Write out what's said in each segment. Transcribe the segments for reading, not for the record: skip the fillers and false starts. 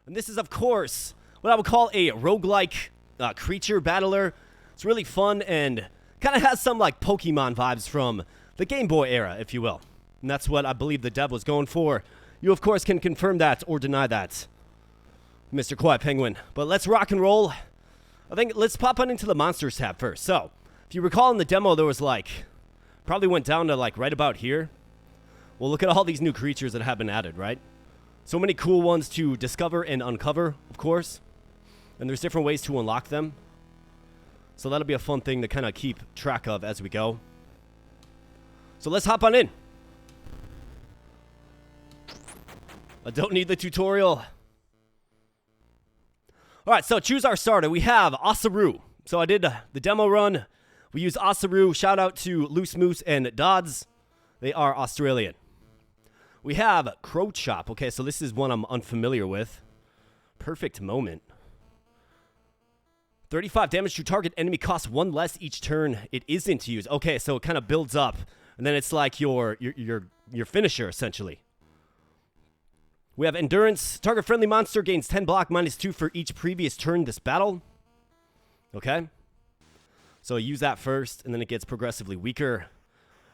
And this is, of course, what I would call a roguelike creature battler. It's really fun and kind of has some like Pokemon vibes from the Game Boy era, if you will. And that's what I believe the dev was going for. You, of course, can confirm that or deny that, Mr. Quiet Penguin. But let's rock and roll. I think let's pop on into the monsters tab first. So, if you recall in the demo, there was like, probably went down to like right about here. Well, look at all these new creatures that have been added, right? So many cool ones to discover and uncover, of course. And there's different ways to unlock them. So that'll be a fun thing to kind of keep track of as we go. So let's hop on in. I don't need the tutorial. Alright, so choose our starter. We have Osaru. So I did the demo run. We use Osaru. Shout out to Loose Moose and Dodds. They are Australian. We have Crow Chop. Okay, so this is one I'm unfamiliar with. Perfect Moment. 35 damage to target enemy, costs 1 less each turn it isn't used. Okay, so it kind of builds up. And then it's like your finisher, essentially. We have Endurance. Target friendly monster gains 10 block, -2 for each previous turn this battle. Okay. So use that first, and then it gets progressively weaker.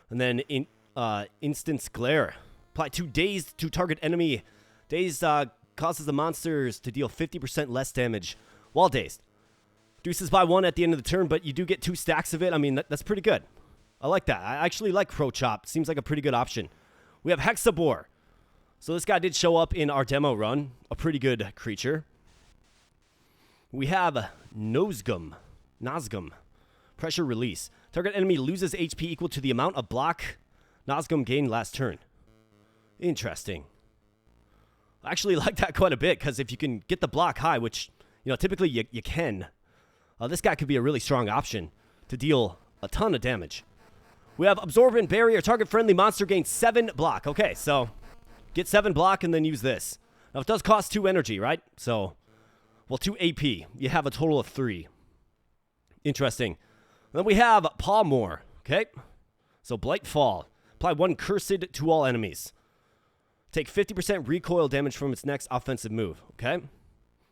And then Instance Glare. Apply 2 dazed to target enemy. Dazed causes the monsters to deal 50% less damage while dazed. Reduces by 1 at the end of the turn, but you do get 2 stacks of it. I mean, that's pretty good. I like that. I actually like Crow Chop. Seems like a pretty good option. We have Hexabore. So this guy did show up in our demo run. A pretty good creature. We have Nosgum. Pressure Release. Target enemy loses HP equal to the amount of block Nosgum gained last turn. Interesting. I actually like that quite a bit, because if you can get the block high, which, you know, typically you can, this guy could be a really strong option to deal a ton of damage. We have Absorbent Barrier. Target friendly monster gains 7 block. Okay, so get 7 block and then use this. Now, it does cost 2 energy, right? So, well, 2 AP. You have a total of 3. Interesting. And then we have Palmore. Okay. So, Blight Fall. Apply 1 Cursed to all enemies. Take 50% recoil damage from its next offensive move. Okay.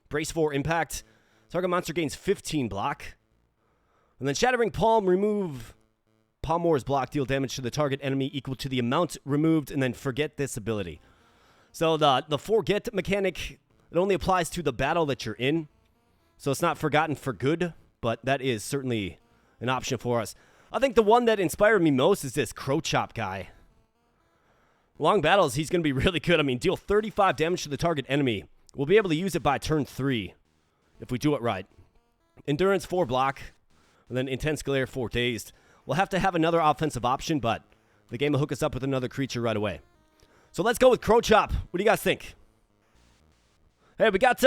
Brace for Impact. Target monster gains 15 block. And then Shattering Palm. Remove Palmore's block. Deal damage to the target enemy equal to the amount removed. And then forget this ability. So the forget mechanic, it only applies to the battle that you're in. So it's not forgotten for good. But that is certainly an option for us. I think the one that inspired me most is this Crow Chop guy. Long battles, he's going to be really good. I mean, deal 35 damage to the target enemy. We'll be able to use it by turn 3 if we do it right. Endurance 4 block, and then Intense Glare 4 dazed. We'll have to have another offensive option, but the game will hook us up with another creature right away. So let's go with Crow Chop. What do you guys think? Hey, we got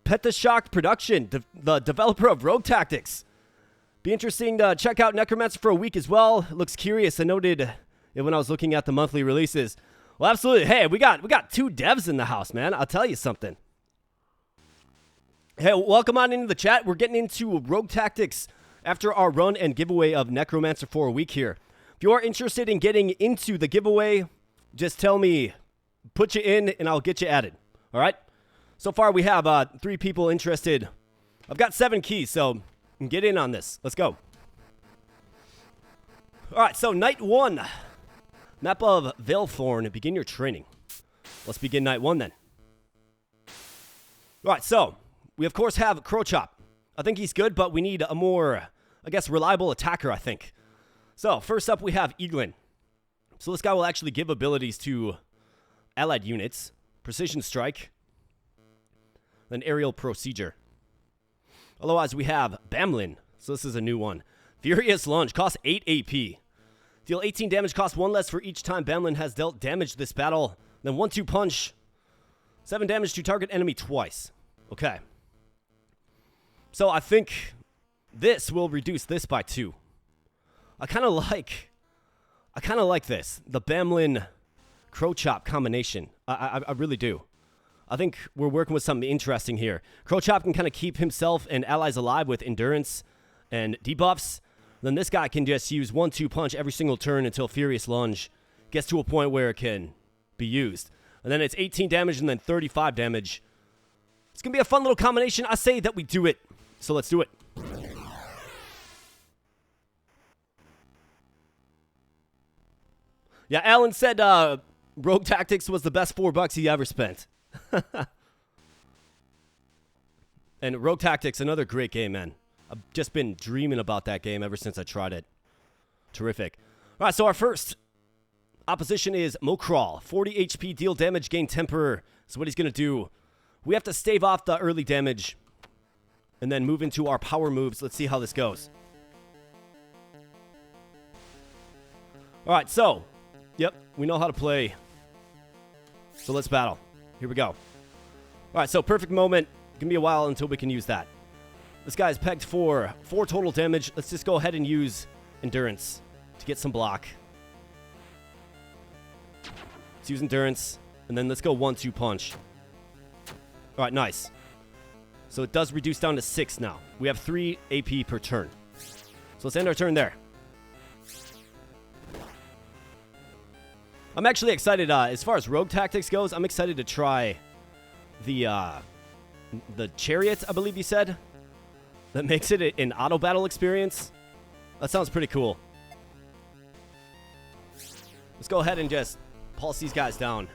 Petashock Production, the developer of Rogue Tactics. Be interesting to check out Necromancer for a week as well. It looks curious. I noted it when I was looking at the monthly releases. Well, absolutely. Hey, we got 2 devs in the house, man. I'll tell you something. Hey, welcome on into the chat. We're getting into Rogue Tactics after our run and giveaway of Necromancer for a week here. If you are interested in getting into the giveaway, just tell me, put you in, and I'll get you added. All right? So far, we have 3 people interested. I've got 7 keys, so get in on this. Let's go. All right, so night 1. Map of Veilthorn. Begin your training. Let's begin night 1 then. All right, so we, of course, have Crow Chop. I think he's good, but we need a more, I guess, reliable attacker, I think. So, first up, we have Eaglin. So this guy will actually give abilities to allied units. Precision Strike. Then Aerial Procedure. Otherwise, we have Bamlin. So this is a new one. Furious Lunge. Costs 8 AP. Deal 18 damage. Costs 1 less for each time Bamlin has dealt damage this battle. Then 1-2 Punch. 7 damage to target enemy twice. Okay. So I think this will reduce this by 2. I kind of like this. The Bamlin Crow Chop combination. I really do. I think we're working with something interesting here. Crow Chop can kind of keep himself and allies alive with endurance and debuffs. Then this guy can just use 1-2 punch every single turn until Furious Lunge gets to a point where it can be used. And then it's 18 damage and then 35 damage. It's going to be a fun little combination. I say that we do it. So let's do it. Yeah, Alan said Rogue Tactics was the best $4 he ever spent. And Rogue Tactics, another great game, man. I've just been dreaming about that game ever since I tried it. Terrific. All right, so our first opposition is Mokral. 40 HP, deal damage, gain temper. So what he's going to do, we have to stave off the early damage and then move into our power moves. Let's see how this goes. All right, so, yep, we know how to play. So let's battle. Here we go. All right, so perfect moment. Give me a while until we can use that. This guy's pegged for 4 total damage. Let's just go ahead and use Endurance to get some block. Let's use Endurance, and then let's go 1-2 punch. All right, nice. So it does reduce down to 6 now. We have 3 AP per turn. So let's end our turn there. I'm actually excited, as far as Rogue Tactics goes, I'm excited to try the Chariot, I believe you said. That makes it an auto battle experience. That sounds pretty cool. Let's go ahead and just pulse these guys down.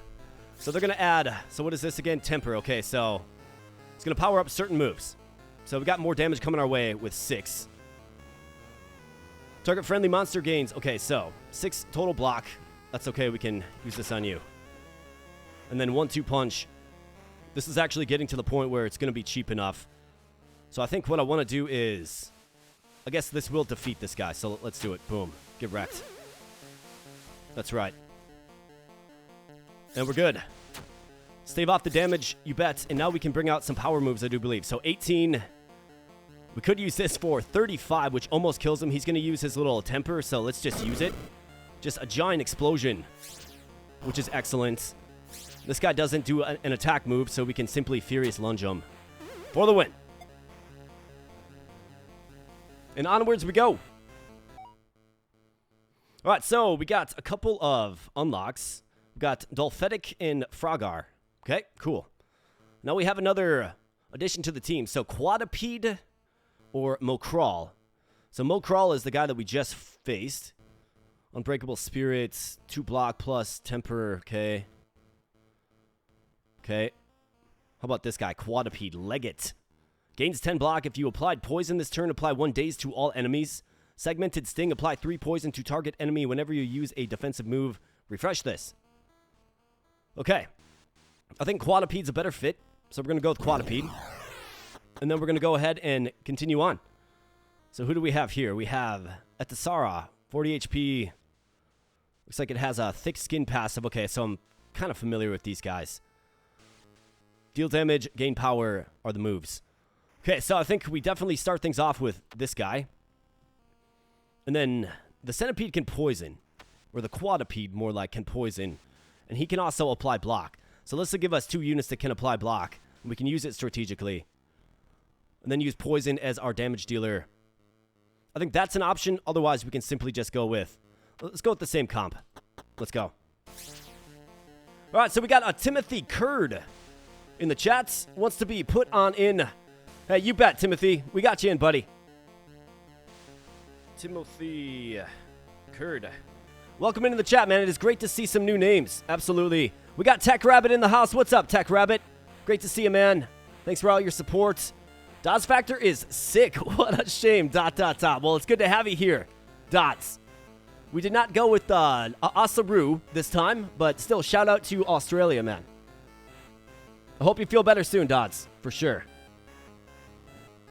So they're going to add, so what is this again? Temper. Okay, so it's going to power up certain moves. So we got more damage coming our way with 6. Target friendly monster gains. Okay, so 6 total block. That's okay, we can use this on you. And then 1-2 punch. This is actually getting to the point where it's going to be cheap enough. So I think what I want to do is, I guess this will defeat this guy. So let's do it. Boom. Get wrecked. That's right. And we're good. Stave off the damage, you bet. And now we can bring out some power moves, I do believe. So 18. We could use this for 35, which almost kills him. He's going to use his little temper, so let's just use it. Just a giant explosion, which is excellent. This guy doesn't do an attack move, so we can simply Furious Lunge him for the win. And onwards we go. All right, so we got a couple of unlocks. We got Dolphetic and Frogar. Okay, cool. Now we have another addition to the team. So Quadrupede or Mokral. So Mokral is the guy that we just faced. Unbreakable Spirits, 2 block plus temper. Okay. Okay. How about this guy? Quadrupede Legate. Gains 10 block if you applied poison this turn. Apply 1 daze to all enemies. Segmented Sting. Apply 3 poison to target enemy whenever you use a defensive move. Refresh this. Okay. I think Quadrupede's a better fit. So we're going to go with Quadrupede. And then we're going to go ahead and continue on. So who do we have here? We have Etisara. 40 HP. Looks like it has a thick skin passive. Okay, so I'm kind of familiar with these guys. Deal damage, gain power are the moves. Okay, so I think we definitely start things off with this guy. And then the Centipede can poison. Or the Quadrupede, more like, can poison. And he can also apply block. So this will give us 2 units that can apply block. And we can use it strategically. And then use poison as our damage dealer. I think that's an option. Otherwise, we can simply just go with... Let's go with the same comp. Let's go. All right, so we got a Timothy Curd in the chats. Wants to be put on in. Hey, you bet, Timothy. We got you in, buddy. Timothy Curd. Welcome into the chat, man. It is great to see some new names. Absolutely. We got Tech Rabbit in the house. What's up, Tech Rabbit? Great to see you, man. Thanks for all your support. Dots Factor is sick. What a shame. ... Well, it's good to have you here, Dots. We did not go with Asaru this time, but still, shout out to Australia, man. I hope you feel better soon, Dots, for sure.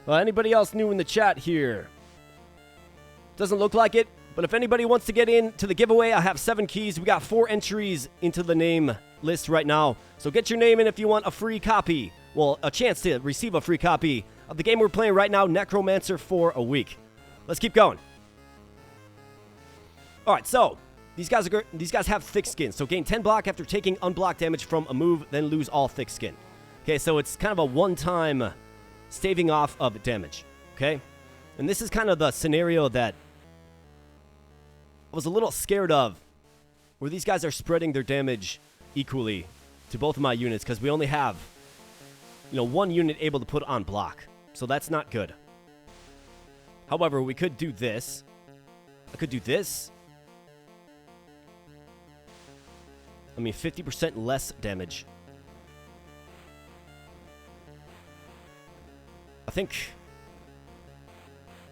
Anybody else new in the chat here? Doesn't look like it, but if anybody wants to get into the giveaway, I have 7 keys. We got 4 entries into the name list right now. So get your name in if you want a free copy. Well, a chance to receive a free copy of the game we're playing right now, Necromancer For a week. Let's keep going. All right, so these guys have thick skin. So gain 10 block after taking unblocked damage from a move, then lose all thick skin. Okay, so it's kind of a one-time staving off of damage. Okay, and this is kind of the scenario that I was a little scared of, where these guys are spreading their damage equally to both of my units because we only have, one unit able to put on block. So that's not good. However, we could do this. I could do this. 50% less damage. I think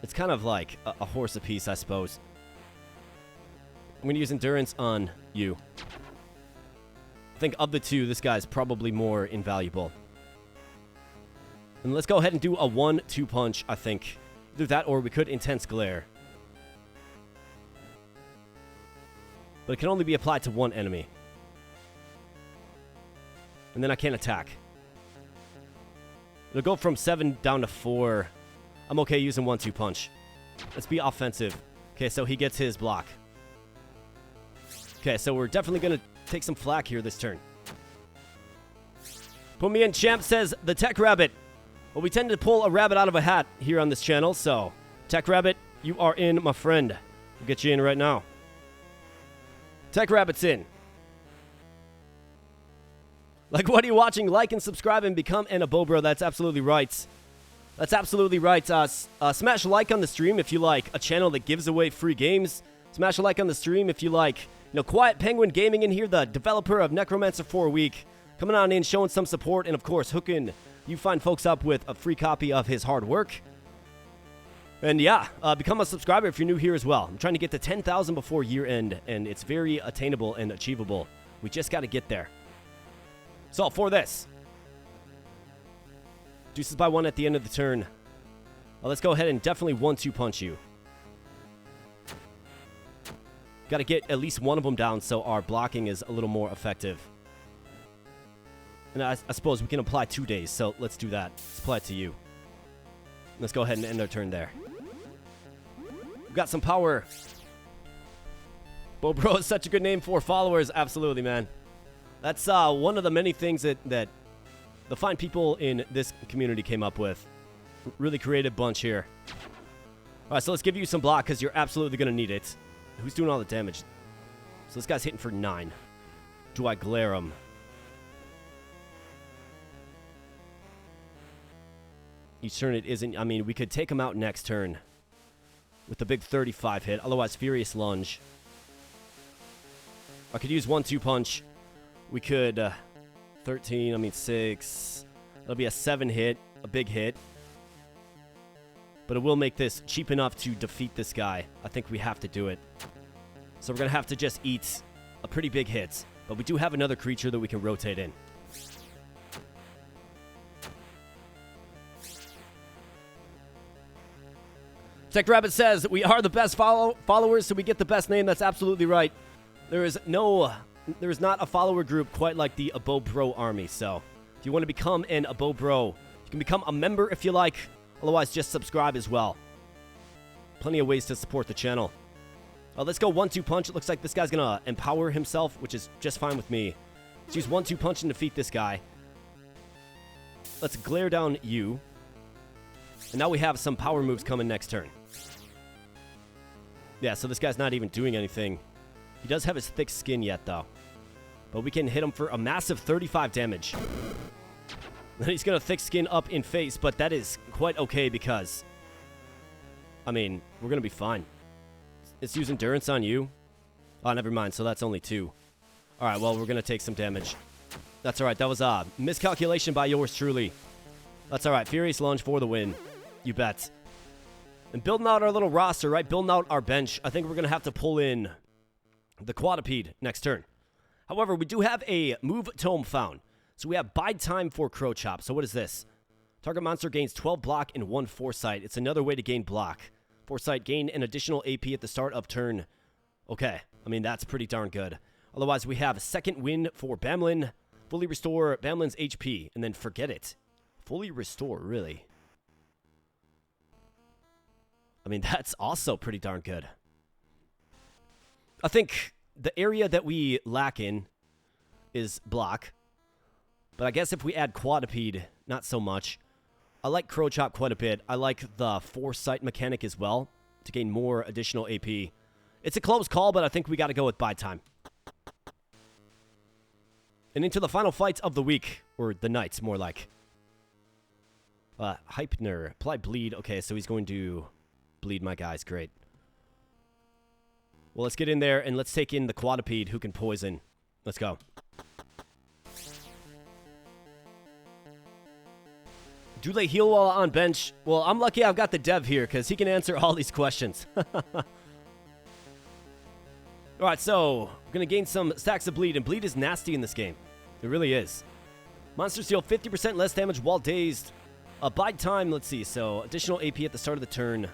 it's kind of like a horse apiece, I suppose. I'm going to use endurance on you. I think of the two, this guy's probably more invaluable. And let's go ahead and do a 1-2 punch, I think. Either that or we could intense glare. But it can only be applied to one enemy. And then I can't attack. It'll go from 7 down to 4. I'm okay using 1-2 punch. Let's be offensive. Okay, so he gets his block. Okay, so we're definitely going to take some flack here this turn. Put me in champ says the Tech Rabbit. Well, we tend to pull a rabbit out of a hat here on this channel, so Tech Rabbit, you are in, my friend. We'll get you in right now. Tech Rabbit's in. Like, what are you watching? Like and subscribe and become an abo bro. That's absolutely right. That's absolutely right. Smash a like on the stream if you like a channel that gives away free games. Smash a like on the stream if you like, Quiet Penguin Gaming in here, the developer of Necromancer For Week, coming on in, showing some support, and of course, hooking you fine folks up with a free copy of his hard work. And yeah, become a subscriber if you're new here as well. I'm trying to get to 10,000 before year end, and it's very attainable and achievable. We just got to get there. So, for this, deuces by 1 at the end of the turn. Well, let's go ahead and definitely 1-2 punch you. Got to get at least one of them down so our blocking is a little more effective. And I suppose we can apply 2 days, so let's do that. Let's apply it to you. Let's go ahead and end our turn there. We've got some power. Bobro is such a good name for followers. Absolutely, man. That's one of the many things that the fine people in this community came up with. Really creative bunch here. All right, so let's give you some block because you're absolutely going to need it. Who's doing all the damage? So this guy's hitting for 9. Do I glare him? Each turn it isn't. We could take him out next turn with the big 35 hit. Otherwise, Furious Lunge. I could use 1-2 punch. We could 13, 6. That'll be a 7 hit, a big hit. But it will make this cheap enough to defeat this guy. I think we have to do it. So we're going to have to just eat a pretty big hit. But we do have another creature that we can rotate in. Tech Rabbit says, we are the best followers, so we get the best name. That's absolutely right. There is not a follower group quite like the Abo Bro Army. So if you want to become an Abo Bro, you can become a member if you like. Otherwise, just subscribe as well. Plenty of ways to support the channel. Let's go 1-2 punch. It looks like this guy's going to empower himself, which is just fine with me. Let's use 1-2 punch and defeat this guy. Let's glare down you. And now we have some power moves coming next turn. Yeah, so this guy's not even doing anything. He does have his thick skin yet, though. But we can hit him for a massive 35 damage. Then he's going to thick skin up in face, but that is quite okay because, we're going to be fine. Let's use endurance on you. Oh, never mind. So that's only 2. All right, well, we're going to take some damage. That's all right. That was a miscalculation by yours truly. That's all right. Furious Lunge for the win. You bet. And building out our little roster, right? Building out our bench. I think we're going to have to pull in the Quadrupede next turn. However, we do have a move tome found. So we have bide time for Crow Chop. So what is this? Target monster gains 12 block and 1 foresight. It's another way to gain block. Foresight, gain an additional AP at the start of turn. Okay, that's pretty darn good. Otherwise, we have second win for Bamlin. Fully restore Bamlin's HP, and then forget it. Fully restore, really? That's also pretty darn good. I think the area that we lack in is block. But I guess if we add Quadrupede, not so much. I like Crow Chop quite a bit. I like the Foresight mechanic as well to gain more additional AP. It's a close call, but I think we got to go with bide time. And into the final fight of the week, or the night, more like. Hypner, apply bleed. Okay, so he's going to bleed my guys. Great. Well, let's get in there and let's take in the quadrupede who can poison. Let's go. Do they heal while on bench? Well, I'm lucky I've got the dev here because he can answer all these questions. Alright, so we're going to gain some stacks of bleed, and bleed is nasty in this game. It really is. Monsters deal 50% less damage while dazed. Bide time, let's see, so additional AP at the start of the turn.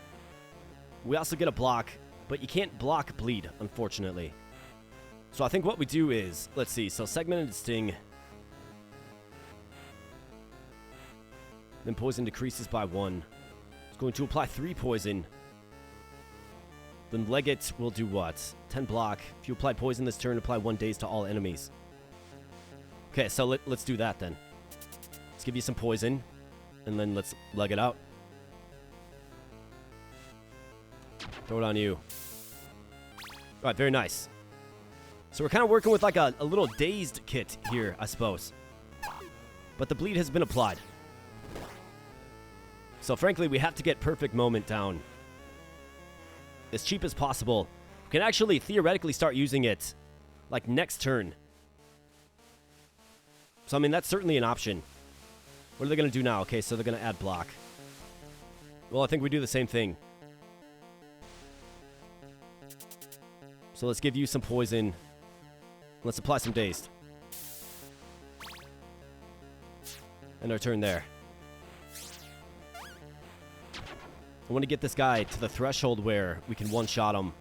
We also get a block, but you can't block bleed, unfortunately. So I think what we do is, let's see, so segmented sting. Then poison decreases by 1. It's going to apply 3 poison. Then Legate will do what? 10 block. If you apply poison this turn, apply 1 daze to all enemies. Okay, so let's do that then. Let's give you some poison, and then let's leg it out. Throw it on you. Alright, very nice. So we're kind of working with like a little dazed kit here, I suppose. But the bleed has been applied. So frankly, we have to get perfect moment down as cheap as possible. We can actually theoretically start using it like next turn. So I mean, that's certainly an option. What are they going to do now? Okay, so they're going to add block. Well, I think we do the same thing. So let's give you some poison. Let's apply some dazed. And our turn there. I want to get this guy to the threshold where we can one-shot him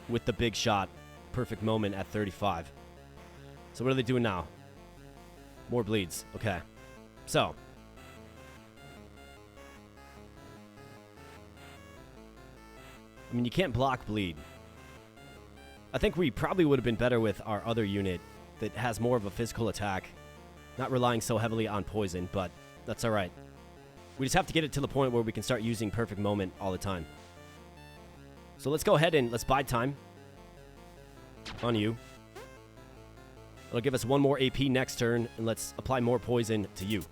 with the big shot. Perfect moment at 35. So what are they doing now? More bleeds. Okay. So. I mean, you can't block bleed. I think we probably would have been better with our other unit that has more of a physical attack. Not relying so heavily on poison, but that's alright. We just have to get it to the point where we can start using perfect moment all the time. So let's go ahead and let's bide time on you. It'll give us 1 more AP next turn, and let's apply more poison to you.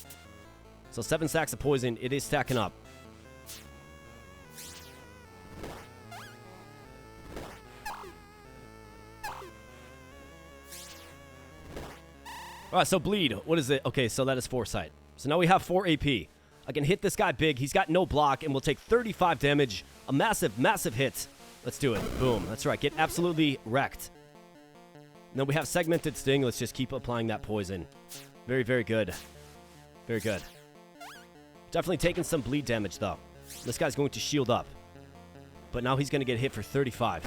So 7 stacks of poison. It is stacking up. Alright, so bleed. What is it? Okay, so that is foresight. So now we have 4 AP. I can hit this guy big. He's got no block, and we'll take 35 damage. A massive, massive hit. Let's do it. Boom. That's right. Get absolutely wrecked. And then we have segmented sting. Let's just keep applying that poison. Very, very good. Very good. Definitely taking some bleed damage, though. This guy's going to shield up. But now he's going to get hit for 35.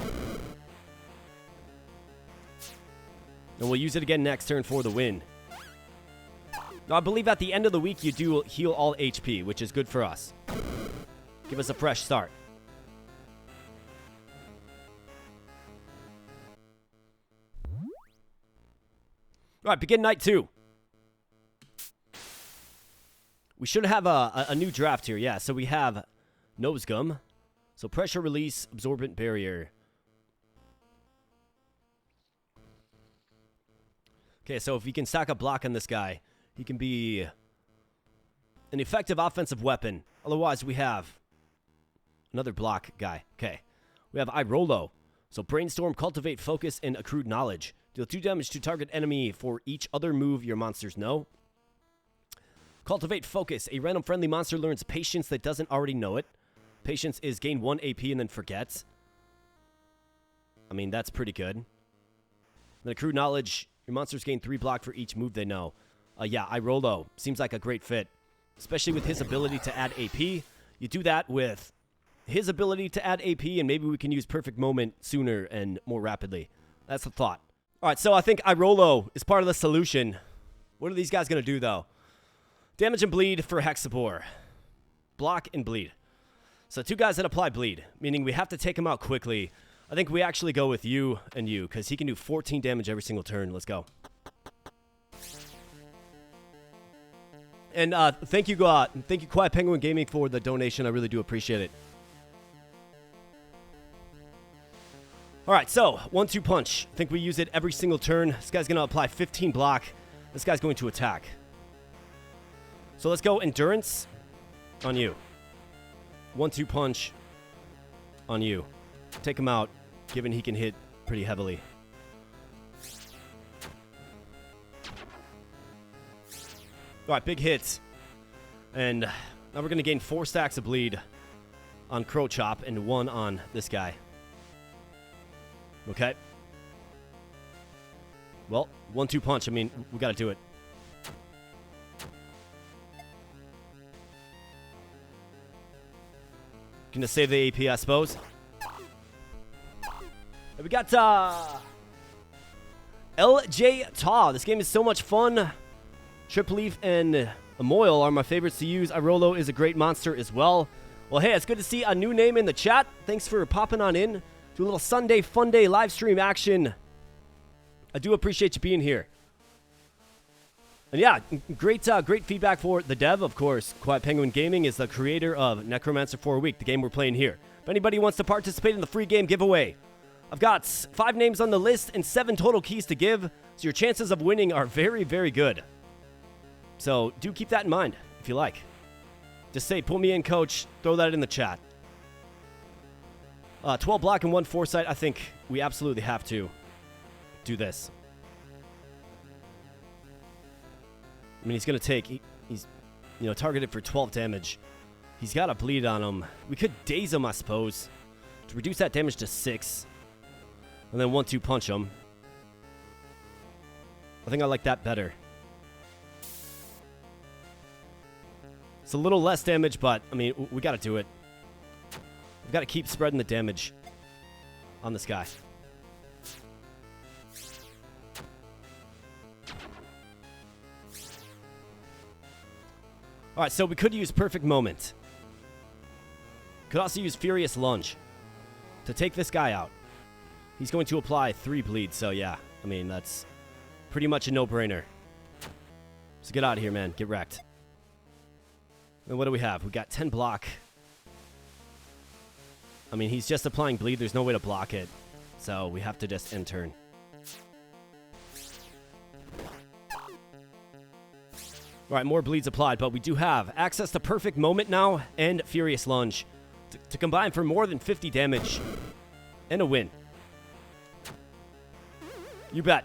And we'll use it again next turn for the win. Now, I believe at the end of the week, you do heal all HP, which is good for us. Give us a fresh start. All right, begin night 2. We should have a new draft here. Yeah, so we have nose gum. So pressure release, absorbent barrier. Okay, so if we can stack a block on this guy, he can be an effective offensive weapon. Otherwise, we have another block guy. Okay. We have Irolo. So brainstorm, cultivate, focus, and accrued knowledge. Deal 2 damage to target enemy for each other move your monsters know. Cultivate focus. A random friendly monster learns patience that doesn't already know it. Patience is gain 1 AP and then forgets. I mean, that's pretty good. Then accrued knowledge. Your monsters gain 3 block for each move they know. Yeah, Irolo seems like a great fit, especially with his ability to add AP. You do that with his ability to add AP, and maybe we can use Perfect Moment sooner and more rapidly. That's the thought. All right, so I think Irolo is part of the solution. What are these guys going to do, though? Damage and bleed for Hexapore. Block and bleed. So 2 guys that apply bleed, meaning we have to take him out quickly. I think we actually go with you and you, because he can do 14 damage every single turn. Let's go. And thank you, Quiet Penguin Gaming, for the donation. I really do appreciate it. All right, so 1-2 punch. I think we use it every single turn. This guy's going to apply 15 block. This guy's going to attack. So let's go endurance on you. 1-2 punch on you. Take him out, given he can hit pretty heavily. Alright, big hits. And now we're going to gain 4 stacks of bleed on Crow Chop and 1 on this guy. Okay. Well, 1-2 punch. I mean, we got to do it. Gonna save the AP, I suppose. And we got LJ Taw. This game is so much fun. Trip Leaf and Amoil are my favorites to use. Irolo is a great monster as well. Well, hey, it's good to see a new name in the chat. Thanks for popping on in. Do a little Sunday Fun Day live stream action. I do appreciate you being here. And yeah, great feedback for the dev, of course. Quiet Penguin Gaming is the creator of Necromancer For the game we're playing here. If anybody wants to participate in the free game giveaway, I've got 5 names on the list and 7 total keys to give, so your chances of winning are very, very good. So do keep that in mind if you like. Just say, pull me in, coach. Throw that in the chat. 12 block and 1 foresight. I think we absolutely have to do this. I mean, he's going to take... He's, targeted for 12 damage. He's got a bleed on him. We could daze him, I suppose, to reduce that damage to 6. And then 1-2 punch him. I think I like that better. It's a little less damage, but, I mean, we got to do it. We've got to keep spreading the damage on this guy. Alright, so we could use Perfect Moment. Could also use Furious Lunge to take this guy out. He's going to apply 3 bleeds, so yeah. I mean, that's pretty much a no-brainer. So get out of here, man. Get wrecked. And what do we have? We got 10 block. I mean, he's just applying bleed. There's no way to block it. So we have to just end turn. Alright, more bleeds applied, but we do have access to Perfect Moment now and Furious Lunge to combine for more than 50 damage and a win. You bet.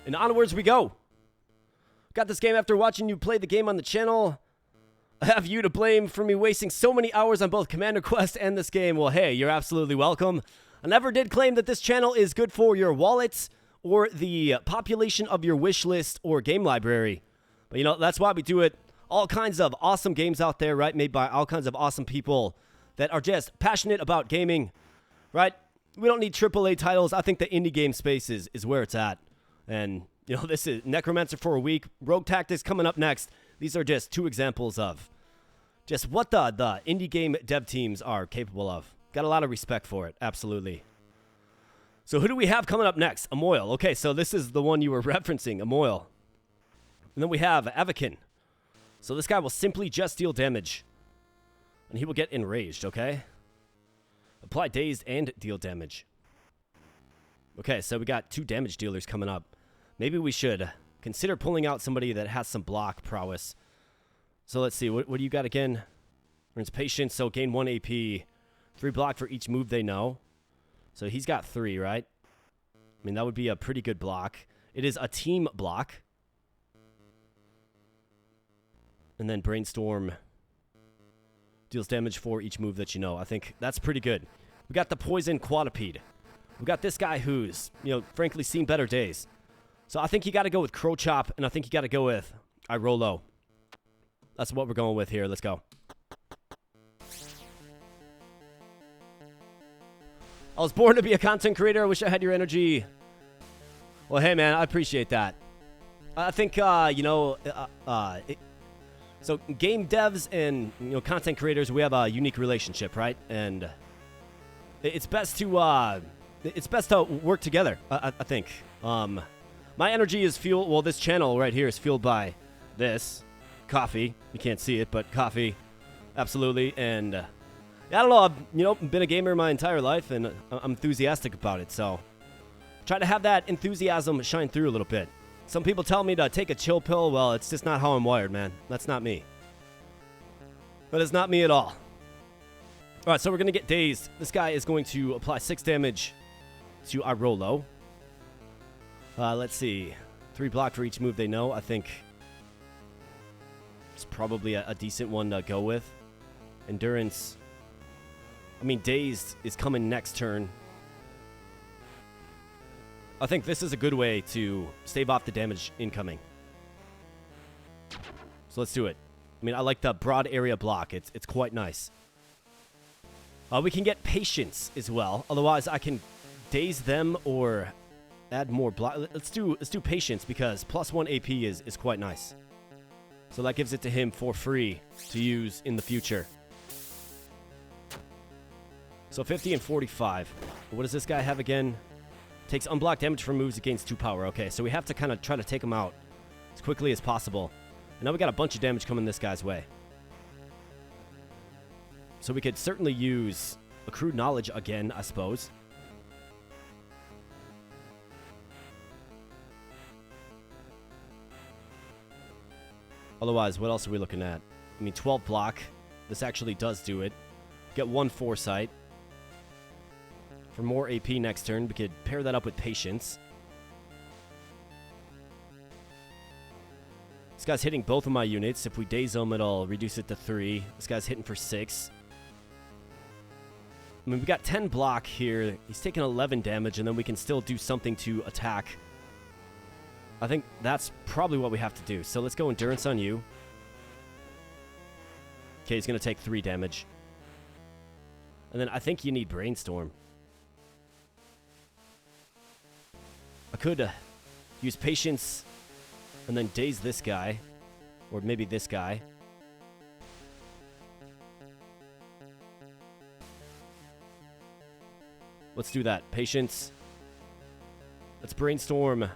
And onwards we go. Got this game after watching you play the game on the channel. I have you to blame for me wasting so many hours on both Commander Quest and this game. Well, hey, you're absolutely welcome. I never did claim that this channel is good for your wallets or the population of your wish list or game library. But, that's why we do it. All kinds of awesome games out there, right? Made by all kinds of awesome people that are just passionate about gaming, right? We don't need AAA titles. I think the indie game space is where it's at. And, this is Necromancer For a week. Rogue Tactics coming up next. These are just 2 examples of just what the indie game dev teams are capable of. Got a lot of respect for it. Absolutely. So who do we have coming up next? Amoil. Okay, so this is the one you were referencing, Amoil. And then we have Avakin. So this guy will simply just deal damage. And he will get enraged, okay? Apply dazed and deal damage. Okay, so we got 2 damage dealers coming up. Maybe we should consider pulling out somebody that has some block prowess. So let's see, what do you got again? Earns patience, so gain 1 AP. 3 block for each move they know. So he's got 3, right? I mean, that would be a pretty good block. It is a team block. And then Brainstorm deals damage for each move that you know. I think that's pretty good. We got the Poison Quadrupede. We got this guy who's, frankly seen better days. So I think you got to go with Crow Chop, and I think you got to go with Irolo. That's what we're going with here. Let's go. I was born to be a content creator. I wish I had your energy. Well, hey, man, I appreciate that. I think, so game devs and, content creators, we have a unique relationship, right? And it's best to work together, I think. My energy is fueled, well, this channel right here is fueled by this coffee. You can't see it, but coffee, absolutely. And I don't know, I've been a gamer my entire life, and I'm enthusiastic about it. So Try to have that enthusiasm shine through a little bit. Some people tell me to take a chill pill. Well, it's just not how I'm wired, man. That's not me. That is not me at all. All right, so we're going to get dazed. This guy is going to apply 6 damage to our Rolo. Let's see. 3 block for each move they know. I think it's probably a decent one to go with. Endurance. I mean, dazed is coming next turn. I think this is a good way to stave off the damage incoming. So let's do it. I mean, I like the broad area block. It's quite nice. We can get patience as well. Otherwise, I can daze them or add more block. Let's do patience because +1 AP is quite nice. So that gives it to him for free to use in the future. So 50 and 45. What does this guy have again? Takes unblocked damage from moves against 2 power. Okay, so we have to kind of try to take him out as quickly as possible. And now we got a bunch of damage coming this guy's way. So we could certainly use accrued knowledge again, I suppose. Otherwise, what else are we looking at? I mean, 12 block. This actually does do it. Get 1 foresight. For more AP next turn, we could pair that up with patience. This guy's hitting both of my units. If we daze him, it'll reduce it to 3. This guy's hitting for 6. I mean, we got 10 block here. He's taking 11 damage, and then we can still do something to attack. I think that's probably what we have to do. So let's go Endurance on you. Okay, he's going to take 3 damage. And then I think you need Brainstorm. I could use Patience and then daze this guy. Or maybe this guy. Let's do that. Patience. Let's Brainstorm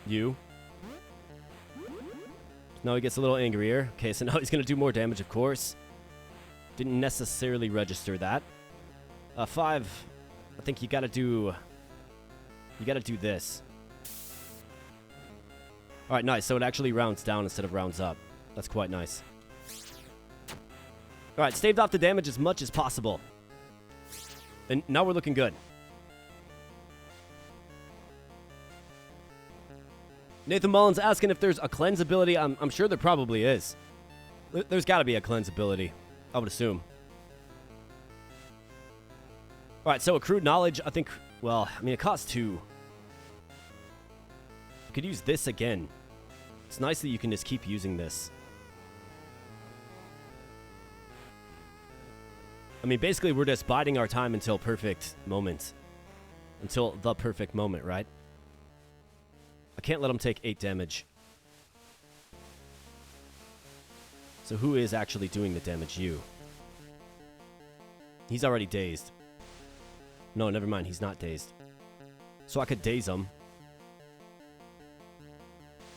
you. Now he gets a little angrier. Okay, so now he's going to do more damage, of course. Didn't necessarily register that. 5. I think you got to do... You got to do this. All right, nice. So it actually rounds down instead of rounds up. That's quite nice. All right, staved off the damage as much as possible. And now we're looking good. Nathan Mullins asking if there's a cleanse ability. I'm sure there probably is. There's got to be a cleanse ability, I would assume. All right, so accrued knowledge, I think, well, I mean, it costs 2. You could use this again. It's nice that you can just keep using this. I mean, basically, we're just biding our time until perfect moment. Until the perfect moment, right? I can't let him take 8 damage. So who is actually doing the damage? You. He's already dazed. No, never mind. He's not dazed. So I could daze him.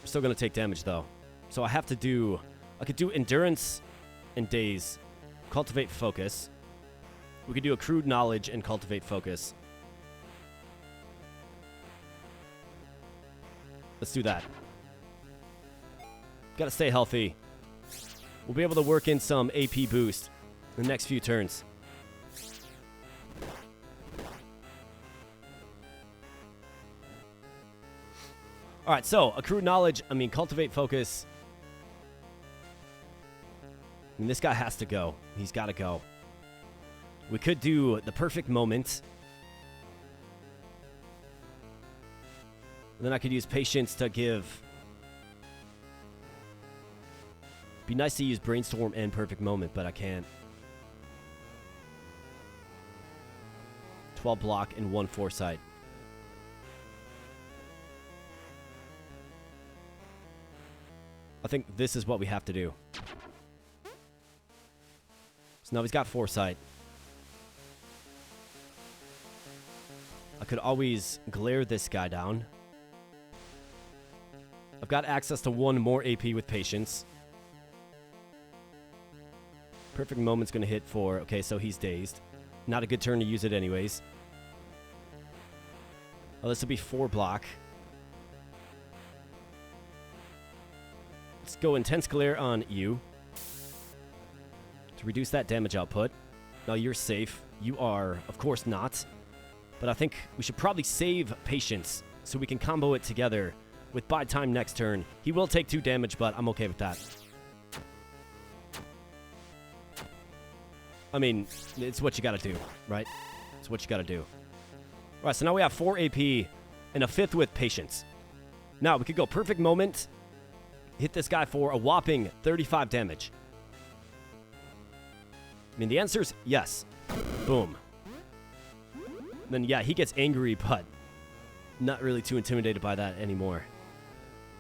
I'm still going to take damage, though. So I have to do... I could do Endurance and Daze. Cultivate Focus. We could do Accrued Knowledge and Cultivate Focus. Let's do that. Gotta stay healthy. We'll be able to work in some AP boost in the next few turns. Alright, so, Accrued Knowledge, I mean, Cultivate Focus. I mean, this guy has to go. He's gotta go. We could do the Perfect Moment. And then I could use Patience to give... Be nice to use Brainstorm and Perfect Moment, but I can't. 12 block and 1 foresight. I think this is what we have to do. So now he's got foresight. I could always glare this guy down. I've got access to 1 more AP with Patience. Perfect Moment's going to hit for... Okay, so he's dazed. Not a good turn to use it anyways. Oh, this will be 4 block. Let's go Intense Glare on you to reduce that damage output. No, you're safe. You are, of course, not. But I think we should probably save Patience so we can combo it together with Buy Time next turn. He will take 2 damage, but I'm okay with that. I mean, it's what you gotta do, right? It's what you gotta do. All right, so now we have 4 AP and a 5th with Patience. Now, we could go Perfect Moment, hit this guy for a whopping 35 damage. I mean, the answer is yes. Boom. Then, yeah, he gets angry, but not really too intimidated by that anymore.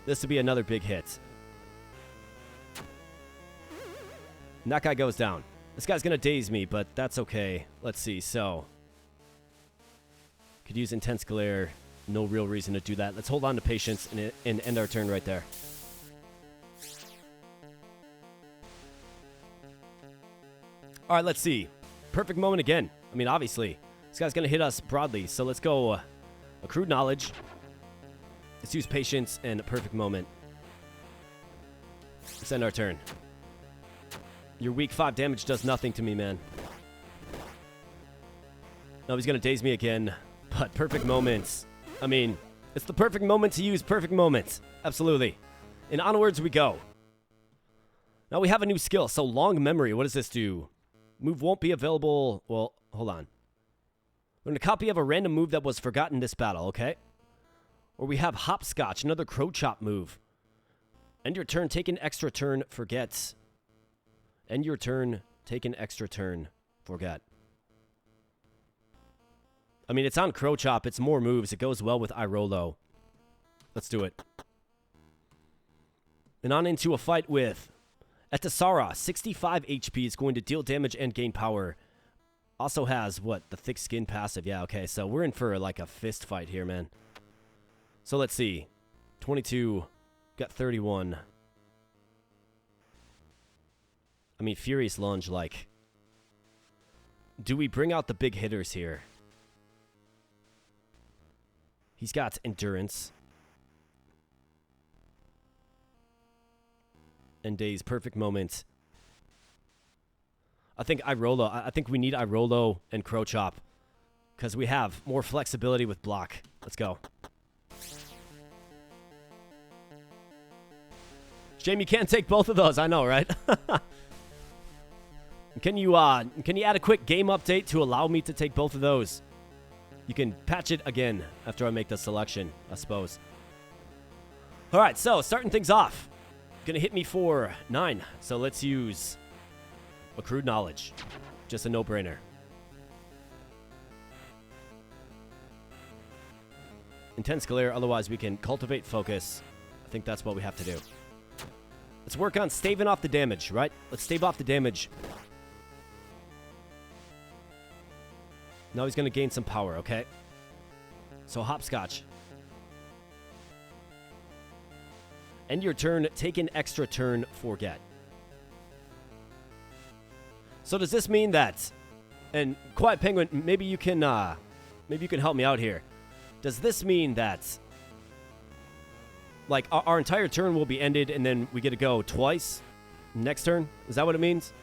This would be another big hit. And that guy goes down. This guy's going to daze me, but that's okay. Let's see. So, could use Intense Glare. No real reason to do that. Let's hold on to Patience and end our turn right there. All right, let's see. Perfect Moment again. I mean, obviously, this guy's going to hit us broadly. So let's go Accrued Knowledge. Let's use Patience and Perfect Moment. Let's end our turn. Your weak 5 damage does nothing to me, man. No, he's going to daze me again. But Perfect Moments. I mean, it's the perfect moment to use Perfect Moments. Absolutely. And onwards we go. Now we have a new skill. So Long Memory. What does this do? Move won't be available. Well, hold on. Learn a copy of a random move that was forgotten this battle, okay? Or we have Hopscotch, another Crow Chop move. End your turn, take an extra turn, forget. End your turn, take an extra turn, forget. I mean, it's on Crow Chop. It's more moves. It goes well with Irolo. Let's do it. And on into a fight with Etasara. 65 HP is going to deal damage and gain power. Also has, what, the Thick Skin passive. Yeah, okay. So we're in for like a fist fight here, man. So let's see. 22. Got 31. I mean, Furious Lunge, like. Do we bring out the big hitters here? He's got Endurance. And Daze, Perfect Moment. I think I think we need Irolo and Crow Chop. Because we have more flexibility with block. Let's go. Shame you can't take both of those. I know, right? Can you add a quick game update to allow me to take both of those? You can patch it again after I make the selection, I suppose. All right, so starting things off. Gonna hit me for 9. So let's use Accrued Knowledge. Just a no-brainer. Intense Glare, otherwise we can Cultivate Focus. I think that's what we have to do. Let's work on staving off the damage, right? Let's stave off the damage. Now he's going to gain some power, okay? So Hopscotch. End your turn, take an extra turn, forget. So does this mean that, and Quiet Penguin, maybe you can help me out here. Does this mean that, like, our entire turn will be ended and then we get to go twice next turn? Is that what it means?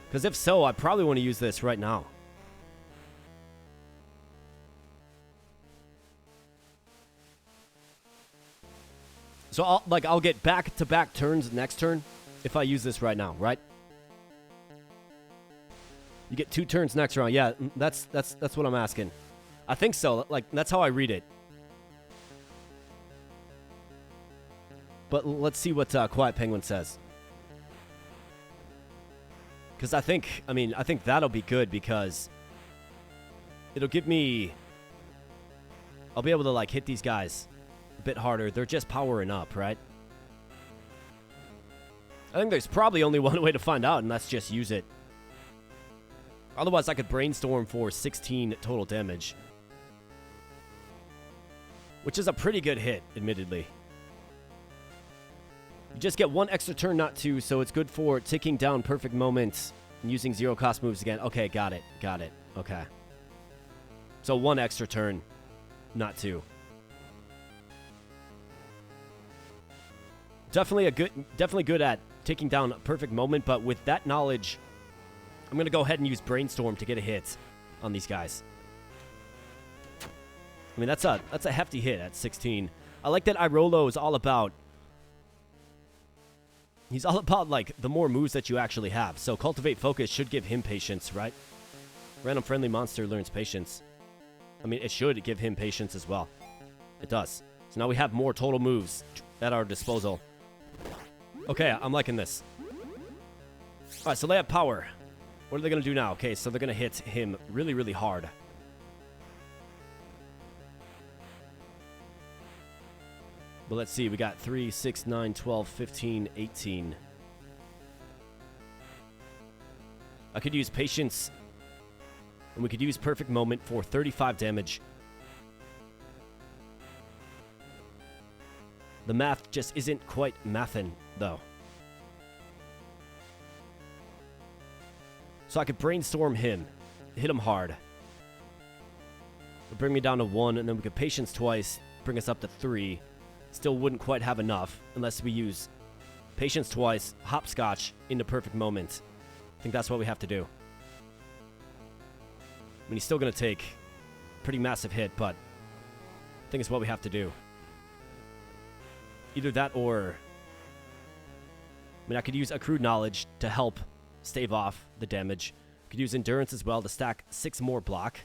Because if so, I probably want to use this right now. So I'll get back-to-back turns next turn if I use this right now, right? You get 2 turns next round. Yeah, that's what I'm asking. I think so. Like, that's how I read it. But let's see what Quiet Penguin says. Because I think that'll be good because it'll give me... I'll be able to, like, hit these guys a bit harder. They're just powering up, right? I think there's probably only one way to find out, and that's just use it. Otherwise, I could brainstorm for 16 total damage. Which is a pretty good hit, admittedly. You just get 1 extra turn, not 2, so it's good for ticking down perfect moments and using 0-cost moves again. Okay, got it. Okay. So 1 extra turn, not 2. definitely good at taking down a perfect moment, but with that knowledge, I'm going to go ahead and use Brainstorm to get a hit on these guys. I mean, that's a hefty hit at 16. I like that Irolo is all about... He's all about, like, the more moves that you actually have. So Cultivate Focus should give him patience, right? Random friendly monster learns patience. I mean, it should give him patience as well. It does. So now we have more total moves at our disposal. Okay, I'm liking this. All right, so they have power. What are they going to do now? Okay, so they're going to hit him really, really hard. But let's see. We got 3, 6, 9, 12, 15, 18. I could use Patience. And we could use Perfect Moment for 35 damage. The math just isn't quite mathin', though. So I could Brainstorm him. Hit him hard. It'll bring me down to 1, and then we could Patience twice. Bring us up to 3. Still wouldn't quite have enough unless we use Patience twice, Hopscotch into Perfect Moment. I think that's what we have to do. I mean, he's still going to take a pretty massive hit, but I think it's what we have to do. Either that or... I mean, I could use Accrued Knowledge to help stave off the damage. Could use Endurance as well to stack 6 more block.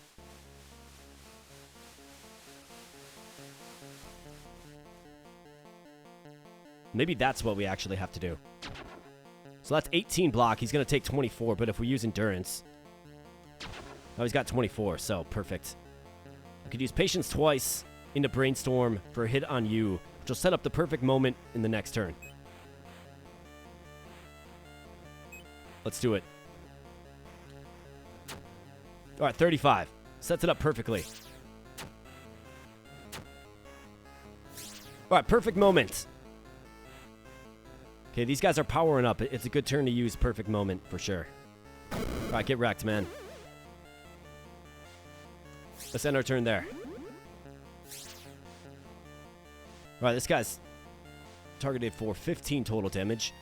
Maybe that's what we actually have to do. So that's 18 block. He's going to take 24, but if we use Endurance... Oh, he's got 24, so perfect. I could use Patience twice into Brainstorm for a hit on you, which will set up the perfect moment in the next turn. Let's do it. All right, 35. Sets it up perfectly. All right, perfect moment. Okay, these guys are powering up. It's a good turn to use Perfect Moment for sure. All right, get wrecked, man. Let's end our turn there. All right, this guy's targeted for 15 total damage.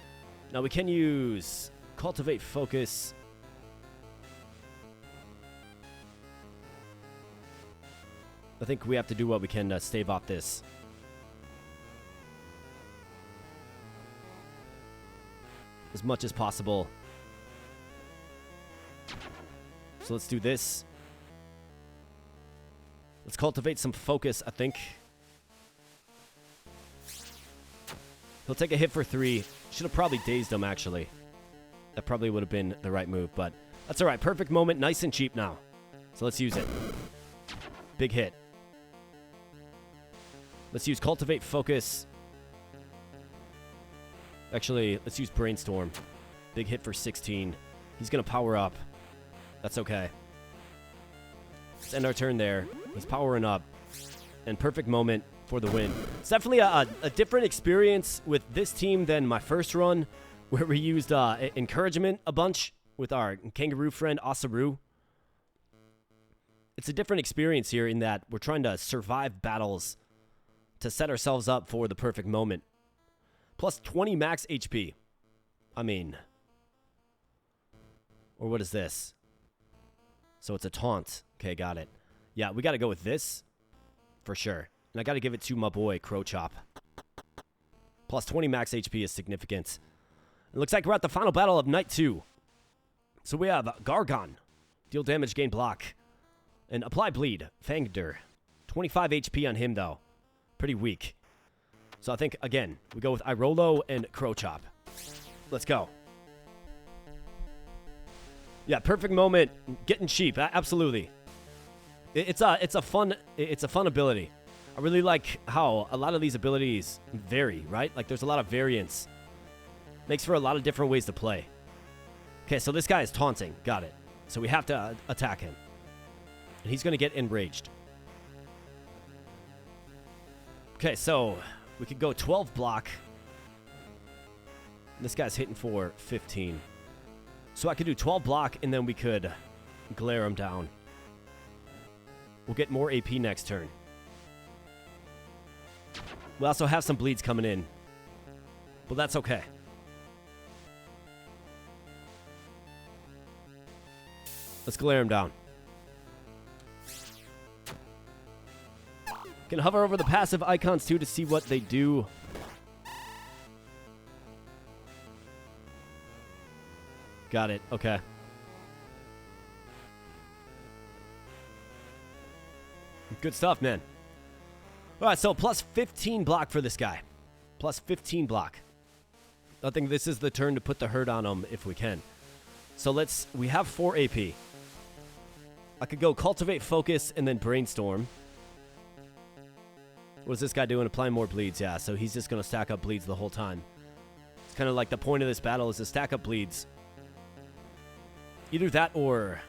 Now we can use Cultivate Focus. I think we have to do what we can to stave off this. As much as possible. So let's do this. Let's cultivate some focus, I think. He'll take a hit for 3. Should have probably dazed him, actually. That probably would have been the right move, but that's all right. Perfect moment, nice and cheap now. So let's use it. Big hit. Let's use Cultivate Focus. Actually, let's use Brainstorm. Big hit for 16. He's going to power up. That's okay. Let's end our turn there. He's powering up. And Perfect Moment for the win. It's definitely a different experience with this team than my first run, where we used Encouragement a bunch with our kangaroo friend, Asaru. It's a different experience here in that we're trying to survive battles to set ourselves up for the perfect moment. Plus 20 max HP. I mean... Or what is this? So it's a taunt. Okay, got it. Yeah, we got to go with this. For sure. And I got to give it to my boy, Crow Chop. Plus 20 max HP is significant. It looks like we're at the final battle of Night 2. So we have Gargon. Deal damage, gain block. And apply bleed. Fangder. 25 HP on him, though. Pretty weak. So I think, again, we go with Irolo and Crow Chop. Let's go. Yeah, Perfect Moment. Getting cheap. Absolutely. It's a fun ability. I really like how a lot of these abilities vary, right? Like, there's a lot of variance. Makes for a lot of different ways to play. Okay, so this guy is taunting. Got it. So we have to attack him. And he's going to get enraged. Okay, so we could go 12 block. This guy's hitting for 15. So I could do 12 block, and then we could glare him down. We'll get more AP next turn. We also have some bleeds coming in. But that's okay. Let's glare him down. Can hover over the passive icons too to see what they do. Got it. Okay. Good stuff, man. All right, so plus 15 block for this guy. Plus 15 block. I think this is the turn to put the hurt on him if we can. So we have 4 AP. I could go Cultivate Focus and then Brainstorm. What's this guy doing? Applying more bleeds. Yeah, so he's just going to stack up bleeds the whole time. It's kind of like the point of this battle is to stack up bleeds. Either that or...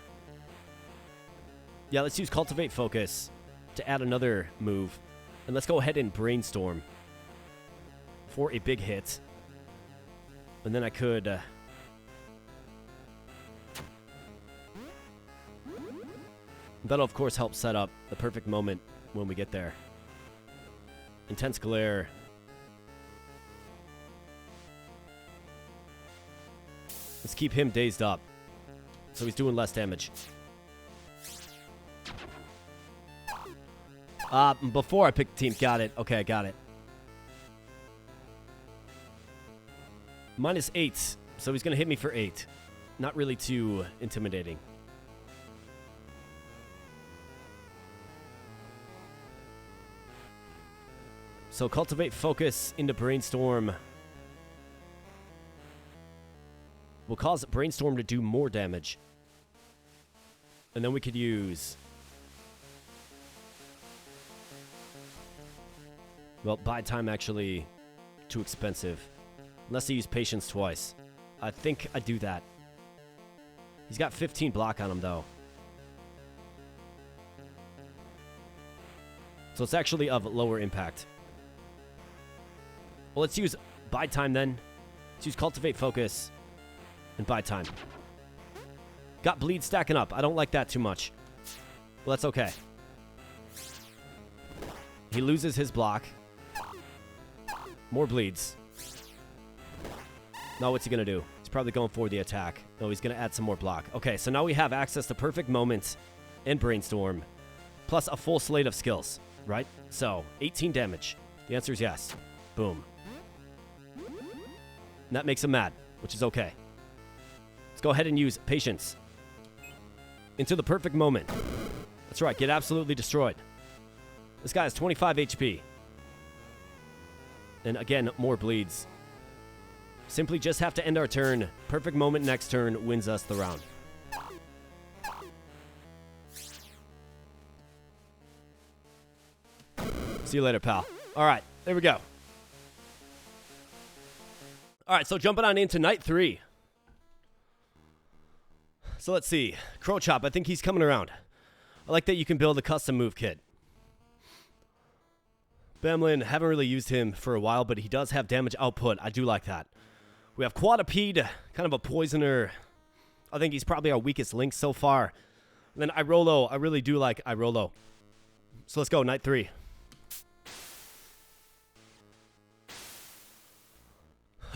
Yeah, let's use Cultivate Focus to add another move. And let's go ahead and Brainstorm for a big hit. And then I could... that'll, of course, help set up the perfect moment when we get there. Intense Glare. Let's keep him dazed up, so he's doing less damage. Before I picked the team. Got it. Okay, got it. -8, so he's going to hit me for 8. Not really too intimidating. So Cultivate Focus into Brainstorm will cause Brainstorm to do more damage. And then we could use... Well, buy time actually too expensive. Unless I use Patience twice. I think I do that. He's got 15 block on him, though. So it's actually of lower impact. Well, let's use buy time then. Let's use Cultivate Focus and buy time. Got bleed stacking up. I don't like that too much. Well, that's okay. He loses his block. More bleeds. Now what's he going to do? He's probably going for the attack. No, he's going to add some more block. Okay, so now we have access to Perfect Moment and Brainstorm, plus a full slate of skills, right? So, 18 damage. The answer is yes. Boom. And that makes him mad, which is okay. Let's go ahead and use Patience into the Perfect Moment. That's right, get absolutely destroyed. This guy has 25 HP. And again, more bleeds. Simply just have to end our turn. Perfect Moment next turn wins us the round. See you later, pal. All right, there we go. All right, so jumping on into night 3. So let's see. Crow Chop, I think he's coming around. I like that you can build a custom move kit. Bamlin, haven't really used him for a while, but he does have damage output. I do like that. We have Quadrupede, kind of a poisoner. I think he's probably our weakest link so far. And then Irolo, I really do like Irolo. So let's go, night 3.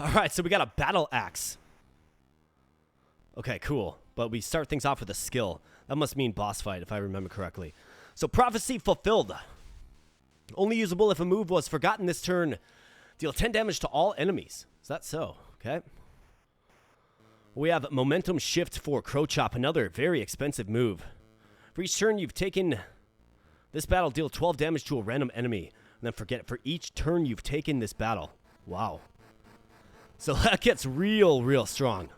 All right, so we got a Battle Axe. Okay, cool. But we start things off with a skill. That must mean boss fight, if I remember correctly. So Prophecy Fulfilled. Only usable if a move was forgotten this turn. Deal 10 damage to all enemies. Is that so? Okay. We have Momentum Shift for Crow Chop, another very expensive move. For each turn you've taken this battle, deal 12 damage to a random enemy. And then forget, for each turn you've taken this battle. Wow. So that gets real strong.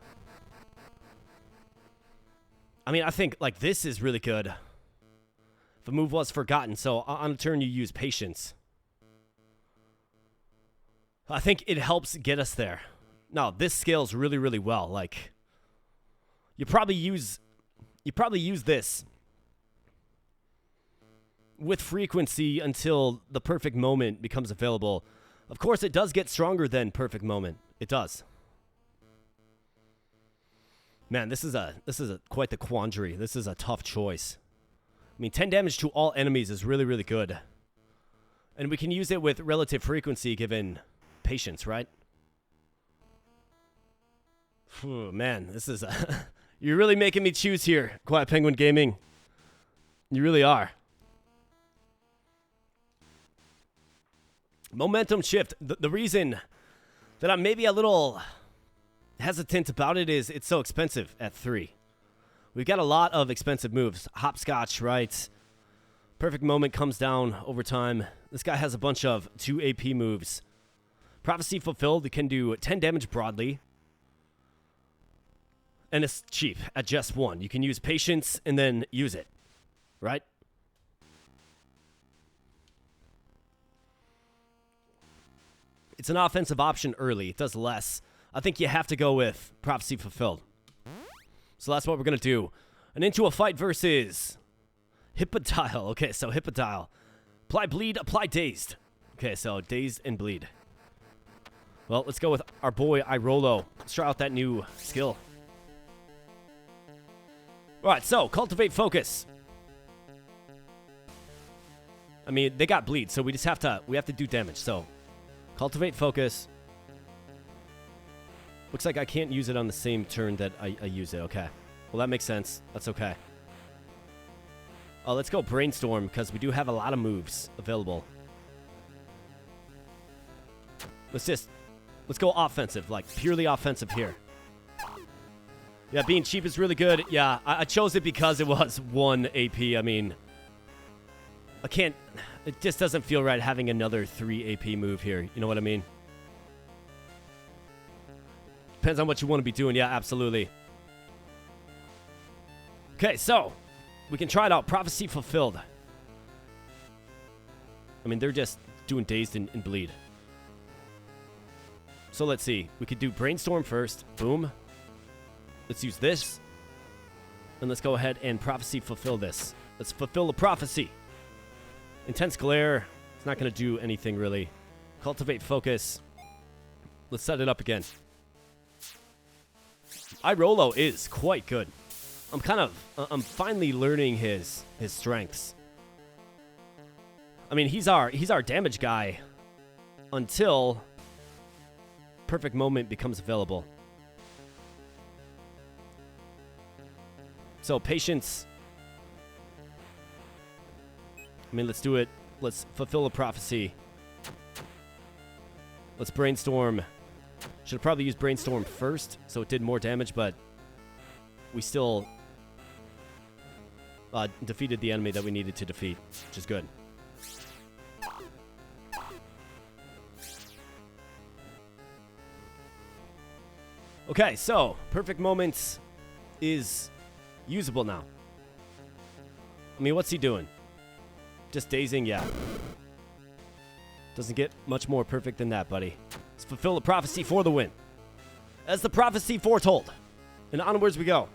I mean, I think, like, this is really good. If a move was forgotten, so on a turn you use Patience. I think it helps get us there. Now, this scales really well. Like, you probably use this with frequency until the Perfect Moment becomes available. Of course, it does get stronger than Perfect Moment. It does. Man, this is quite the quandary. This is a tough choice. I mean, 10 damage to all enemies is really good. And we can use it with relative frequency given Patience, right? Phew, man, this is... You're really making me choose here, Quiet Penguin Gaming. You really are. Momentum shift. The reason that I'm maybe a little hesitant about it is it's so expensive at 3. We've got a lot of expensive moves. Hopscotch, right? Perfect Moment comes down over time. This guy has a bunch of 2 AP moves. Prophecy Fulfilled can do 10 damage broadly. And it's cheap at just 1. You can use Patience and then use it, right? It's an offensive option early. It does less. I think you have to go with Prophecy Fulfilled. So that's what we're going to do. And into a fight versus Hippodile. Okay, so Hippodile. Apply Bleed, apply Dazed. Okay, so Dazed and Bleed. Well, let's go with our boy Irolo. Let's try out that new skill. Alright, so Cultivate Focus. I mean, they got Bleed, so we have to do damage. So Cultivate Focus. Looks like I can't use it on the same turn that I use it. Okay. Well, that makes sense. That's okay. Oh, let's go Brainstorm, because we do have a lot of moves available. Let's go offensive, like purely offensive here. Yeah, being cheap is really good. Yeah, I chose it because it was 1 AP. I mean, I can't... It just doesn't feel right having another 3 AP move here. You know what I mean? Depends on what you want to be doing. Yeah, absolutely. Okay, so we can try it out. Prophecy Fulfilled. I mean, they're just doing Dazed and Bleed. So let's see. We could do Brainstorm first. Boom. Let's use this. And let's go ahead and Prophecy Fulfill this. Let's fulfill the prophecy. Intense Glare. It's not going to do anything, really. Cultivate Focus. Let's set it up again. Irolo is quite good. I'm finally learning his strengths. I mean, he's our damage guy until Perfect Moment becomes available. So Patience. I mean, let's do it. Let's fulfill the prophecy. Let's Brainstorm. Should have probably used Brainstorm first, so it did more damage, but we still defeated the enemy that we needed to defeat, which is good. Okay, so Perfect Moments is usable now. I mean, what's he doing? Just dazing? Yeah. Doesn't get much more perfect than that, buddy. Let's fulfill the prophecy for the win. As the prophecy foretold. And onwards we go.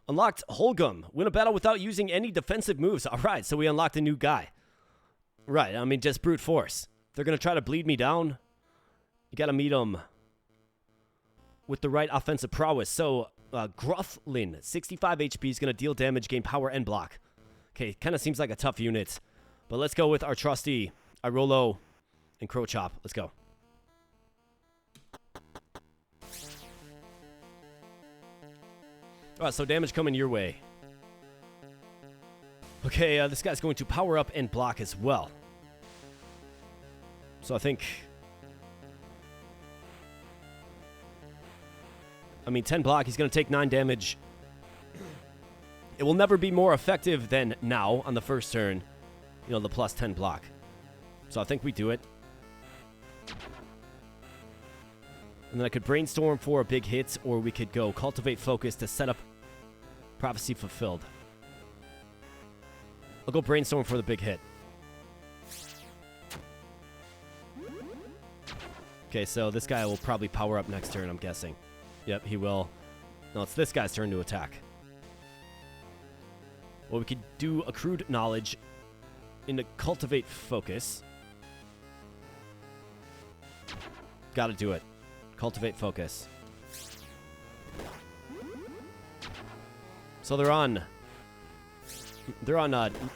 Unlocked Holgum. Win a battle without using any defensive moves. Alright, so we unlocked a new guy. Right, I mean, just brute force. They're going to try to bleed me down. You got to meet them with the right offensive prowess. So, Grufflin, 65 HP, is going to deal damage, gain power, and block. Okay, kind of seems like a tough unit. But let's go with our trusty Irolo and Crow Chop. Let's go. Alright, so damage coming your way. Okay, this guy's going to power up and block as well. So I think... I mean, 10 block, he's going to take 9 damage. It will never be more effective than now on the first turn. You know, the plus 10 block. So I think we do it. And then I could Brainstorm for a big hit, or we could go Cultivate Focus to set up Prophecy Fulfilled. I'll go Brainstorm for the big hit. Okay, so this guy will probably power up next turn, I'm guessing. Yep, he will. No, it's this guy's turn to attack. Well, we could do Accrued Knowledge into Cultivate Focus. Gotta do it. Cultivate Focus. So they're on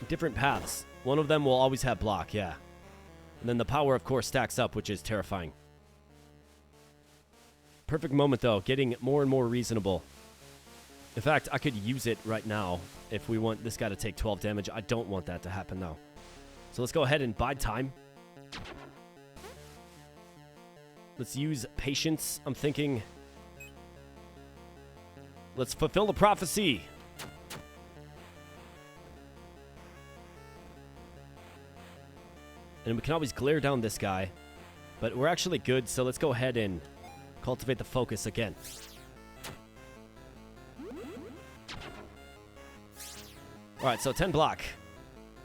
different paths. One of them will always have block, yeah. And then the power, of course, stacks up, which is terrifying. Perfect moment, though, getting more and more reasonable. In fact, I could use it right now if we want this guy to take 12 damage. I don't want that to happen, though. So let's go ahead and bide time. Let's use patience, I'm thinking. Let's fulfill the prophecy. And we can always glare down this guy. But we're actually good, so let's go ahead and cultivate the focus again. Alright, so 10 block.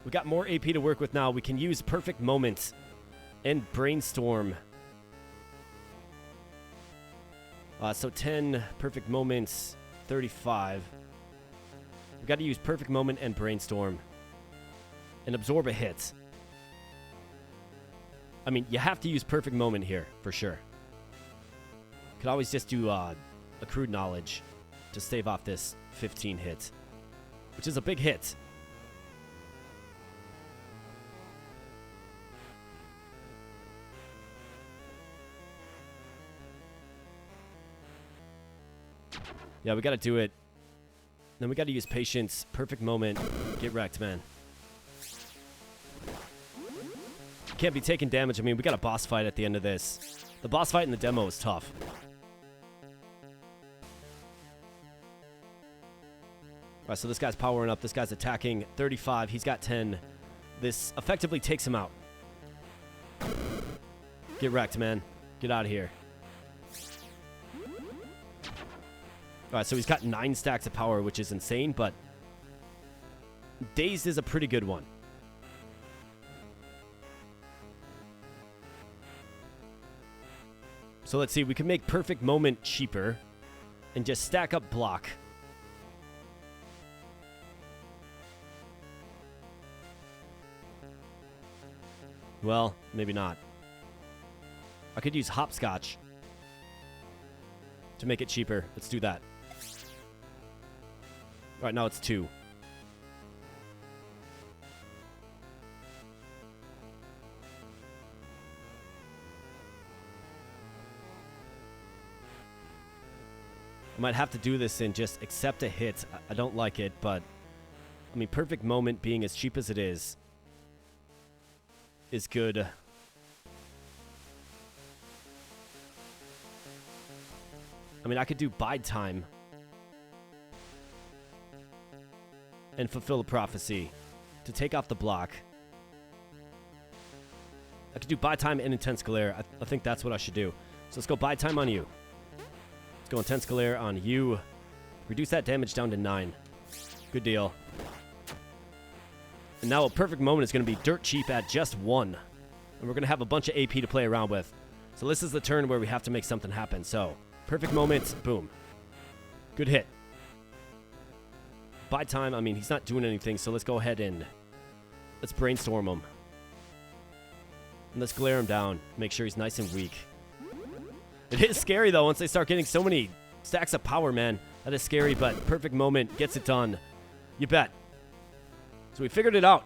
We got more AP to work with now. We can use Perfect Moment and Brainstorm. So 10 Perfect Moments, 35. We got to use Perfect Moment and Brainstorm. And absorb a hit. I mean, you have to use Perfect Moment here, for sure. Could always just do Accrued Knowledge to stave off this 15 hit. Which is a big hit. Yeah, we gotta do it. Then we gotta use Patience. Perfect Moment. Get wrecked, man. Can't be taking damage. I mean, we got a boss fight at the end of this. The boss fight in the demo is tough. Alright, so this guy's powering up. This guy's attacking 35. He's got 10. This effectively takes him out. Get wrecked, man. Get out of here. Alright, so he's got 9 stacks of power, which is insane, but Dazed is a pretty good one. So let's see. We can make Perfect Moment cheaper and just stack up block. Well, maybe not. I could use Hopscotch to make it cheaper. Let's do that. Alright, now it's 2. I might have to do this and just accept a hit. I don't like it, but I mean, Perfect Moment being as cheap as it is good. I mean, I could do Bide Time and Fulfill the Prophecy to take off the block. I could do Bide Time and Intense Glare. I think that's what I should do. So let's go Bide Time on you. Let's go Intense Glare on you. Reduce that damage down to 9. Good deal. And now a Perfect Moment is going to be dirt cheap at just 1. And we're going to have a bunch of AP to play around with. So this is the turn where we have to make something happen. So, Perfect Moment, boom. Good hit. Bide Time, I mean, he's not doing anything, so let's go ahead and let's Brainstorm him. And let's glare him down. Make sure he's nice and weak. It is scary, though, once they start getting so many stacks of power, man. That is scary, but Perfect Moment gets it done. You bet. So we figured it out.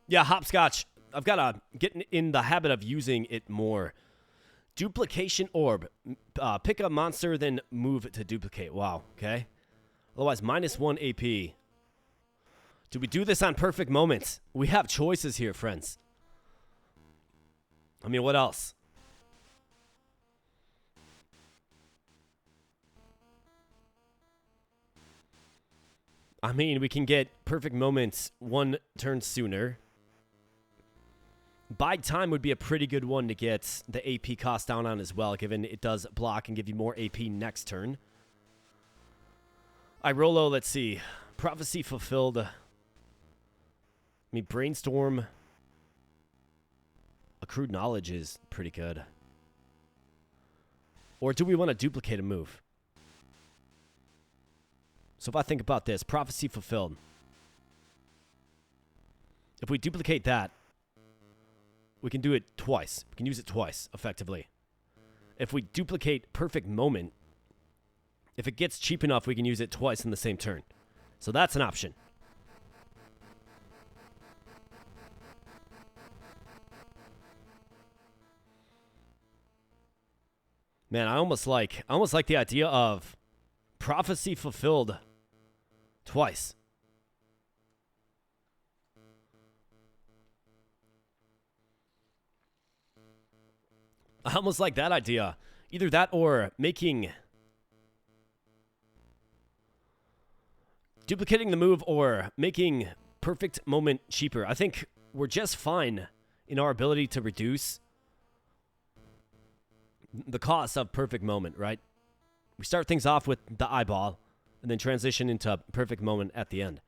Yeah, Hopscotch. I've got to get in the habit of using it more. Duplication Orb. Pick a monster, then move to duplicate. Wow, okay. Otherwise, -1 AP. Do we do this on Perfect Moments? We have choices here, friends. I mean, what else? I mean, we can get Perfect Moments 1 turn sooner. Bide Time would be a pretty good one to get the AP cost down on as well, given it does block and give you more AP next turn. Irolo, let's see. Prophecy Fulfilled. I mean, Brainstorm. Accrued Knowledge is pretty good. Or do we want to duplicate a move? So if I think about this, Prophecy Fulfilled. If we duplicate that, we can do it twice. We can use it twice, effectively. If we duplicate Perfect Moment, If it gets cheap enough, we can use it twice in the same turn. So that's an option. Man, I almost like the idea of prophecy fulfilled twice. I almost like that idea. Either that or duplicating the move or making perfect moment cheaper. I think we're just fine in our ability to reduce the cost of perfect moment, right? We start things off with the eyeball and then transition into perfect moment at the end.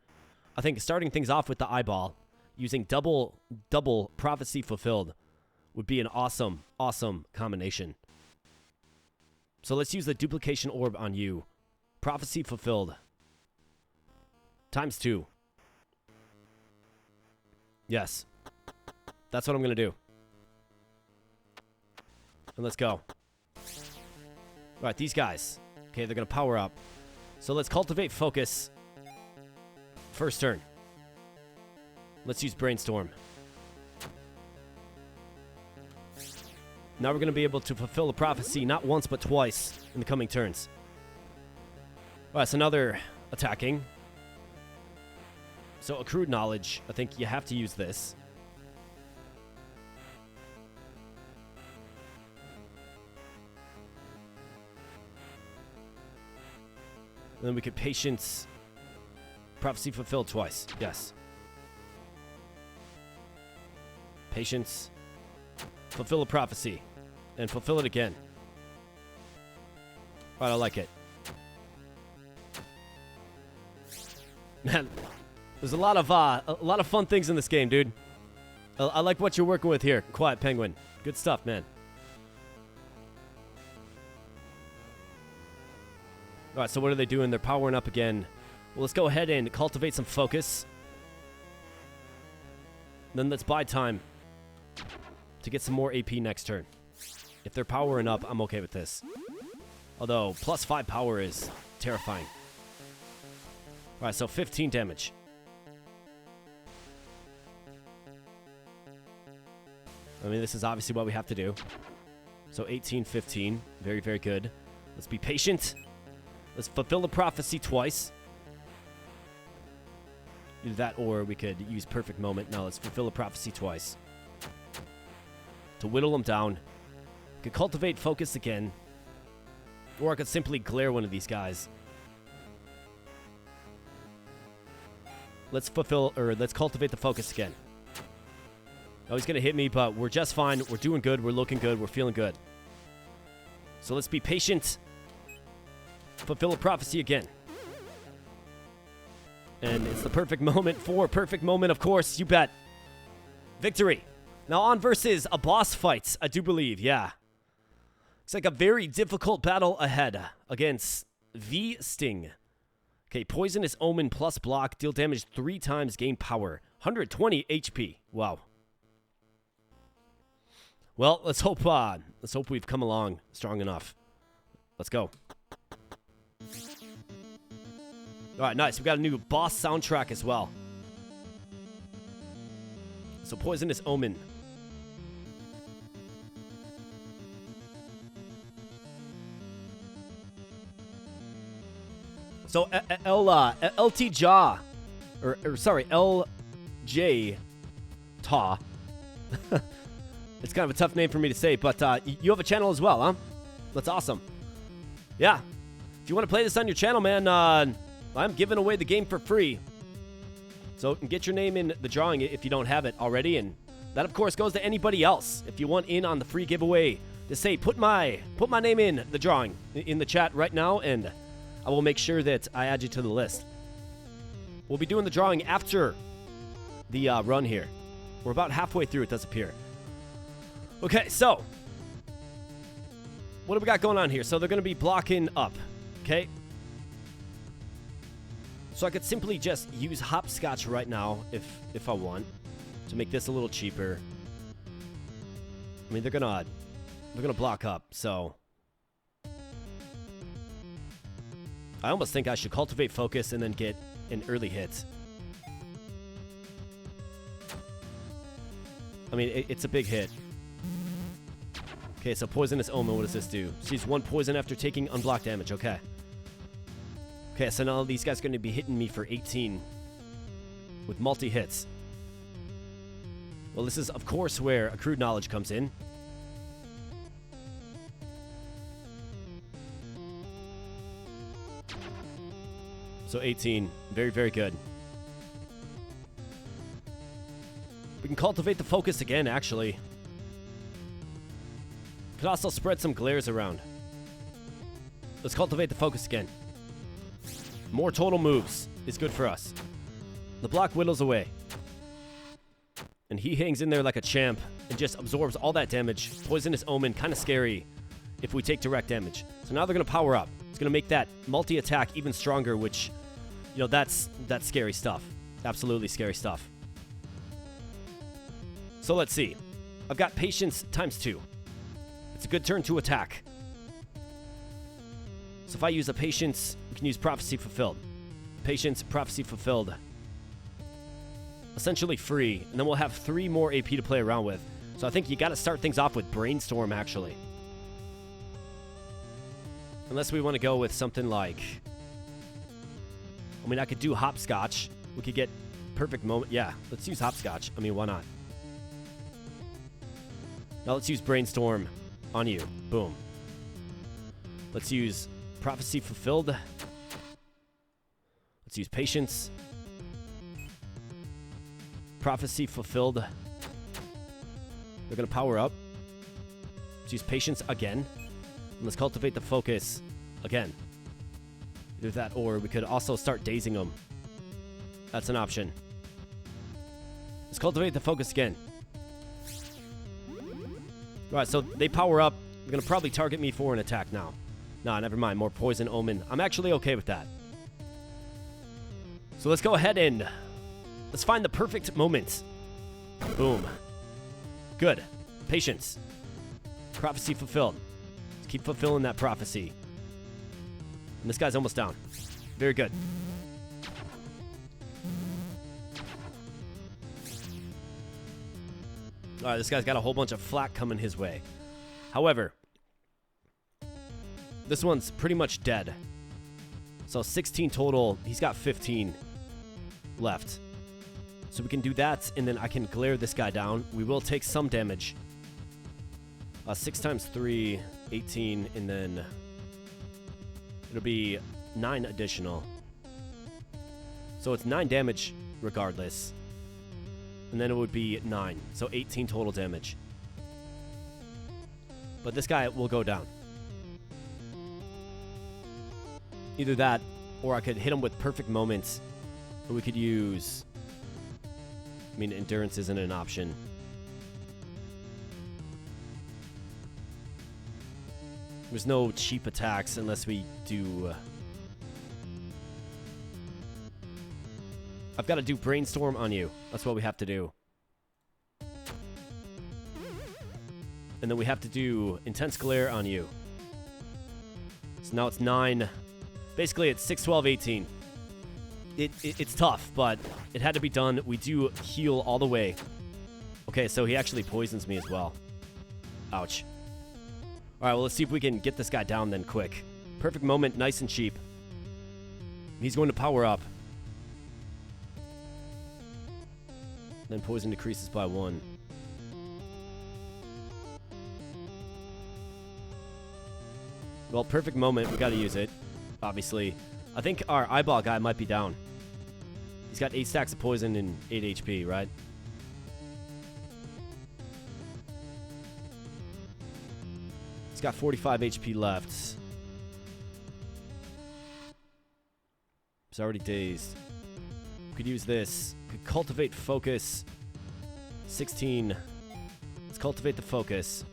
I think starting things off with the eyeball, using double prophecy fulfilled would be an awesome combination. So let's use the duplication orb on you. Prophecy fulfilled. ×2. Yes. That's what I'm going to do. And let's go. Alright, these guys. Okay, they're going to power up. So let's cultivate focus. First turn. Let's use brainstorm. Now we're going to be able to fulfill the prophecy not once but twice in the coming turns. Alright, so now they're attacking. So accrued knowledge, I think you have to use this. And then we could patience prophecy fulfilled twice. Yes. Patience. Fulfill a prophecy. And fulfill it again. Right, I like it. Man, there's a lot of fun things in this game, dude. I like what you're working with here. Quiet Penguin. Good stuff, man. Alright, so what are they doing? They're powering up again. Well, let's go ahead and cultivate some focus. Then let's buy time to get some more AP next turn. If they're powering up, I'm okay with this. Although, +5 power is terrifying. Alright, so 15 damage. I mean, this is obviously what we have to do. So 18, 15. Very, very good. Let's be patient. Let's fulfill the prophecy twice. Either that or we could use perfect moment. Now let's fulfill the prophecy twice. To whittle them down. We could cultivate focus again. Or I could simply glare one of these guys. Let's cultivate the focus again. Oh, he's going to hit me, but we're just fine. We're doing good. We're looking good. We're feeling good. So let's be patient. Fulfill a prophecy again. And it's the perfect moment for perfect moment, of course. You bet. Victory. Now on versus a boss fight, I do believe. Yeah. Looks like a very difficult battle ahead against V Sting. Okay, Poisonous Omen plus block. Deal damage 3 times, gain power. 120 HP. Wow. Well, let's hope we've come along strong enough. Let's go. Alright, nice. We got a new boss soundtrack as well. So Poisonous Omen. So LT Jaw, or sorry, LJ Ta. It's kind of a tough name for me to say, but you have a channel as well, huh? That's awesome. Yeah. If you want to play this on your channel, man, I'm giving away the game for free. So get your name in the drawing if you don't have it already, and that of course goes to anybody else. If you want in on the free giveaway, just say put my name in the drawing in the chat right now, and I will make sure that I add you to the list. We'll be doing the drawing after the run here. We're about halfway through, it does appear. Okay, so what do we got going on here? So they're going to be blocking up, okay? So I could simply just use hopscotch right now if I want to make this a little cheaper. I mean, they're gonna block up, so I almost think I should cultivate focus and then get an early hit. I mean, it's a big hit. Okay, so Poisonous Omen, what does this do? She's 1 poison after taking unblocked damage, okay. Okay, so now these guys are going to be hitting me for 18 with multi-hits. Well, this is, of course, where accrued knowledge comes in. So 18, very, very good. We can cultivate the focus again, actually. Could also spread some glares around. Let's cultivate the focus again. More total moves is good for us. The block whittles away. And he hangs in there like a champ and just absorbs all that damage. Poisonous Omen, kind of scary if we take direct damage. So now they're going to power up. It's going to make that multi-attack even stronger, which, you know, that's scary stuff. Absolutely scary stuff. So let's see. I've got patience ×2. It's a good turn to attack. So if I use a patience, we can use prophecy fulfilled. Patience, prophecy fulfilled. Essentially free, and then we'll have 3 more AP to play around with. So I think you got to start things off with brainstorm, actually. Unless we want to go with something like, I mean, I could do hopscotch. We could get perfect moment. Yeah, let's use hopscotch. I mean, why not? Now let's use brainstorm on you. Boom. Let's use prophecy fulfilled. Let's use patience. Prophecy fulfilled. They're going to power up. Let's use patience again. And let's cultivate the focus again. Either that or we could also start dazing them. That's an option. Let's cultivate the focus again. Alright, so they power up. They're going to probably target me for an attack now. Nah, never mind. More poison omen. I'm actually okay with that. So let's go ahead and let's find the perfect moment. Boom. Good. Patience. Prophecy fulfilled. Let's keep fulfilling that prophecy. And this guy's almost down. Very good. Alright, this guy's got a whole bunch of flak coming his way. However, this one's pretty much dead. So 16 total. He's got 15 left. So we can do that, and then I can glare this guy down. We will take some damage. 6 times 3, 18, and then it'll be 9 additional. So it's 9 damage regardless. And then it would be 9. So 18 total damage. But this guy will go down. Either that, or I could hit him with perfect moments. Or we could use... I mean, endurance isn't an option. There's no cheap attacks unless we do... I've got to do brainstorm on you. That's what we have to do. And then we have to do intense glare on you. So now it's 9. Basically, it's 6, 12, 18. It's tough, but it had to be done. We do heal all the way. Okay, so he actually poisons me as well. Ouch. All right, well, let's see if we can get this guy down then quick. Perfect moment, nice and cheap. He's going to power up. Then poison decreases by 1. Well, perfect moment. We got to use it, obviously. I think our eyeball guy might be down. He's got 8 stacks of poison and 8 HP, right? He's got 45 HP left. He's already dazed. We could use this. We could cultivate focus. 16. Let's cultivate the focus.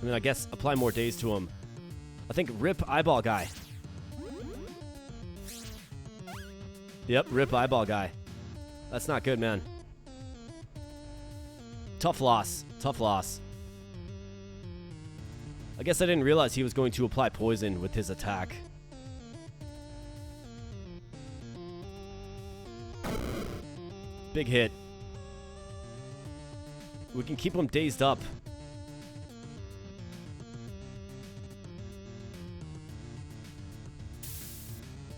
And then I guess apply more daze to him. I think rip eyeball guy. Yep, rip eyeball guy. That's not good, man. Tough loss. Tough loss. I guess I didn't realize he was going to apply poison with his attack. Big hit. We can keep him dazed up.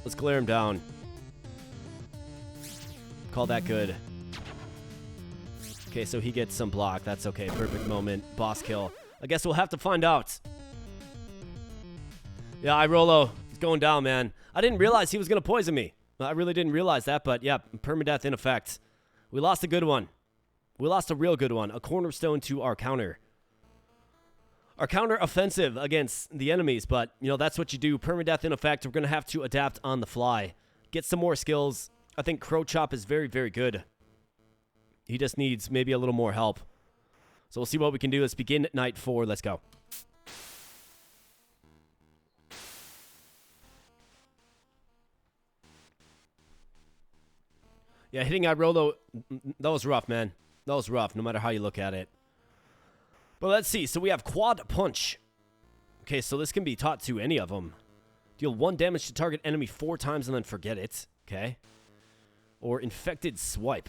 Let's glare him down. Call that good. Okay, so he gets some block. That's okay. Perfect moment. Boss kill. I guess we'll have to find out. Yeah, Irolo. He's going down, man. I didn't realize he was going to poison me. I really didn't realize that, but yeah, permadeath in effect. We lost a good one. We lost a real good one. A cornerstone to our counter. Our counter offensive against the enemies, but, you know, that's what you do. Permadeath in effect. We're going to have to adapt on the fly. Get some more skills. I think Crow Chop is very, very good. He just needs maybe a little more help. So we'll see what we can do. Let's begin night 4. Let's go. Yeah, hitting Irolo, that was rough, man. That was rough, no matter how you look at it. But let's see. So we have Quad Punch. Okay, so this can be taught to any of them. Deal 1 damage to target enemy 4 times and then forget it. Okay. Or Infected Swipe.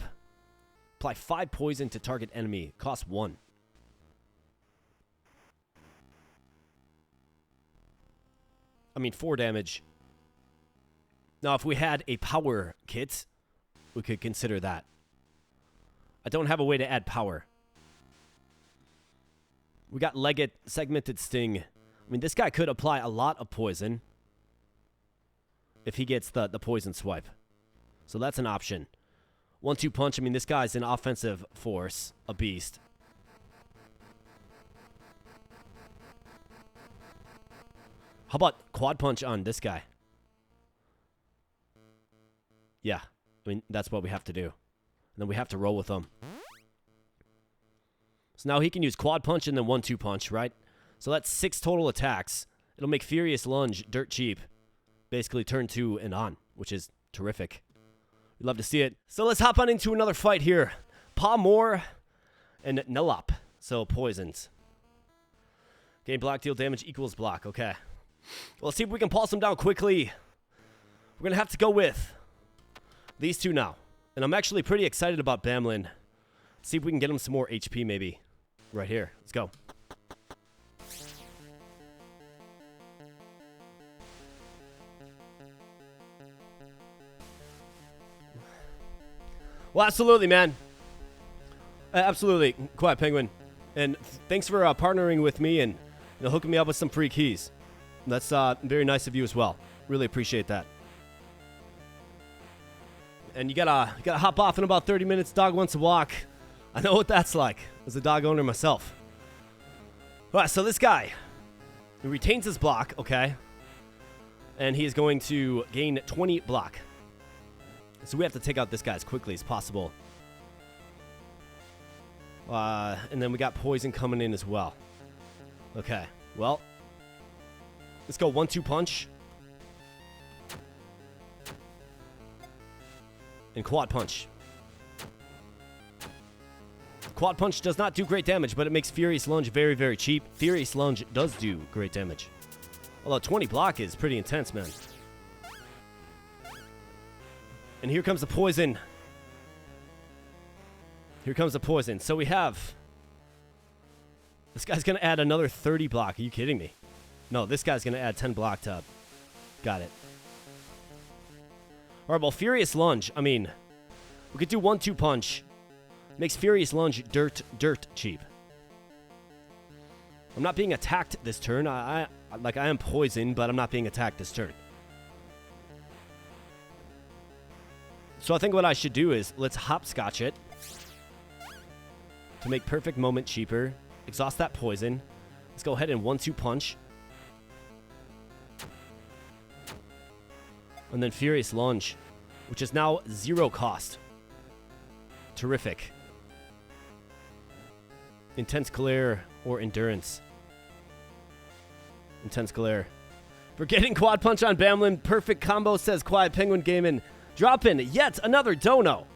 Apply 5 poison to target enemy. Cost 1. I mean, 4 damage. Now, if we had a power kit, we could consider that. I don't have a way to add power. We got Leggett, Segmented Sting. I mean, this guy could apply a lot of poison if he gets the poison swipe. So that's an option. 1-2 punch. I mean, this guy's an offensive force, a beast. How about quad punch on this guy? Yeah, I mean, that's what we have to do. And then we have to roll with him. So now he can use quad punch and then 1-2 punch, right? So that's 6 total attacks. It'll make Furious Lunge dirt cheap. Basically turn 2 and on, which is terrific. We'd love to see it. So let's hop on into another fight here. Palmore and Nellop. So poisons. Gain block, deal damage equals block. Okay. Well, let's see if we can pulse them down quickly. We're going to have to go with these two now. And I'm actually pretty excited about Bamlin. See if we can get him some more HP maybe. Right here. Let's go. Well, absolutely, man. Absolutely. Quiet Penguin. And thanks for partnering with me and hooking me up with some free keys. That's very nice of you as well. Really appreciate that. And you gotta hop off in about 30 minutes. Dog wants to walk. I know what that's like as a dog owner myself. All right, so this guy, he retains his block, okay? And he is going to gain 20 block. So we have to take out this guy as quickly as possible. And then we got poison coming in as well. Okay, well, let's go 1-2 punch. And quad punch. Quad punch does not do great damage, but it makes Furious Lunge very, very cheap. Furious Lunge does do great damage. Although 20 block is pretty intense, man. And here comes the poison. Here comes the poison. So we have... This guy's going to add another 30 block. Are you kidding me? No, this guy's going to add 10 block to... Got it. Alright, well, Furious Lunge. I mean, we could do 1-2 punch. Makes Furious Lunge dirt cheap. I'm not being attacked this turn. I am poisoned, but I'm not being attacked this turn. So I think what I should do is let's hopscotch it to make Perfect Moment cheaper. Exhaust that poison. Let's go ahead and 1-2 punch. And then Furious Lunge, which is now 0 cost. Terrific. Intense Glare or Endurance. Intense Glare. For getting Quad Punch on Bamlin, perfect combo, says Quiet Penguin Gaming. Drop in yet another dono.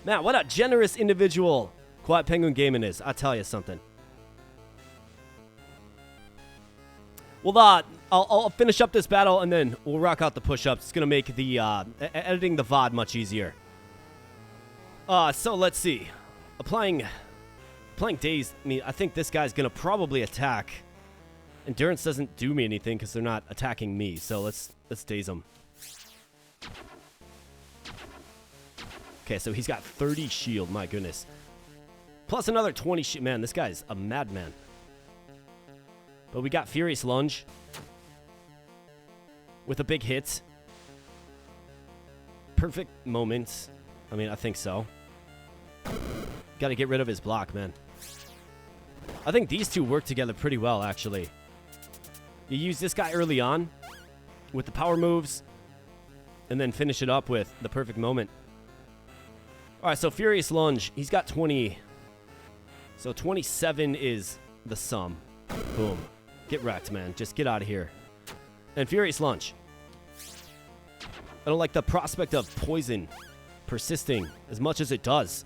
Man, what a generous individual Quiet Penguin Gaming is. I'll tell you something. Well, I'll finish up this battle and then we'll rock out the push-ups. It's going to make the editing the VOD much easier. So let's see. Applying daze. I mean, I think this guy's gonna probably attack. Endurance doesn't do me anything because they're not attacking me. So let's daze him. Okay, so he's got 30 shield. My goodness. Plus another 20 shield. Man, this guy's a madman. But we got Furious Lunge with a big hit. Perfect moment. I mean, I think so. Got to get rid of his block, man. I think these two work together pretty well, actually. You use this guy early on with the power moves, and then finish it up with the perfect moment. All right, so Furious Lunge, he's got 20. So 27 is the sum. Boom. Get wrecked, man. Just get out of here. And Furious Lunge. I don't like the prospect of poison persisting as much as it does.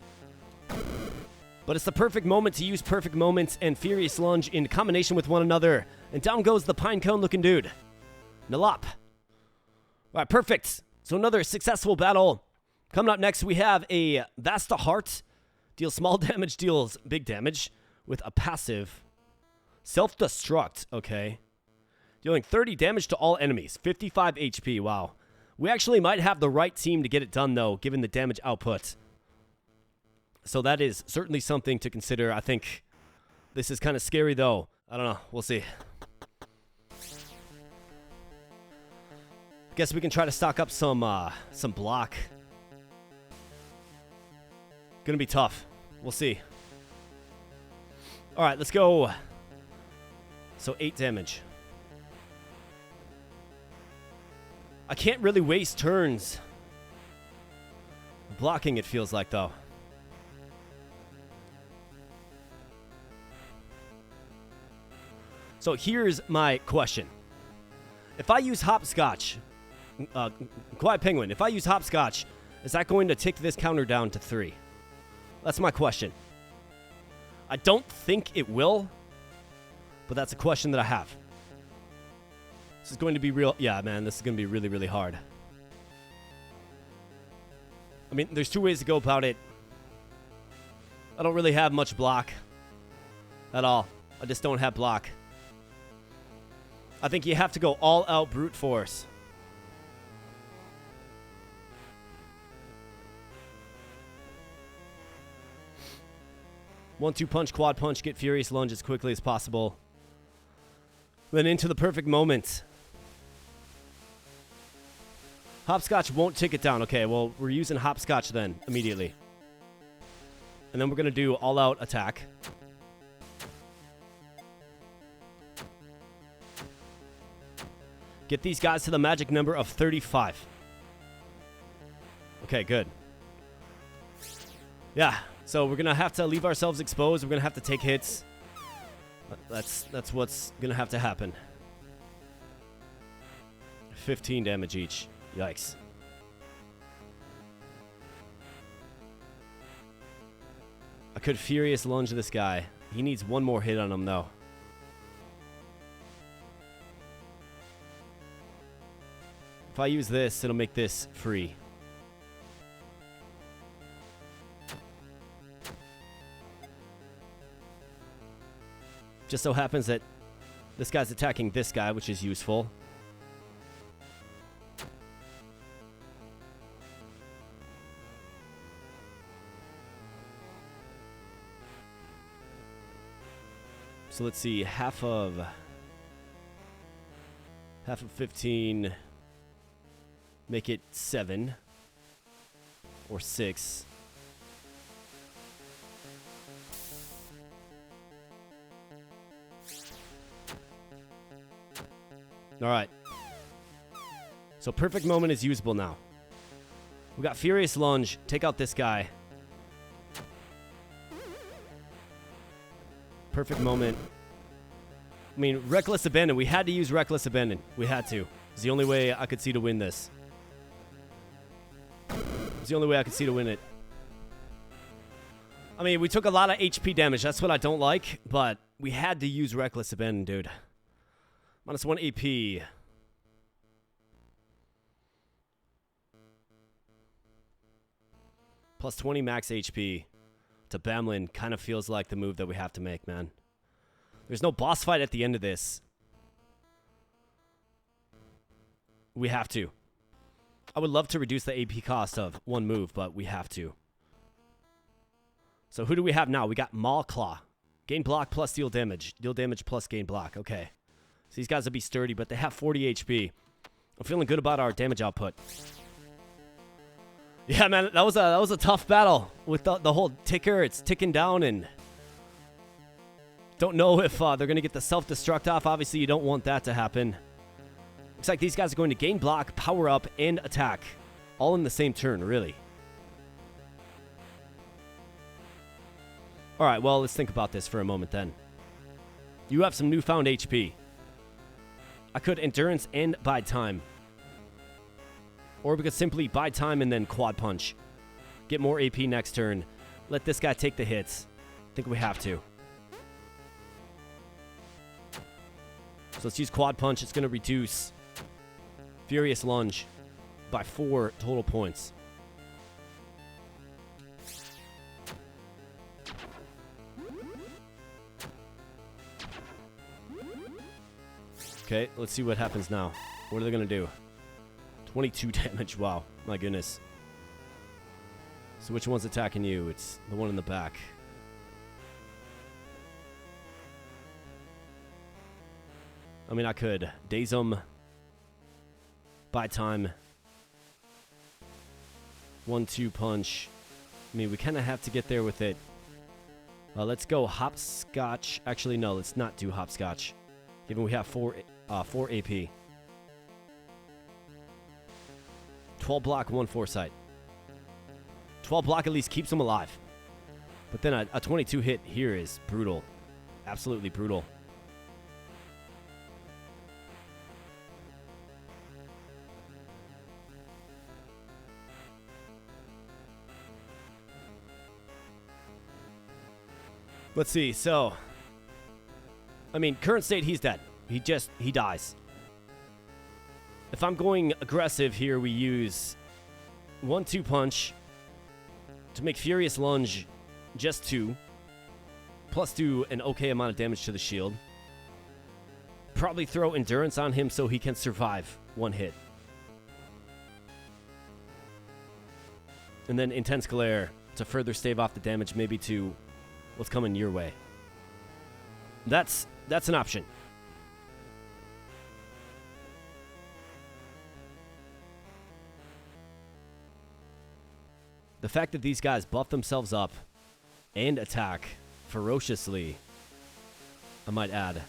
But it's the perfect moment to use perfect moments and Furious Lunge in combination with one another. And down goes the pine cone looking dude. Nalop. All right, perfect. So another successful battle. Coming up next, we have a Vasta Heart. Deals small damage, deals big damage with a passive. Self-destruct, okay. Dealing 30 damage to all enemies. 55 HP, wow. We actually might have the right team to get it done, though, given the damage output. So that is certainly something to consider. I think this is kind of scary, though. I don't know. We'll see. Guess we can try to stock up some block. Gonna be tough. We'll see. All right, let's go. So 8 damage. I can't really waste turns blocking, it feels like, though. So here's my question. If I use Hopscotch, Quiet Penguin, if I use Hopscotch, is that going to tick this counter down to 3? That's my question. I don't think it will, but that's a question that I have. This is going to be real. Yeah, man, this is going to be really, really hard. I mean, there's 2 ways to go about it. I don't really have much block at all. I just don't have block. I think you have to go all out brute force. One-two punch, quad punch, get Furious Lunge as quickly as possible. Then into the perfect moment. Hopscotch won't tick it down. Okay, well, we're using Hopscotch then, immediately. And then we're going to do all-out attack. Get these guys to the magic number of 35. Okay, good. Yeah, so we're going to have to leave ourselves exposed. We're going to have to take hits. That's what's going to have to happen. 15 damage each. Yikes. I could Furious Lunge this guy. He needs one more hit on him, though. If I use this, it'll make this free. Just so happens that this guy's attacking this guy, which is useful. So let's see, half of 15, make it 7 or 6. All right. So perfect moment is usable now. We got Furious Lunge. Take out this guy. Perfect moment. I mean, Reckless Abandon. We had to use Reckless Abandon. We had to. It's the only way I could see to win this. It's the only way I could see to win it. I mean, we took a lot of HP damage. That's what I don't like. But we had to use Reckless Abandon, dude. -1 AP. Plus 20 max HP to Bamlin kind of feels like the move that we have to make, man. There's no boss fight at the end of this. We have to. I would love to reduce the AP cost of one move, but we have to. So who do we have now? We got Maw Claw. Gain block plus deal damage. Deal damage plus gain block. Okay. So these guys will be sturdy, but they have 40 HP. I'm feeling good about our damage output. Yeah, man, that was a tough battle with the whole ticker. It's ticking down, and don't know if they're going to get the self-destruct off. Obviously, you don't want that to happen. Looks like these guys are going to gain block, power up, and attack. All in the same turn, really. All right, well, let's think about this for a moment then. You have some newfound HP. I could endurance and bide time. Or we could simply buy time and then quad punch. Get more AP next turn. Let this guy take the hits. I think we have to. So let's use quad punch. It's going to reduce Furious Lunge by 4 total points. Okay, let's see what happens now. What are they going to do? 22 damage. Wow. My goodness. So which one's attacking you? It's the one in the back. I mean, I could daze them. Buy time. 1-2 punch. I mean, we kind of have to get there with it. Let's go hopscotch. Actually, no, let's not do hopscotch. Given we have 4 AP. 12 block, 1 foresight. 12 block at least keeps him alive. But then a 22 hit here is brutal. Absolutely brutal. Let's see, so I mean, current state, he's dead. He dies. If I'm going aggressive here, we use 1-2 punch to make Furious Lunge just 2. Plus do an okay amount of damage to the shield. Probably throw Endurance on him so he can survive 1 hit. And then Intense Glare to further stave off the damage, maybe to what's coming your way. That's an option. The fact that these guys buff themselves up and attack ferociously, I might add,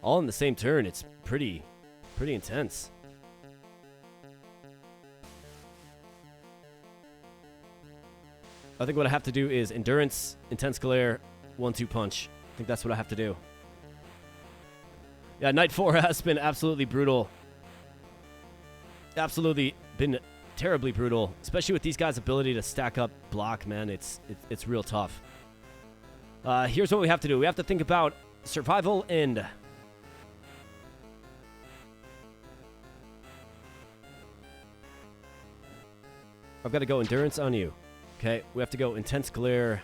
all in the same turn, it's pretty intense. I think what I have to do is Endurance, Intense Glare, 1-2 punch. I think that's what I have to do. Yeah, Night 4 has been absolutely brutal. Absolutely been terribly brutal, especially with these guys' ability to stack up block, man. It's real tough. Here's what we have to do. We have to think about survival and I've got to go Endurance on you. Okay, we have to go Intense Glare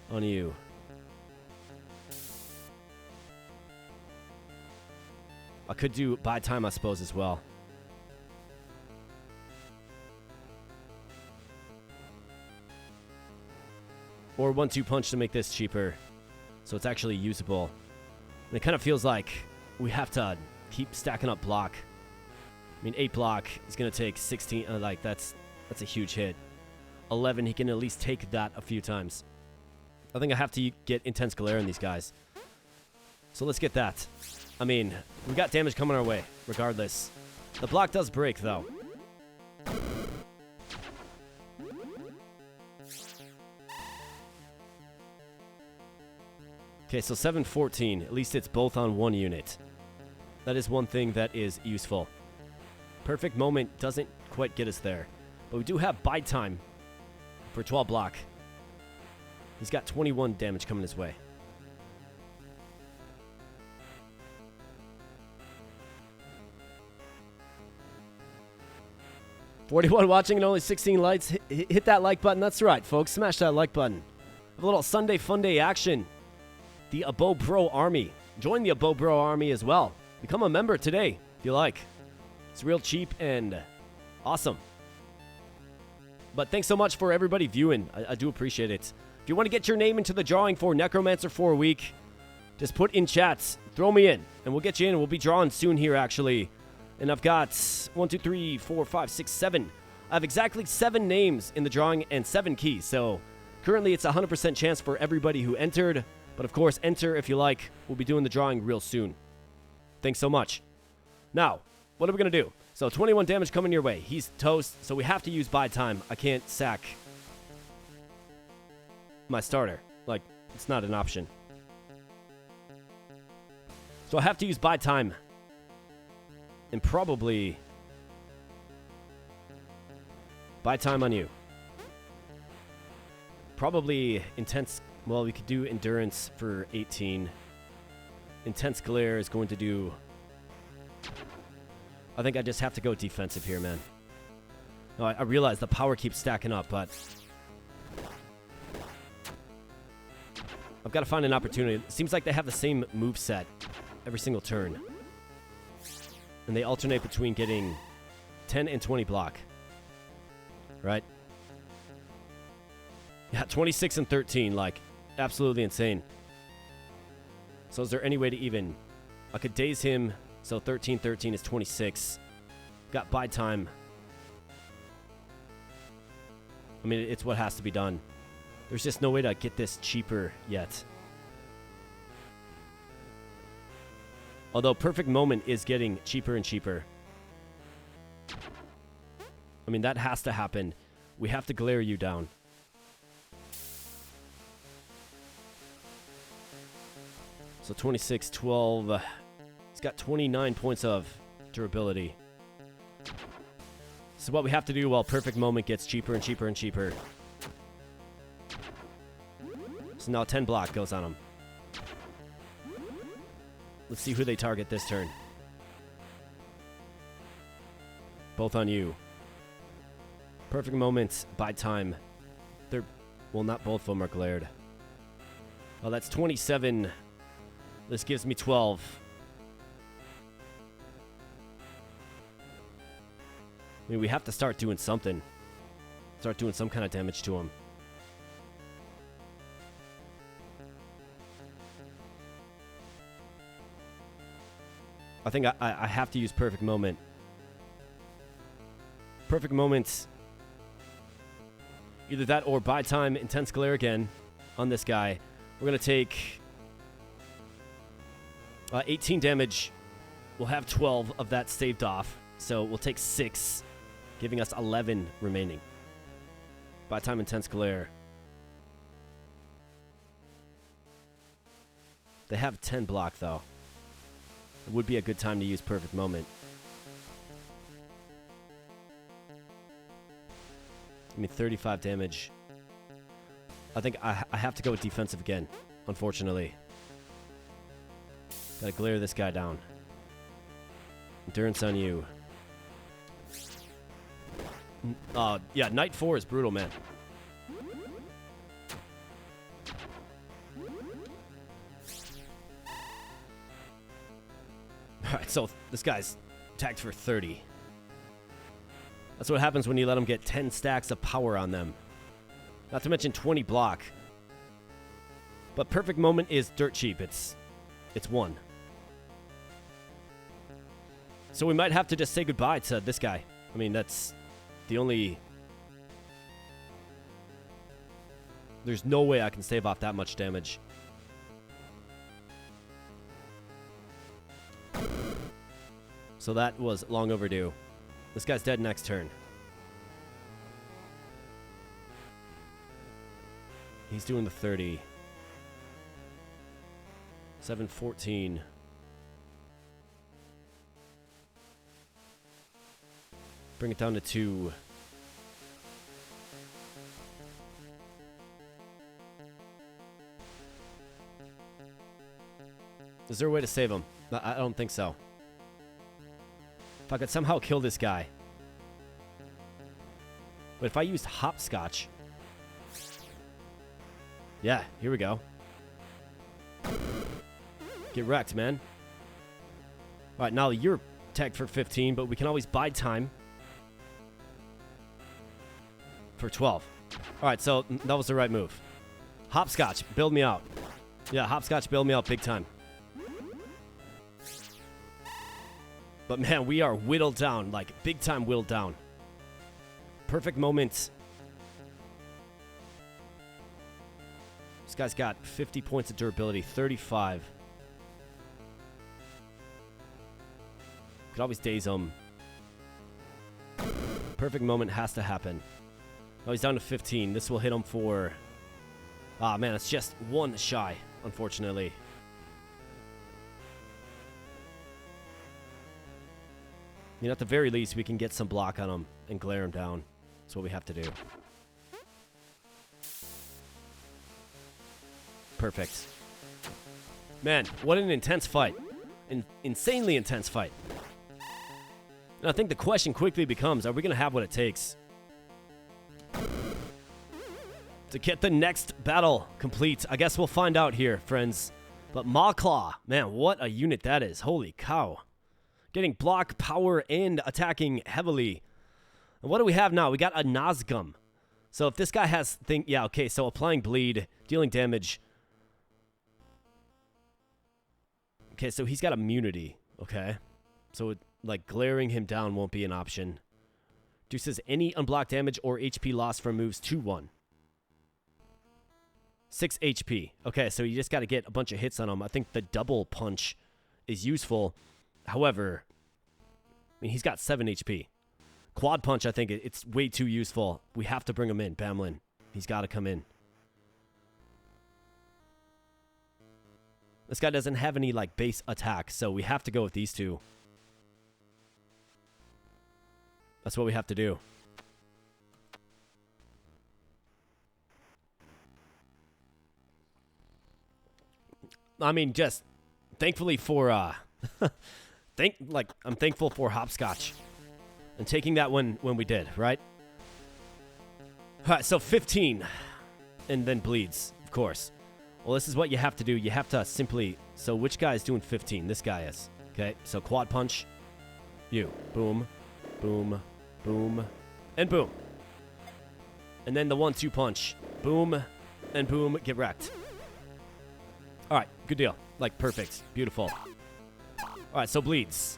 on you. I could do Buy Time, I suppose, as well. Or 1-2 punch to make this cheaper, so it's actually usable. And it kind of feels like we have to keep stacking up block. I mean, 8 block is going to take 16. Like, that's a huge hit. 11, he can at least take that a few times. I think I have to get Intense Glare on these guys. So let's get that. I mean, we got damage coming our way, regardless. The block does break, though. Okay, so 7-14. At least it's both on 1 unit. That is one thing that is useful. Perfect Moment doesn't quite get us there. But we do have Bide Time for 12 block. He's got 21 damage coming his way. 41 watching and only 16 likes. Hit that like button. That's right, folks. Smash that like button. Have a little Sunday fun day action. The Abo Bro Army. Join the Abo Bro Army as well. Become a member today if you like. It's real cheap and awesome. But thanks so much for everybody viewing. I do appreciate it. If you want to get your name into the drawing for Necromancer For week, just put in chats. Throw me in, and we'll get you in. We'll be drawing soon here, actually. And I've got 1, 2, 3, 4, 5, 6, 7. I have exactly 7 names in the drawing and 7 keys. So currently it's a 100% chance for everybody who entered. But of course, enter if you like. We'll be doing the drawing real soon. Thanks so much. Now, what are we going to do? So 21 damage coming your way. He's toast, so we have to use buy time. I can't sack my starter. Like, it's not an option. So I have to use buy time. And probably buy time on you. Probably intense. Well, we could do endurance for 18. Intense glare is going to do. I think I just have to go defensive here, man. No, I realize the power keeps stacking up, but I've got to find an opportunity. It seems like they have the same move set every single turn. And they alternate between getting 10 and 20 block. Right? Yeah, 26 and 13, like, absolutely insane. So is there any way to even... I could daze him, so 13 is 26. Got buy time. I mean, it's what has to be done. There's just no way to get this cheaper yet. Although Perfect Moment is getting cheaper and cheaper. I mean, that has to happen. We have to glare you down. So 26, 12. He's got 29 points of durability. So what we have to do while Perfect Moment gets cheaper and cheaper and cheaper. So now 10 block goes on him. Let's see who they target this turn. Both on you. Perfect Moments, buy time. They're... Well, not both of them are glared. Oh, that's 27. This gives me 12. I mean, we have to start doing something. Start doing some kind of damage to him. I think I have to use Perfect Moment. Perfect Moments. Either that or buy time, Intense Glare again on this guy. We're going to take 18 damage. We'll have 12 of that saved off. So we'll take 6, giving us 11 remaining. Buy time, Intense Glare. They have 10 block, though. It would be a good time to use Perfect Moment. I mean, 35 damage. I think I have to go with defensive again, unfortunately. Gotta glare this guy down. Endurance on you. Yeah, Night 4 is brutal, man. Alright, so this guy's tagged for 30. That's what happens when you let them get 10 stacks of power on them. Not to mention 20 block. But Perfect Moment is dirt cheap. It's 1. So we might have to just say goodbye to this guy. I mean, that's the only... There's no way I can save off that much damage. So that was long overdue. This guy's dead next turn. He's doing the 30. 714. Bring it down to 2. Is there a way to save him? I don't think so. If I could somehow kill this guy. But if I used hopscotch... Yeah, here we go. Get wrecked, man. Alright, now you're tagged for 15, but we can always buy time. For 12. Alright, so that was the right move. Hopscotch, build me out. Yeah, hopscotch, build me out big time. But man, we are whittled down, like big time whittled down. Perfect moment. This guy's got 50 points of durability, 35. Could always daze him. Perfect moment has to happen. Oh, he's down to 15. This will hit him for... Ah, man, it's just one shy, unfortunately. You know, at the very least, we can get some block on him and glare him down. That's what we have to do. Perfect. Man, what an intense fight. An insanely intense fight. And I think the question quickly becomes, are we going to have what it takes to get the next battle complete? I guess we'll find out here, friends. But Maw-Claw, man, what a unit that is. Holy cow. Getting block, power, and attacking heavily. And what do we have now? We got a Nazgûm. So if this guy has... Yeah, okay, so applying bleed, dealing damage. Okay, so he's got immunity. Okay. So, like, glaring him down won't be an option. Reduces any unblocked damage or HP loss from moves to 1. 6 HP. Okay, so you just got to get a bunch of hits on him. I think the double punch is useful. However, I mean, he's got 7 HP. Quad punch, I think it's way too useful. We have to bring him in, Bamlin. He's got to come in. This guy doesn't have any, like, base attack, so we have to go with these two. That's what we have to do. I mean, just thankfully for, I'm thankful for hopscotch and taking that when we did, right? All right, so 15 and then bleeds, of course. Well, this is what you have to do. You have to simply... So which guy is doing 15? This guy is. Okay, so quad punch. You. Boom. Boom. Boom. And boom. And then the 1-2 punch. Boom. And boom. Get wrecked. All right, good deal. Like, perfect. Beautiful. All right, so bleeds.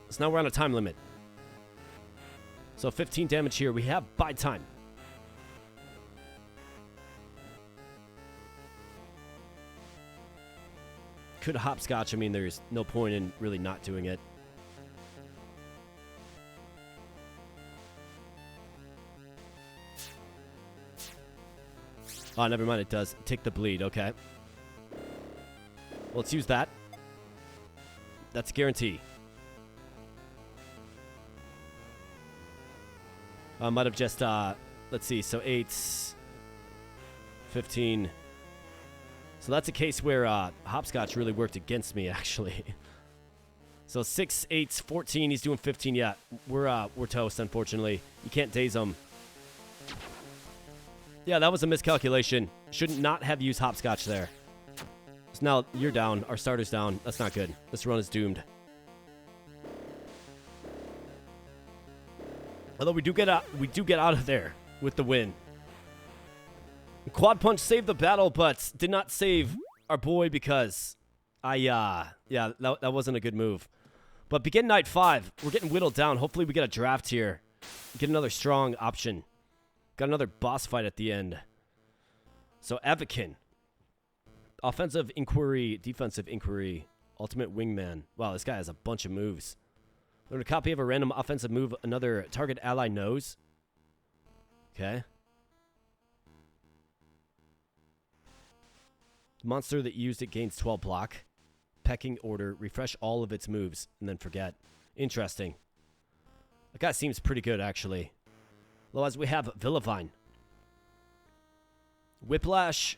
So now we're on a time limit. So 15 damage here. We have buy time. Could hopscotch. I mean, there's no point in really not doing it. Oh, never mind. It does take the bleed. Okay. Well, let's use that. That's a guarantee. I might have just, let's see. So 8, 15. So that's a case where hopscotch really worked against me, actually. So 6, 8, 14. He's doing 15. Yeah, we're toast, unfortunately. You can't daze him. Yeah, that was a miscalculation. Should not have used hopscotch there. So now you're down. Our starter's down. That's not good. This run is doomed. Although we do get out of there with the win. Quad punch saved the battle, but did not save our boy because yeah, that wasn't a good move. But begin night 5. We're getting whittled down. Hopefully we get a draft here. Get another strong option. Got another boss fight at the end. So Avakin. Offensive inquiry, defensive inquiry, ultimate wingman. Wow, this guy has a bunch of moves. Learn a copy of a random offensive move another target ally knows. Okay. The monster that used it gains 12 block. Pecking order. Refresh all of its moves and then forget. Interesting. That guy seems pretty good, actually. Otherwise, we have Villavine. Whiplash.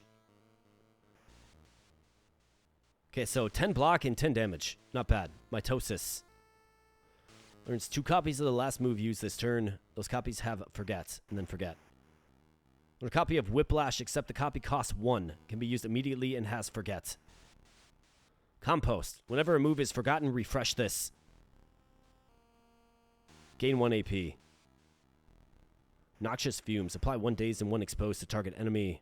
Okay, so 10 block and 10 damage. Not bad. Mitosis. Learns 2 copies of the last move used this turn. Those copies have forget, and then forget. When a copy of Whiplash, except the copy costs 1, can be used immediately and has forget. Compost. Whenever a move is forgotten, refresh this. Gain 1 AP. Noxious Fumes. Apply 1 dazed and 1 exposed to target enemy.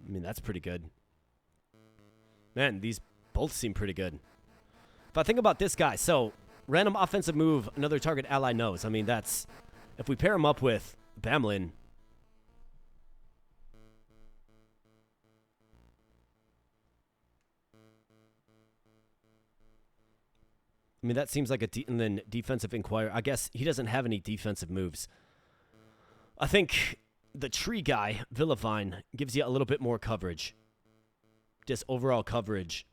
I mean, that's pretty good. Man, these both seem pretty good. If I think about this guy, so random offensive move, another target ally knows. I mean, that's... If we pair him up with Bamlin... I mean, that seems like a... and then Defensive Inquirer. I guess he doesn't have any defensive moves. I think the tree guy, Villavine, gives you a little bit more coverage. Just overall coverage.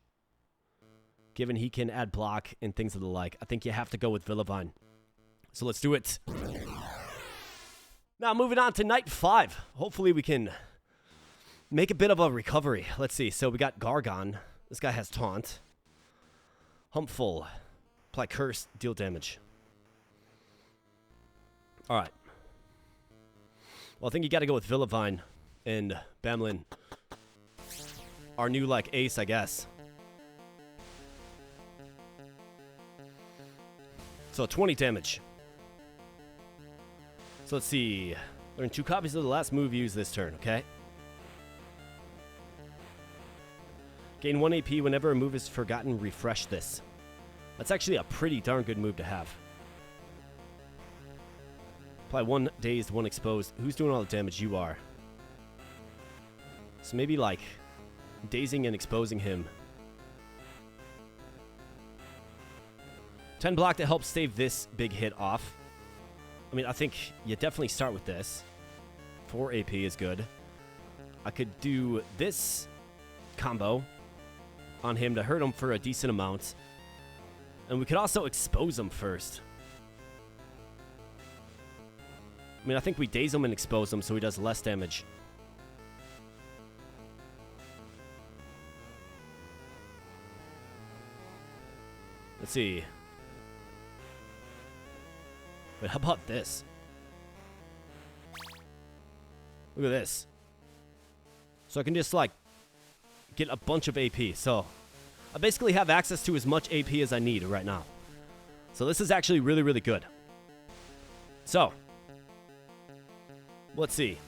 Given he can add block and things of the like. I think you have to go with Villavine. So let's do it. Now, moving on to night 5. Hopefully we can make a bit of a recovery. Let's see. So we got Gargon. This guy has Taunt. Humpful. Apply Curse. Deal damage. Alright. Well, I think you got to go with Villavine and Bamlin. Our new, like, ace, I guess. So 20 damage. So let's see. Learn 2 copies of the last move used this turn, okay? Gain 1 AP whenever a move is forgotten. Refresh this. That's actually a pretty darn good move to have. Apply 1 dazed, 1 exposed. Who's doing all the damage? You are. So maybe like dazing and exposing him. 10 block to help stave this big hit off. I mean, I think you definitely start with this. 4 AP is good. I could do this combo on him to hurt him for a decent amount. And we could also expose him first. I mean, I think we daze him and expose him so he does less damage. Let's see. Wait, how about this? Look at this. So I can just, like, get a bunch of AP. So I basically have access to as much AP as I need right now. So this is actually really, really good. So let's see.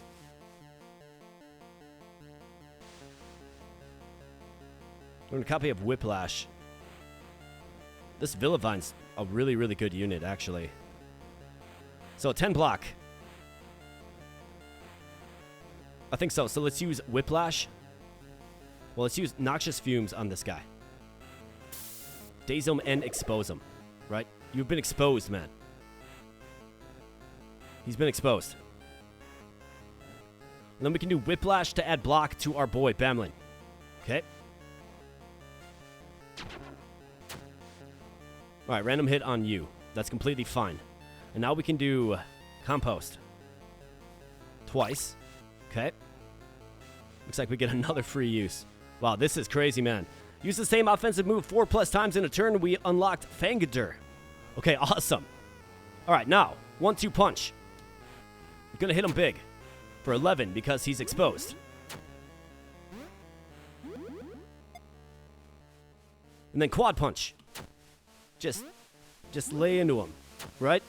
Learn a copy of Whiplash. This Villavine's a really, really good unit, actually. So 10 block. I think so. So let's use Whiplash. Well, let's use Noxious Fumes on this guy. Daze him and expose him. Right? You've been exposed, man. He's been exposed. And then we can do Whiplash to add block to our boy, Bamlin. Okay. Alright, random hit on you. That's completely fine. And now we can do Compost. Twice. Okay. Looks like we get another free use. Wow, this is crazy, man. Use the same offensive move 4+ times in a turn. We unlocked Fangadur. Okay, awesome. Alright, now, 1-2 punch. I'm gonna hit him big. For 11 because he's exposed. And then quad punch. Just lay into him, right?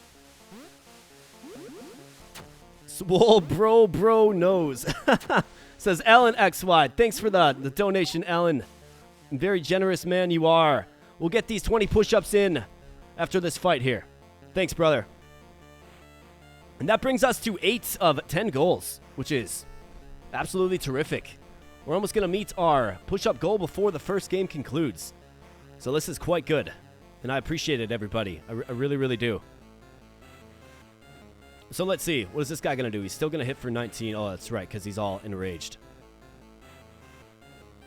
Swole bro knows. Says Alan XY. Thanks for the donation, Alan. Very generous man you are. We'll get these 20 push-ups in after this fight here. Thanks, brother. And that brings us to 8 of 10 goals, which is absolutely terrific. We're almost going to meet our push-up goal before the first game concludes. So this is quite good. And I appreciate it, everybody. I really, really do. So let's see. What is this guy going to do? He's still going to hit for 19. Oh, that's right, because he's all enraged.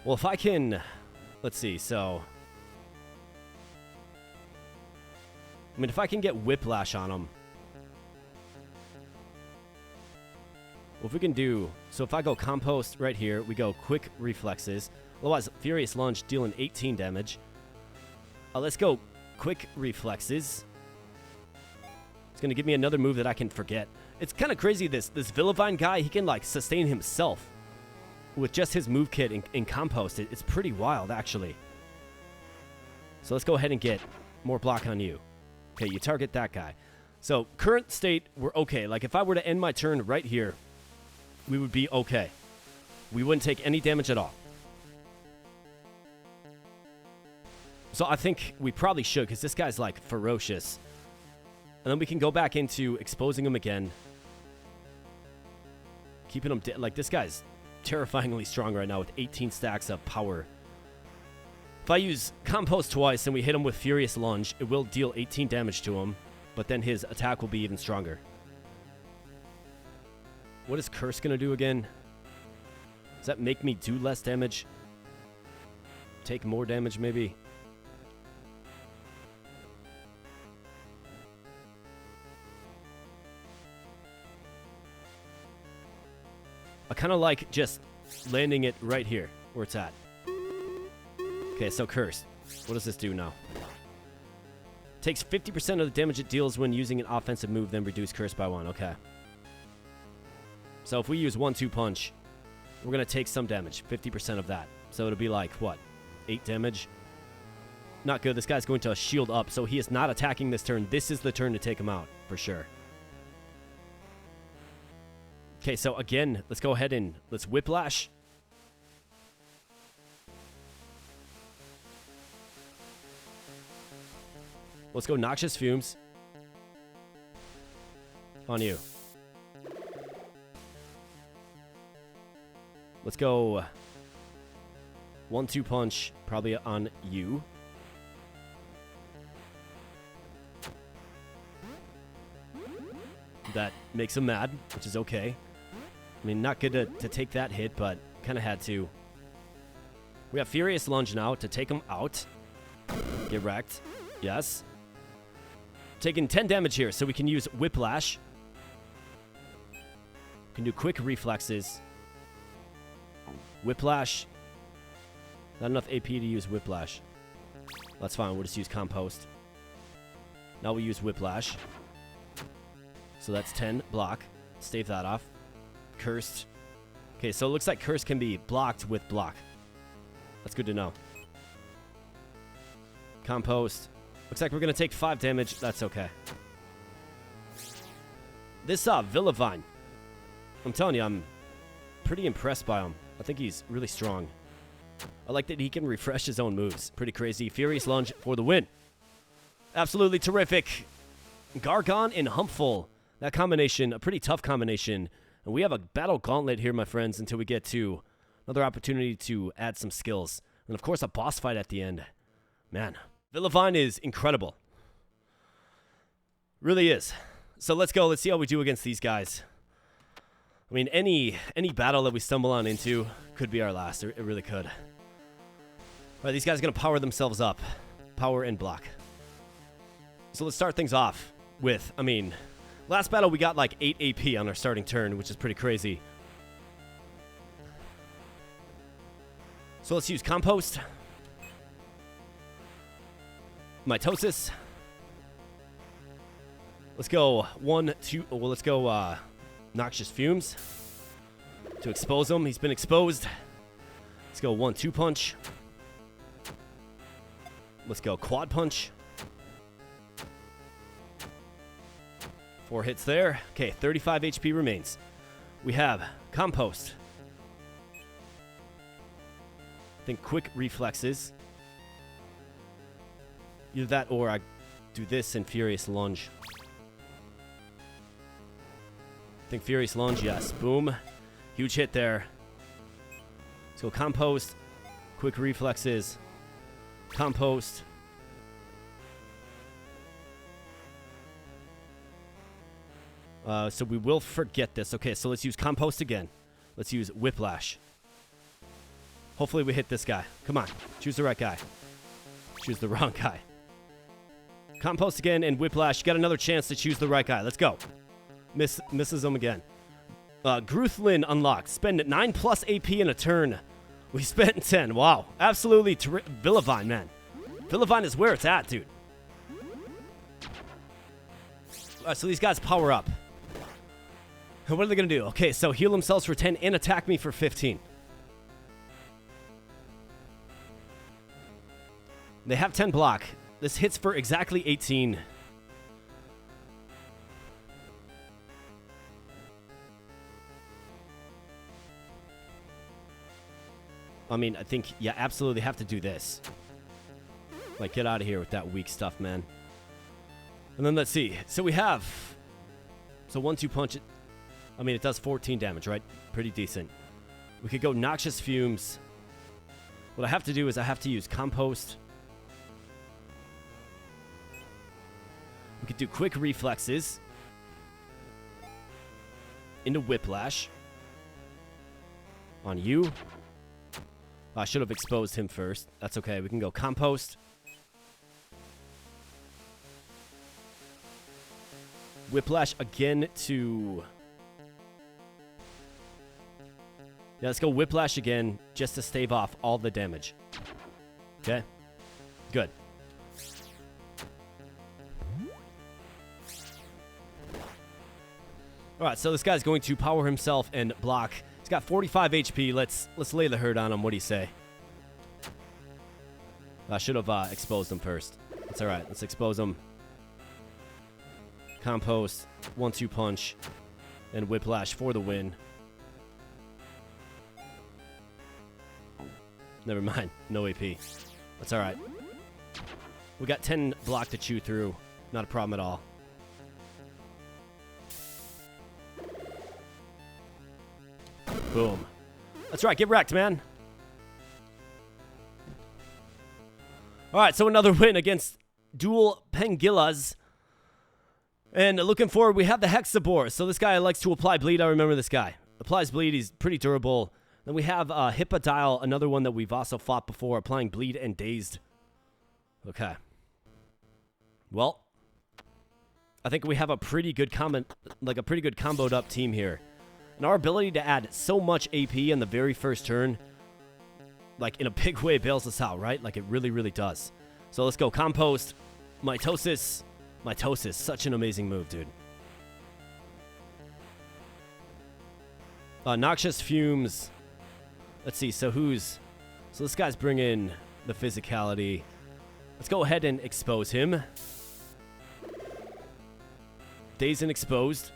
Well, if I can... Let's see. So... I mean, if I can get Whiplash on him... Well, if we can do... So if I go Compost right here, we go Quick Reflexes. Otherwise, Furious Lunge dealing 18 damage. Let's go quick reflexes. It's going to give me another move that I can forget. It's kind of crazy, this Vilivine guy, he can, like, sustain himself with just his move kit in compost. It's pretty wild, actually. So let's go ahead and get more block on you. Okay, you target that guy. So current state, we're okay. Like, if I were to end my turn right here, we would be okay. We wouldn't take any damage at all. So I think we probably should, because this guy's, like, ferocious. And then we can go back into exposing him again. Keeping him like, this guy's terrifyingly strong right now with 18 stacks of power. If I use Compost twice and we hit him with Furious Lunge, it will deal 18 damage to him, but then his attack will be even stronger. What is Curse going to do again? Does that make me do less damage? Take more damage, maybe? I kind of like just landing it right here, where it's at. Okay, so Curse. What does this do now? Takes 50% of the damage it deals when using an offensive move, then reduce Curse by 1. Okay. So if we use 1-2 punch, we're going to take some damage. 50% of that. So it'll be like, what? 8 damage? Not good. This guy's going to shield up, so he is not attacking this turn. This is the turn to take him out, for sure. Okay, so again, let's go ahead and let's Whiplash. Let's go Noxious Fumes. On you. Let's go 1-2 punch, probably on you. That makes him mad, which is okay. I mean, not good to take that hit, but kind of had to. We have Furious Lunge now to take him out. Get wrecked. Yes. Taking 10 damage here, so we can use Whiplash. We can do quick reflexes. Whiplash. Not enough AP to use Whiplash. That's fine, we'll just use Compost. Now we use Whiplash. So that's 10 block. Stave that off. Cursed. Okay, so it looks like Curse can be blocked with block. That's good to know. Compost. Looks like we're going to take 5 damage. That's okay. This Vilivine. I'm telling you, I'm pretty impressed by him. I think he's really strong. I like that he can refresh his own moves. Pretty crazy. Furious Lunge for the win. Absolutely terrific. Gargon and Humpful. That combination, a pretty tough combination. And we have a battle gauntlet here, my friends, until we get to another opportunity to add some skills. And, of course, a boss fight at the end. Man, Vilivine is incredible. Really is. So let's go. Let's see how we do against these guys. I mean, any battle that we stumble on into could be our last. It really could. All right, these guys are going to power themselves up. Power and block. So let's start things off with, I mean, last battle we got like 8 AP on our starting turn, which is pretty crazy. So let's use Compost. Mitosis. Let's go 1-2. Well, let's go Noxious Fumes to expose him. He's been exposed. Let's go 1-2 punch. Let's go Quad Punch. 4 hits there. Okay, 35 HP remains. We have Compost. I think quick reflexes. Either that or I do this and Furious Lunge. I think Furious Lunge, yes. Boom. Huge hit there. Let's go Compost. Quick reflexes. Compost. So we will forget this. Okay, so let's use Compost again. Let's use Whiplash. Hopefully we hit this guy. Come on. Choose the right guy. Choose the wrong guy. Compost again and Whiplash. You got another chance to choose the right guy. Let's go. Misses him again. Gruthlin unlocked. Spend 9+ AP in a turn. We spent 10. Wow. Absolutely Vilivine, man. Villavine is where it's at, dude. Alright, so these guys power up. What are they going to do? Okay, so heal themselves for 10 and attack me for 15. They have 10 block. This hits for exactly 18. I mean, I think, yeah, absolutely have to do this. Like, get out of here with that weak stuff, man. And then let's see. So we have... So 1-2 punch it. I mean, it does 14 damage, right? Pretty decent. We could go Noxious Fumes. What I have to do is I have to use Compost. We could do Quick Reflexes. Into Whiplash. On you. I should have exposed him first. That's okay. We can go Compost. Whiplash again to... Yeah, let's go Whiplash again just to stave off all the damage. Okay? Good. Alright, so this guy's going to power himself and block. He's got 45 HP. Let's lay the hurt on him. What do you say? I should have exposed him first. That's alright. Let's expose him. Compost. 1-2 punch. And Whiplash for the win. Never mind. No AP. That's alright. We got 10 block to chew through. Not a problem at all. Boom. That's right. Get wrecked, man. Alright, so another win against Dual Pengillas. And looking forward, we have the Hexabore. So this guy likes to apply bleed. I remember this guy. Applies bleed. He's pretty durable. Then we have Hippodial, another one that we've also fought before, applying bleed and dazed. Okay. Well, I think we have a pretty good comboed up team here. And our ability to add so much AP in the very first turn, like in a big way, bails us out, right? Like it really, really does. So let's go Compost, Mitosis. Mitosis, such an amazing move, dude. Noxious Fumes. Let's see, so this guy's bringing the physicality. Let's go ahead and expose him. Dazed and exposed.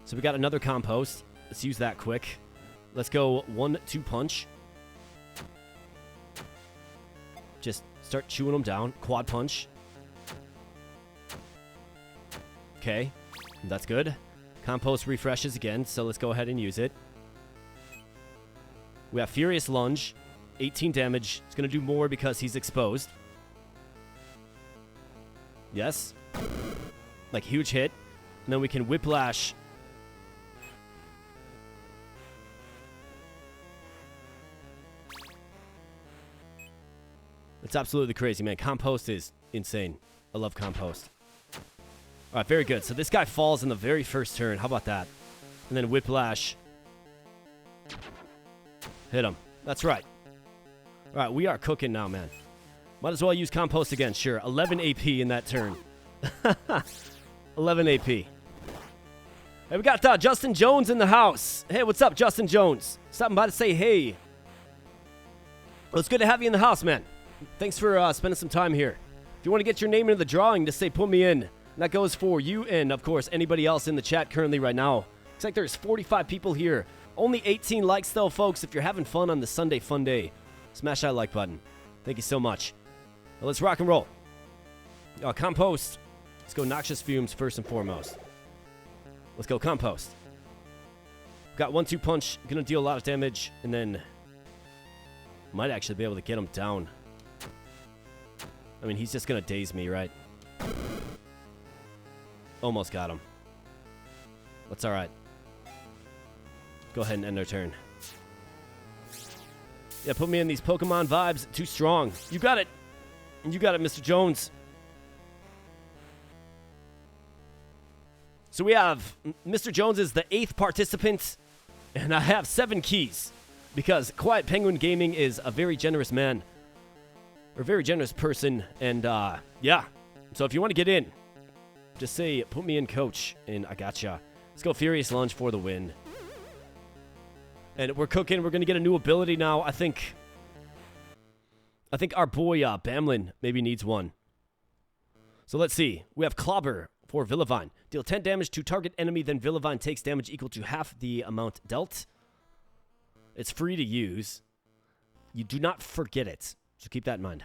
So we got another Compost. Let's use that quick. Let's go 1-2 punch. Just start chewing them down. Quad punch. Okay, that's good. Compost refreshes again, so let's go ahead and use it. We have Furious Lunge. 18 damage. It's going to do more because he's exposed. Yes. Like, huge hit. And then we can Whiplash. It's absolutely crazy, man. Compost is insane. I love Compost. All right, very good. So this guy falls in the very first turn. How about that? And then Whiplash. Hit him. That's right. All right, we are cooking now, man. Might as well use Compost again. Sure. 11 AP in that turn. 11 AP. Hey, we got Justin Jones in the house. Hey, what's up, Justin Jones? Stopping by to say hey. Well, it's good to have you in the house, man. Thanks for spending some time here. If you want to get your name into the drawing, just say put me in. And that goes for you and, of course, anybody else in the chat currently right now. Looks like there's 45 people here. Only 18 likes, though, folks. If you're having fun on the Sunday Fun Day, smash that like button. Thank you so much. Well, let's rock and roll. Compost. Let's go Noxious Fumes first and foremost. Let's go Compost. Got 1-2 punch. Going to deal a lot of damage. And then might actually be able to get him down. I mean, he's just going to daze me, right? Almost got him. That's all right. Go ahead and end our turn. Yeah, put me in these Pokemon vibes. Too strong. You got it. You got it, Mr. Jones. So we have Mr. Jones is the 8th participant, and I have 7 keys. because Quiet Penguin Gaming is a very generous man, or a very generous person, and yeah. So if you want to get in, just say, put me in, coach, and I gotcha. Let's go Furious Lunge for the win. And we're cooking. We're going to get a new ability now. I think our boy Bamlin maybe needs one. So let's see. We have Clobber for Villavine. Deal 10 damage to target enemy, then Villavine takes damage equal to half the amount dealt. It's free to use. You do not forget it, so keep that in mind.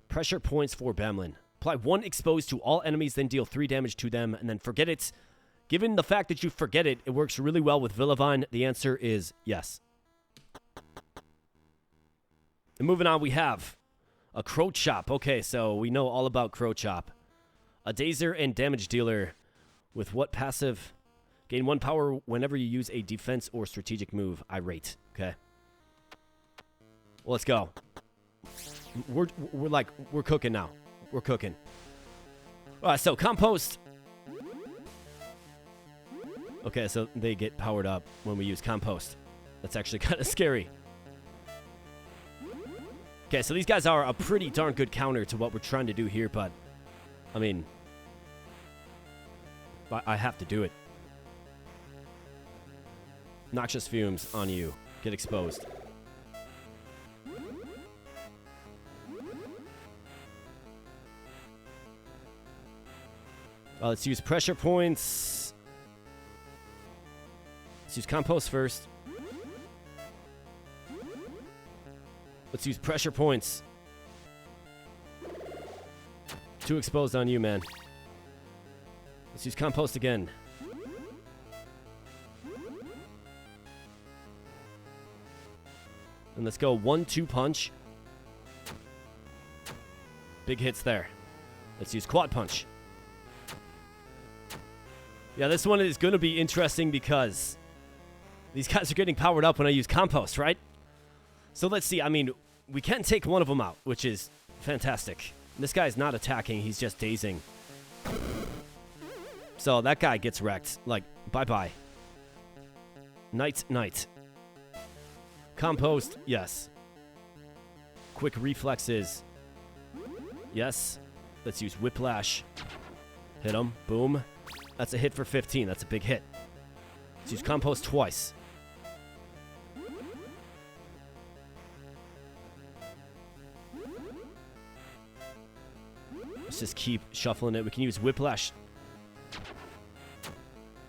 Pressure points for Bamlin. Apply 1 exposed to all enemies, then deal 3 damage to them, and then forget it. Given the fact that you forget it, it works really well with Villavine. The answer is yes. And moving on, we have a Crow Chop. Okay, so we know all about Crow Chop. A Dazer and damage dealer with what passive? Gain 1 power whenever you use a defense or strategic move. Irate. Okay. Well, let's go. We're cooking now. We're cooking. All right, so compost. Okay, so they get powered up when we use compost. That's actually kind of scary. Okay, so these guys are a pretty darn good counter to what we're trying to do here, but I mean, I have to do it. Noxious fumes on you. Get exposed. Let's use pressure points. Let's use compost first. Let's use pressure points. 2 exposed on you, man. Let's use compost again. And let's go 1-2 punch. Big hits there. Let's use quad punch. Yeah, this one is going to be interesting because these guys are getting powered up when I use compost, right? So let's see. I mean, we can take one of them out, which is fantastic. This guy's not attacking. He's just dazing. So that guy gets wrecked. Like, bye-bye. Night. Compost, yes. Quick reflexes. Yes. Let's use whiplash. Hit him. Boom. That's a hit for 15. That's a big hit. Let's use compost twice. Let's just keep shuffling it. We can use whiplash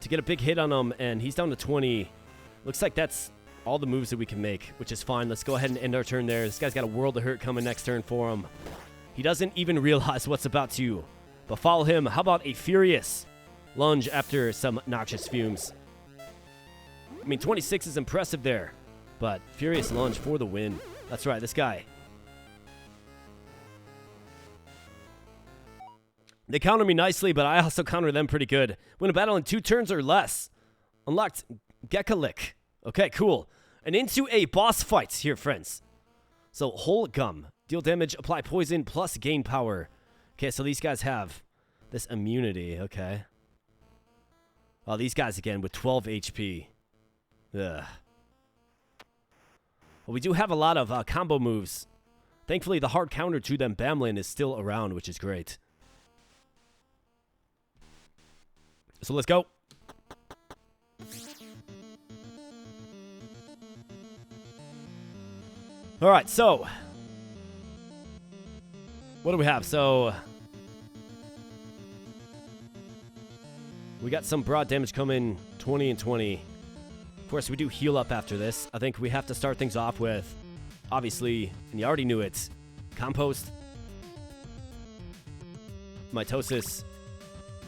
to get a big hit on him, and he's down to 20. Looks like that's all the moves that we can make, which is fine. Let's go ahead and end our turn there. This guy's got a world of hurt coming next turn for him. He doesn't even realize what's about to befall him. How about a furious lunge after some noxious fumes? I mean, 26 is impressive there, but furious lunge for the win. That's right, this guy. They counter me nicely, but I also counter them pretty good. Win a battle in 2 turns or less. Unlocked Gekalik. Okay, cool. And into a boss fight here, friends. So, Whole Gum. Deal damage, apply poison, plus gain power. Okay, so these guys have this immunity. Okay. Oh, these guys again with 12 HP. Ugh. Well, we do have a lot of combo moves. Thankfully, the hard counter to them, Bamlin, is still around, which is great. So let's go. All right, so what do we have? So we got some broad damage coming, 20 and 20. Of course, we do heal up after this. I think we have to start things off with, obviously, and you already knew it, compost, mitosis.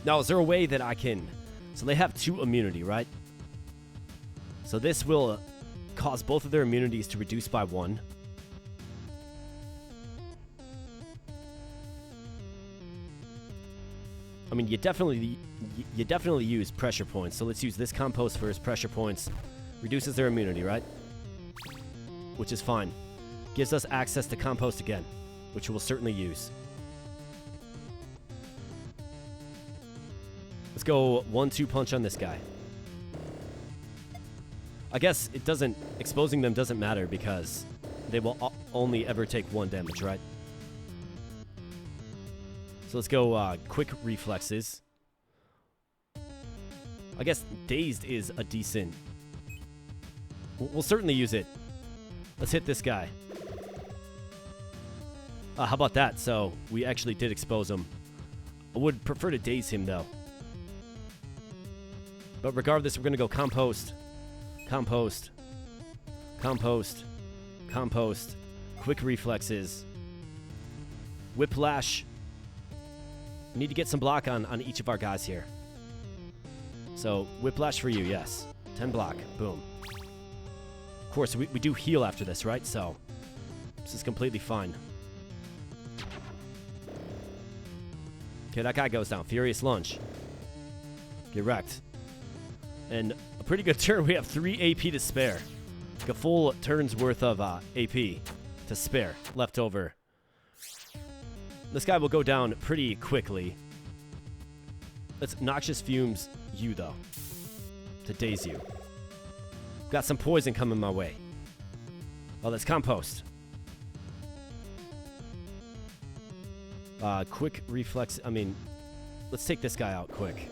Now, is there a way that I can... So they have 2 immunity, right? So this will cause both of their immunities to reduce by 1. I mean, you definitely use pressure points. So let's use this compost first. Pressure points reduces their immunity, right? Which is fine. Gives us access to compost again, which we'll certainly use. Let's go 1-2 punch on this guy. I guess it doesn't, exposing them doesn't matter because they will only ever take 1 damage, right? So let's go quick reflexes. I guess dazed is a decent... We'll certainly use it. Let's hit this guy. How about that? So we actually did expose him. I would prefer to daze him though. But regardless, we're going to go compost. Compost. Compost. Compost. Quick reflexes. Whiplash. We need to get some block on each of our guys here. So, whiplash for you, yes. 10 block. Boom. Of course, we do heal after this, right? So, this is completely fine. Okay, that guy goes down. Furious Lunge. Get wrecked. And a pretty good turn. We have 3 AP to spare. Like a full turn's worth of AP to spare left over. This guy will go down pretty quickly. Let's Noxious Fumes you, though, to daze you. Got some poison coming my way. Oh, let's compost. Quick reflex. I mean, let's take this guy out quick.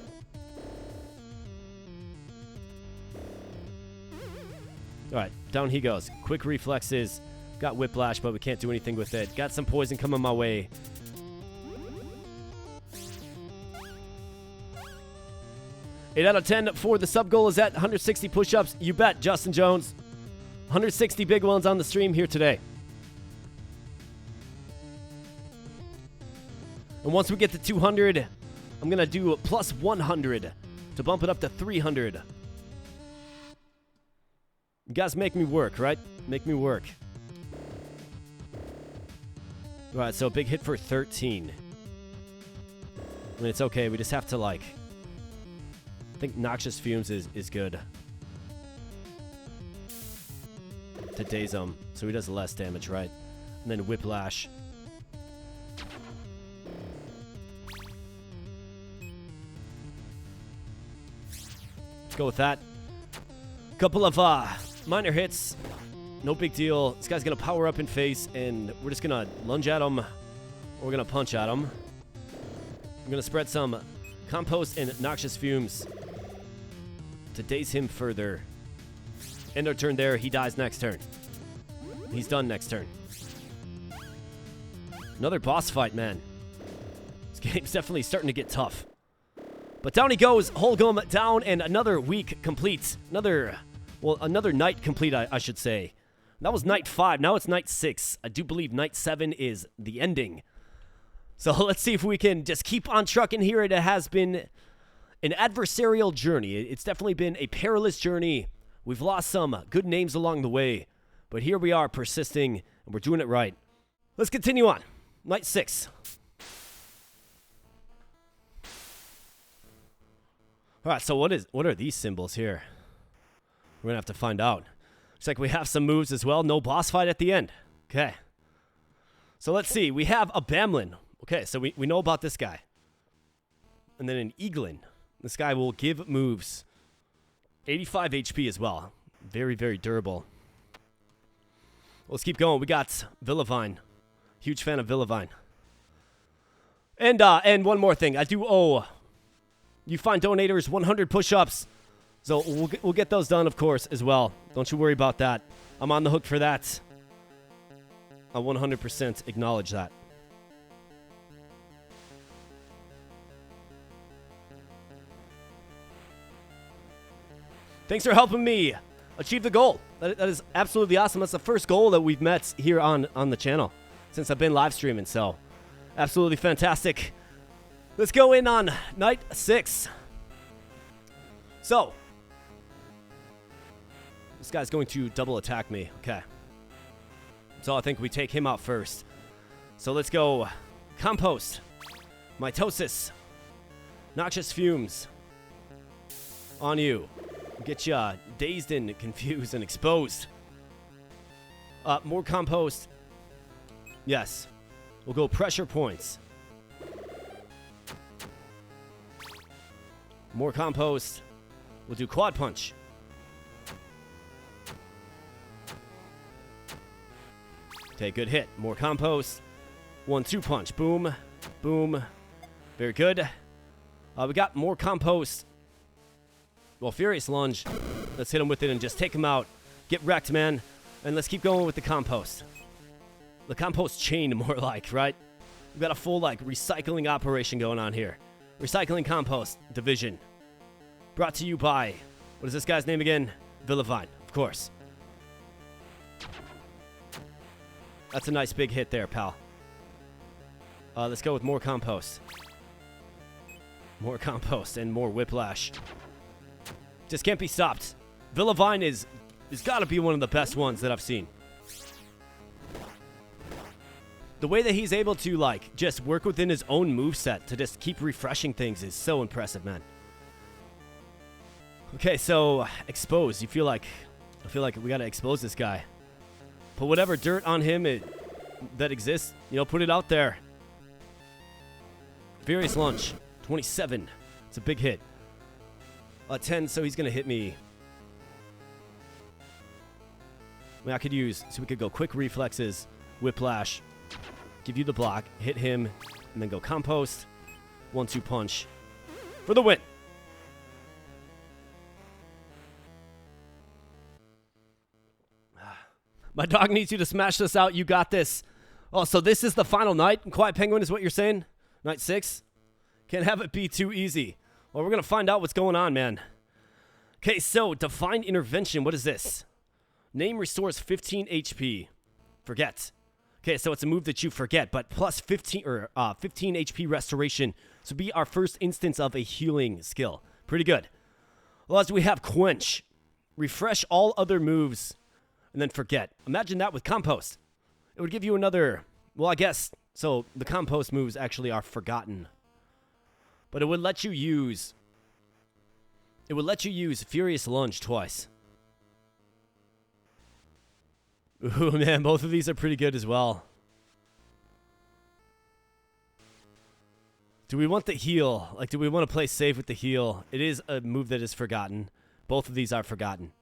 All right, down he goes. Quick reflexes. Got whiplash, but we can't do anything with it. Got some poison coming my way. Eight out of 10 for the sub goal is at 160 push-ups. You bet, Justin Jones. 160 big ones on the stream here today. And once we get to 200, I'm going to do plus 100 to bump it up to 300. You guys make me work, right? Make me work. All right, so big hit for 13. I mean, it's okay. We just have to, like... I think Noxious Fumes is good. To daze him, so he does less damage, right? And then Whiplash. Let's go with that. Couple of minor hits. No big deal. This guy's going to power up in face, and we're just going to lunge at him, or we're going to punch at him. I'm going to spread some Compost and Noxious Fumes to daze him further. End our turn there. He dies next turn. He's done next turn. Another boss fight, man. This game's definitely starting to get tough. But down he goes. Holgum down, and another week complete. Another night complete, I should say. That was night 5. Now it's night 6. I do believe night 7 is the ending. So let's see if we can just keep on trucking here. It has been an adversarial journey. It's definitely been a perilous journey. We've lost some good names along the way. But here we are persisting, and we're doing it right. Let's continue on. Night 6. All right, so what are these symbols here? We're going to have to find out. Looks like we have some moves as well. No boss fight at the end. Okay. So let's see. We have a Bamlin. Okay, so we know about this guy. And then an Eaglin. This guy will give moves. 85 HP as well. Very, very durable. Let's keep going. We got Villavine. Huge fan of Villavine. And one more thing. I do owe you find donators 100 push-ups. So we'll get those done, of course, as well. Don't you worry about that. I'm on the hook for that. I 100% acknowledge that. Thanks for helping me achieve the goal. That is absolutely awesome. That's the first goal that we've met here on the channel since I've been live streaming. So absolutely fantastic. Let's go in on night 6. So this guy's going to double attack me. Okay. So I think we take him out first. So let's go Compost, Mitosis, Noxious Fumes on you. Get you dazed and confused and exposed. More Compost. Yes. We'll go Pressure Points. More Compost. We'll do Quad Punch. Okay, good hit. More compost. 1-2 punch. Boom. Boom. Very good. We got more compost. Well, Furious Lunge. Let's hit him with it and just take him out. Get wrecked, man. And let's keep going with the compost. The compost chain, more like, right? We've got a full, like, recycling operation going on here. Recycling Compost Division. Brought to you by, what is this guy's name again? Villavine, of course. That's a nice big hit there, pal. Let's go with more compost. More compost and more whiplash. Just can't be stopped. Villavine is got to be one of the best ones that I've seen. The way that he's able to, like, just work within his own moveset to just keep refreshing things is so impressive, man. Okay, so expose. I feel like we gotta expose this guy. Put whatever dirt on him that exists, you know, put it out there. Furious Lunge, 27. It's a big hit. 10, so he's gonna hit me. I mean, I could use, so we could go quick reflexes, whiplash, give you the block, hit him, and then go compost. 1-2 punch for the win. My dog needs you to smash this out. You got this. Oh, so this is the final night? Quiet Penguin is what you're saying? Night 6? Can't have it be too easy. Well, we're going to find out what's going on, man. Okay, so Divine Intervention. What is this? Name restores 15 HP. Forget. Okay, so it's a move that you forget, but plus 15 HP restoration. So be our first instance of a healing skill. Pretty good. Well, as we have Quench. Refresh all other moves. And then forget. Imagine that with compost. It would give you another, well, I guess, so the compost moves actually are forgotten. But it would let you use Furious Lunge twice. Ooh, man, both of these are pretty good as well. Do we want the heal? Like, do we want to play safe with the heal? It is a move that is forgotten. Both of these are forgotten.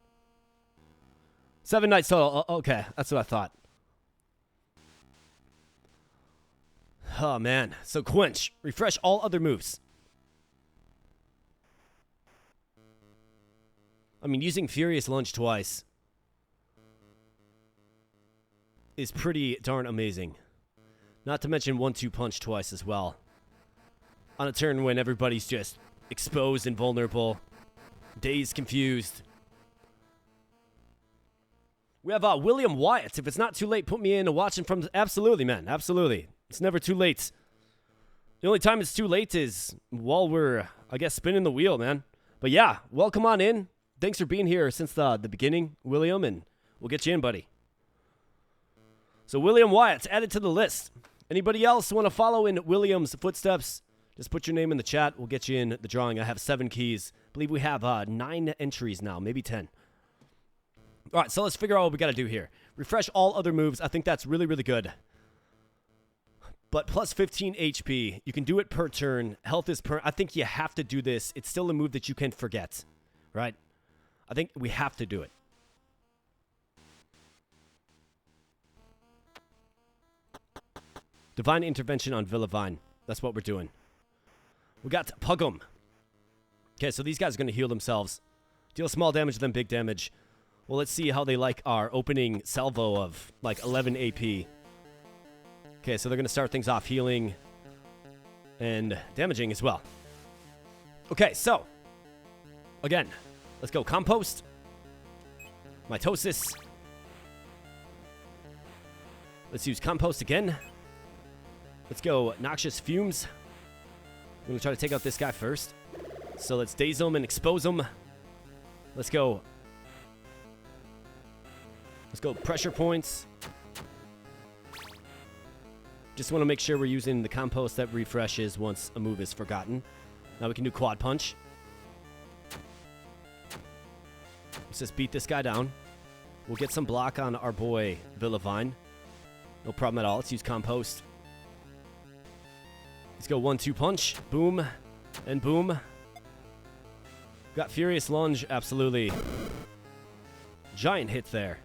7 nights total. Okay, that's what I thought. Oh, man. So, Quench. Refresh all other moves. I mean, using Furious Lunge twice is pretty darn amazing. Not to mention 1-2 punch twice as well. On a turn when everybody's just exposed and vulnerable. Dazed, confused. We have William Wyatt. If it's not too late, put me in to watch him from... Absolutely, man. Absolutely. It's never too late. The only time it's too late is while we're, I guess, spinning the wheel, man. But yeah, welcome on in. Thanks for being here since the beginning, William, and we'll get you in, buddy. So William Wyatt's added to the list. Anybody else want to follow in William's footsteps? Just put your name in the chat. We'll get you in the drawing. I have 7 keys. I believe we have 9 entries now, maybe 10. All right, so let's figure out what we got to do here. Refresh all other moves. I think that's really, really good. But plus 15 HP. You can do it per turn. Health is per... I think you have to do this. It's still a move that you can forget, right? I think we have to do it. Divine Intervention on Villavine. That's what we're doing. We got Pugum. Okay, so these guys are going to heal themselves. Deal small damage, then big damage. Well, let's see how they like our opening salvo of, like, 11 AP. Okay, so they're going to start things off healing and damaging as well. Okay, so, again, let's go Compost, Mitosis. Let's use Compost again. Let's go Noxious Fumes. I'm going to try to take out this guy first. So let's daze him and expose him. Let's go Pressure Points. Just want to make sure we're using the compost that refreshes once a move is forgotten. Now we can do Quad Punch. Let's just beat this guy down. We'll get some block on our boy Villavine. No problem at all. Let's use Compost. Let's go 1-2 punch. Boom. And boom. Got Furious Lunge. Absolutely. Giant hit there.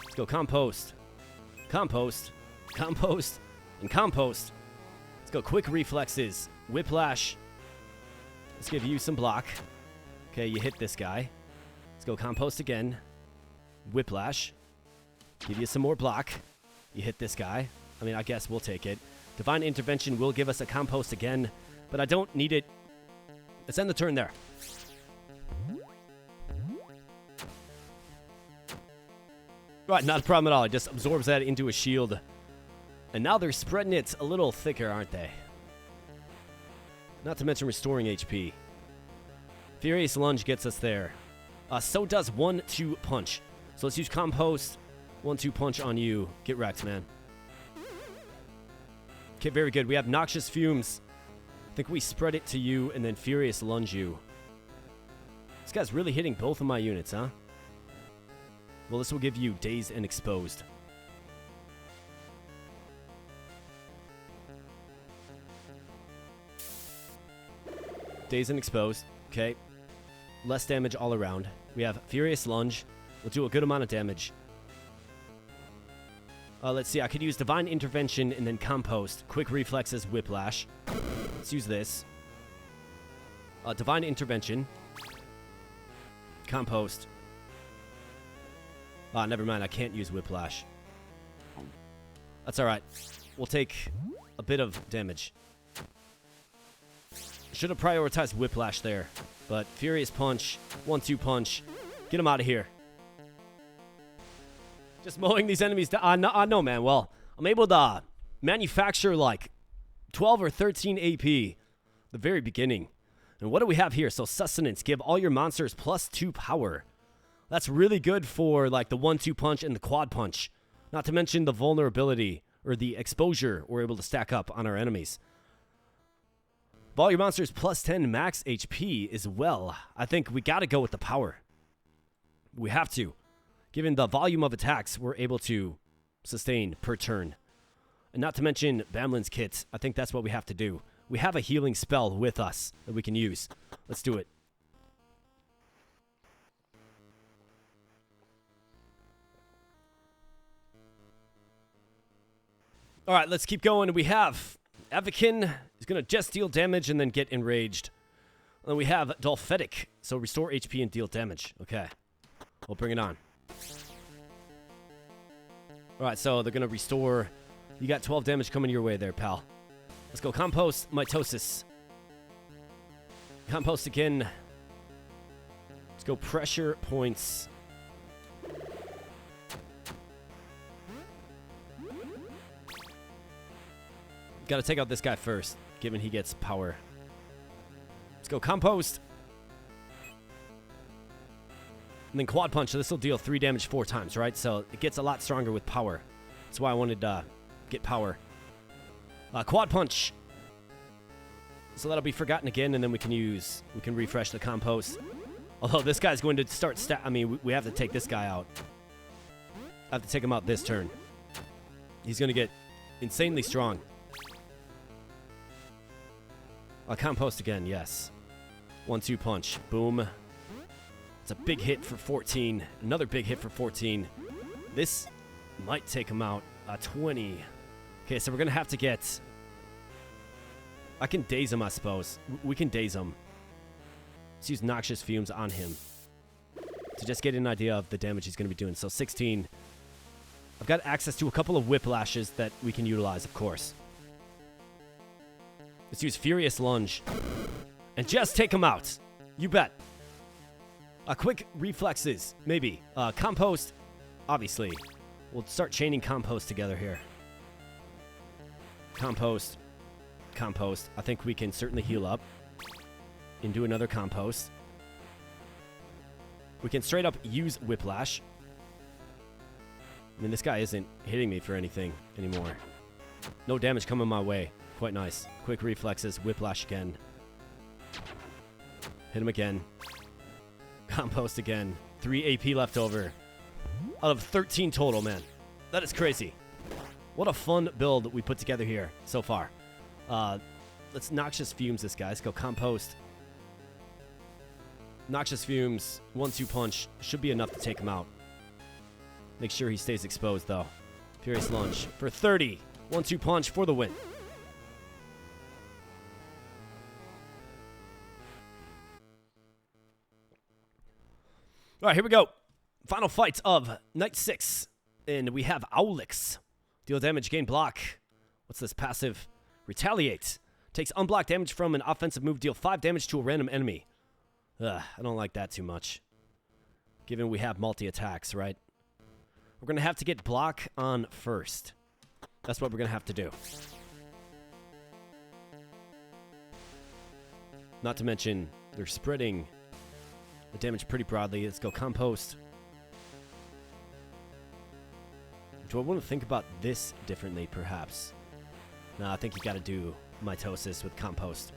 Let's go Compost. Compost. Compost. And compost. Let's go quick reflexes. Whiplash. Let's give you some block. Okay, you hit this guy. Let's go compost again. Whiplash. Give you some more block. You hit this guy. I mean, I guess we'll take it. Divine Intervention will give us a compost again, but I don't need it. Let's end the turn there. Right, not a problem at all. It just absorbs that into a shield. And now they're spreading it a little thicker, aren't they? Not to mention restoring HP. Furious Lunge gets us there. So does 1-2 Punch. So let's use Compost. 1-2 Punch on you. Get wrecked, man. Okay, very good. We have Noxious Fumes. I think we spread it to you and then Furious Lunge you. This guy's really hitting both of my units, huh? Well, this will give you Dazed and Exposed. Dazed and Exposed. Okay. Less damage all around. We have Furious Lunge. We'll do a good amount of damage. Let's see. I could use Divine Intervention and then Compost. Quick Reflexes, Whiplash. Let's use this. Divine Intervention. Compost. Never mind. I can't use Whiplash. That's alright. We'll take a bit of damage. Should have prioritized Whiplash there. But Furious Punch. 1-2 Punch. Get him out of here. Just mowing these enemies down. No, man. Well, I'm able to manufacture like 12 or 13 AP. The very beginning. And what do we have here? So Sustenance. Give all your monsters +2 power. That's really good for like the 1-2 punch and the quad punch. Not to mention the vulnerability or the exposure we're able to stack up on our enemies. All your monsters +10 max HP as well. I think we gotta go with the power. We have to. Given the volume of attacks we're able to sustain per turn. And not to mention Bamlin's kit. I think that's what we have to do. We have a healing spell with us that we can use. Let's do it. All right, let's keep going. We have Evikin is going to just deal damage and then get enraged. And then we have Dolphetic, so restore HP and deal damage. Okay, we'll bring it on. All right, so they're going to restore. You got 12 damage coming your way there, pal. Let's go Compost, Mitosis. Compost again. Let's go Pressure Points. Got to take out this guy first, given he gets power. Let's go Compost. And then Quad Punch. So this will deal 3 damage 4 times, right? So it gets a lot stronger with power. That's why I wanted to get power. Quad Punch. So that'll be forgotten again, and then we can refresh the Compost. Although this guy's going to start we have to take this guy out. I have to take him out this turn. He's going to get insanely strong. Compost again, yes. 1-2 punch. Boom. It's a big hit for 14. Another big hit for 14. This might take him out. 20. Okay, so we're going to have to get... I can daze him, I suppose. We can daze him. Let's use Noxious Fumes on him to just get an idea of the damage he's going to be doing. So 16. I've got access to a couple of Whiplashes that we can utilize, of course. Let's use Furious Lunge. And just take him out. You bet. Quick Reflexes. Maybe. Compost. Obviously. We'll start chaining Compost together here. Compost. Compost. I think we can certainly heal up. And do another Compost. We can straight up use Whiplash. I mean, this guy isn't hitting me for anything anymore. No damage coming my way. Quite nice. Quick Reflexes. Whiplash again. Hit him again. Compost again. 3 AP left over. Out of 13 total, man. That is crazy. What a fun build we put together here so far. Let's Noxious Fumes this guy. Let's go Compost. Noxious Fumes. 1-2 punch. Should be enough to take him out. Make sure he stays exposed, though. Furious Lunge for 30. 1-2 punch for the win. All right, here we go. Final fight of Night 6. And we have Owlix. Deal damage, gain block. What's this? Passive. Retaliate. Takes unblocked damage from an offensive move. Deal 5 damage to a random enemy. I don't like that too much. Given we have multi-attacks, right? We're going to have to get block on first. That's what we're going to have to do. Not to mention, they're spreading the damage pretty broadly. Let's go Compost. Do I want to think about this differently, perhaps? No, I think you got to do Mitosis with Compost.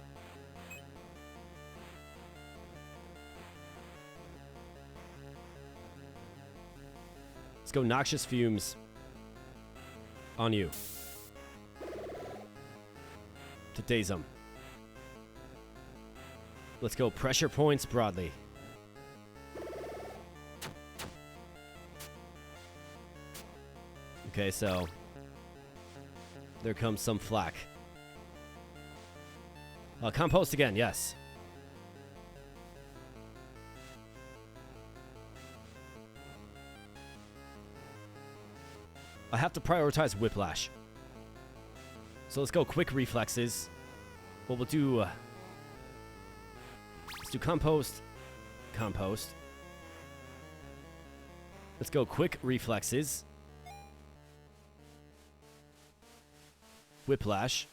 Let's go Noxious Fumes on you. To daze them. Let's go Pressure Points broadly. Okay, so there comes some flak. Compost again, yes. I have to prioritize Whiplash. So let's go Quick Reflexes. What we'll do... let's do Compost. Compost. Let's go Quick Reflexes. Whiplash.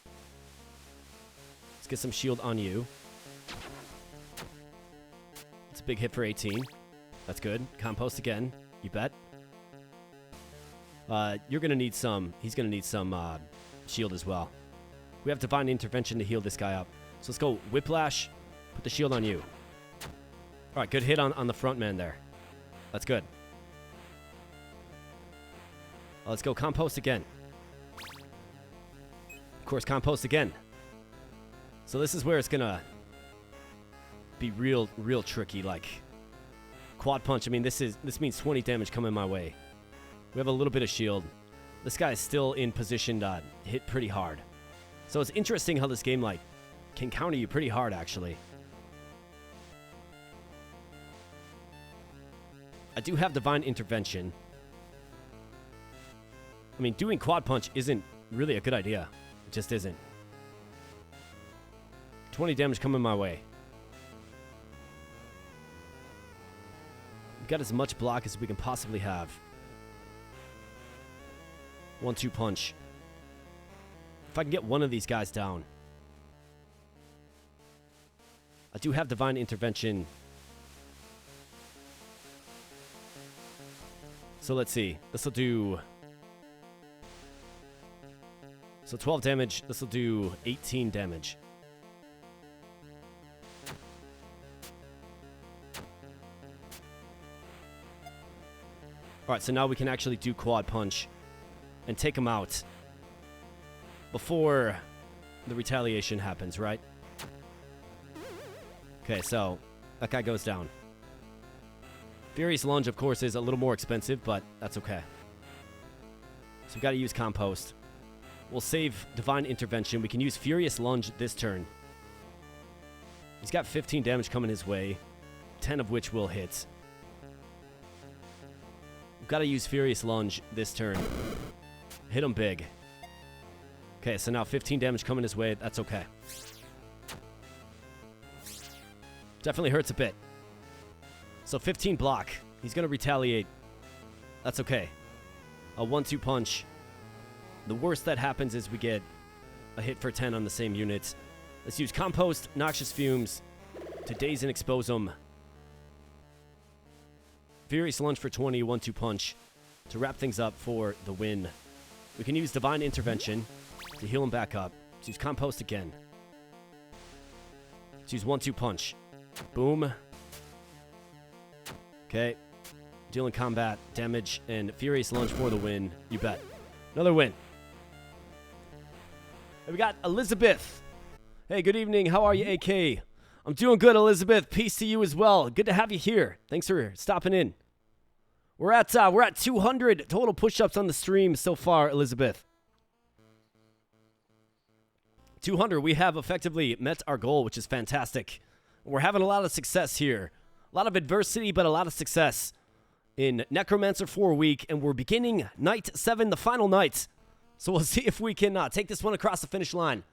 Let's get some shield on you. It's a big hit for 18. That's good. Compost again. You bet. You're going to need some... he's going to need some shield as well. We have Divine Intervention to heal this guy up. So let's go Whiplash. Put the shield on you. All right, good hit on the front man there. That's good. Let's go Compost again. Of course, Compost again. So this is where it's going to be real tricky. Like, Quad Punch. I mean, this means 20 damage coming my way. We have a little bit of shield. This guy is still in position to hit pretty hard. So it's interesting how this game, like, can counter you pretty hard, actually. I do have Divine Intervention. I mean, doing Quad Punch isn't really a good idea. It just isn't. 20 damage coming my way. We've got as much block as we can possibly have. 1-2 punch. If I can get one of these guys down. I do have Divine Intervention. So let's see. This will do... so 12 damage. This will do 18 damage. Alright, so now we can actually do Quad Punch and take him out before the retaliation happens, right? Okay, so that guy goes down. Furious Lunge, of course, is a little more expensive, but that's okay. So we've got to use Compost. We'll save Divine Intervention. We can use Furious Lunge this turn. He's got 15 damage coming his way, 10 of which will hit. We've got to use Furious Lunge this turn. Hit him big. Okay, so now 15 damage coming his way. That's okay. Definitely hurts a bit. So 15 block. He's going to retaliate. That's okay. A 1-2 punch. The worst that happens is we get a hit for 10 on the same unit. Let's use Compost, Noxious Fumes to daze and expose him. Furious Lunge for 20, 1-2 punch to wrap things up for the win. We can use Divine Intervention to heal him back up. Let's use Compost again. Let's use 1-2 punch. Boom. Okay. Dealing combat damage and Furious Lunge for the win. You bet. Another win. And we got Elizabeth. Hey, good evening. How are you, AK? I'm doing good, Elizabeth. Peace to you as well. Good to have you here. Thanks for stopping in. We're at 200 total push-ups on the stream so far, Elizabeth. 200. We have effectively met our goal, which is fantastic. We're having a lot of success here. A lot of adversity, but a lot of success in Necromancer 4 week, and we're beginning night 7, the final night. So we'll see if we can take this one across the finish line.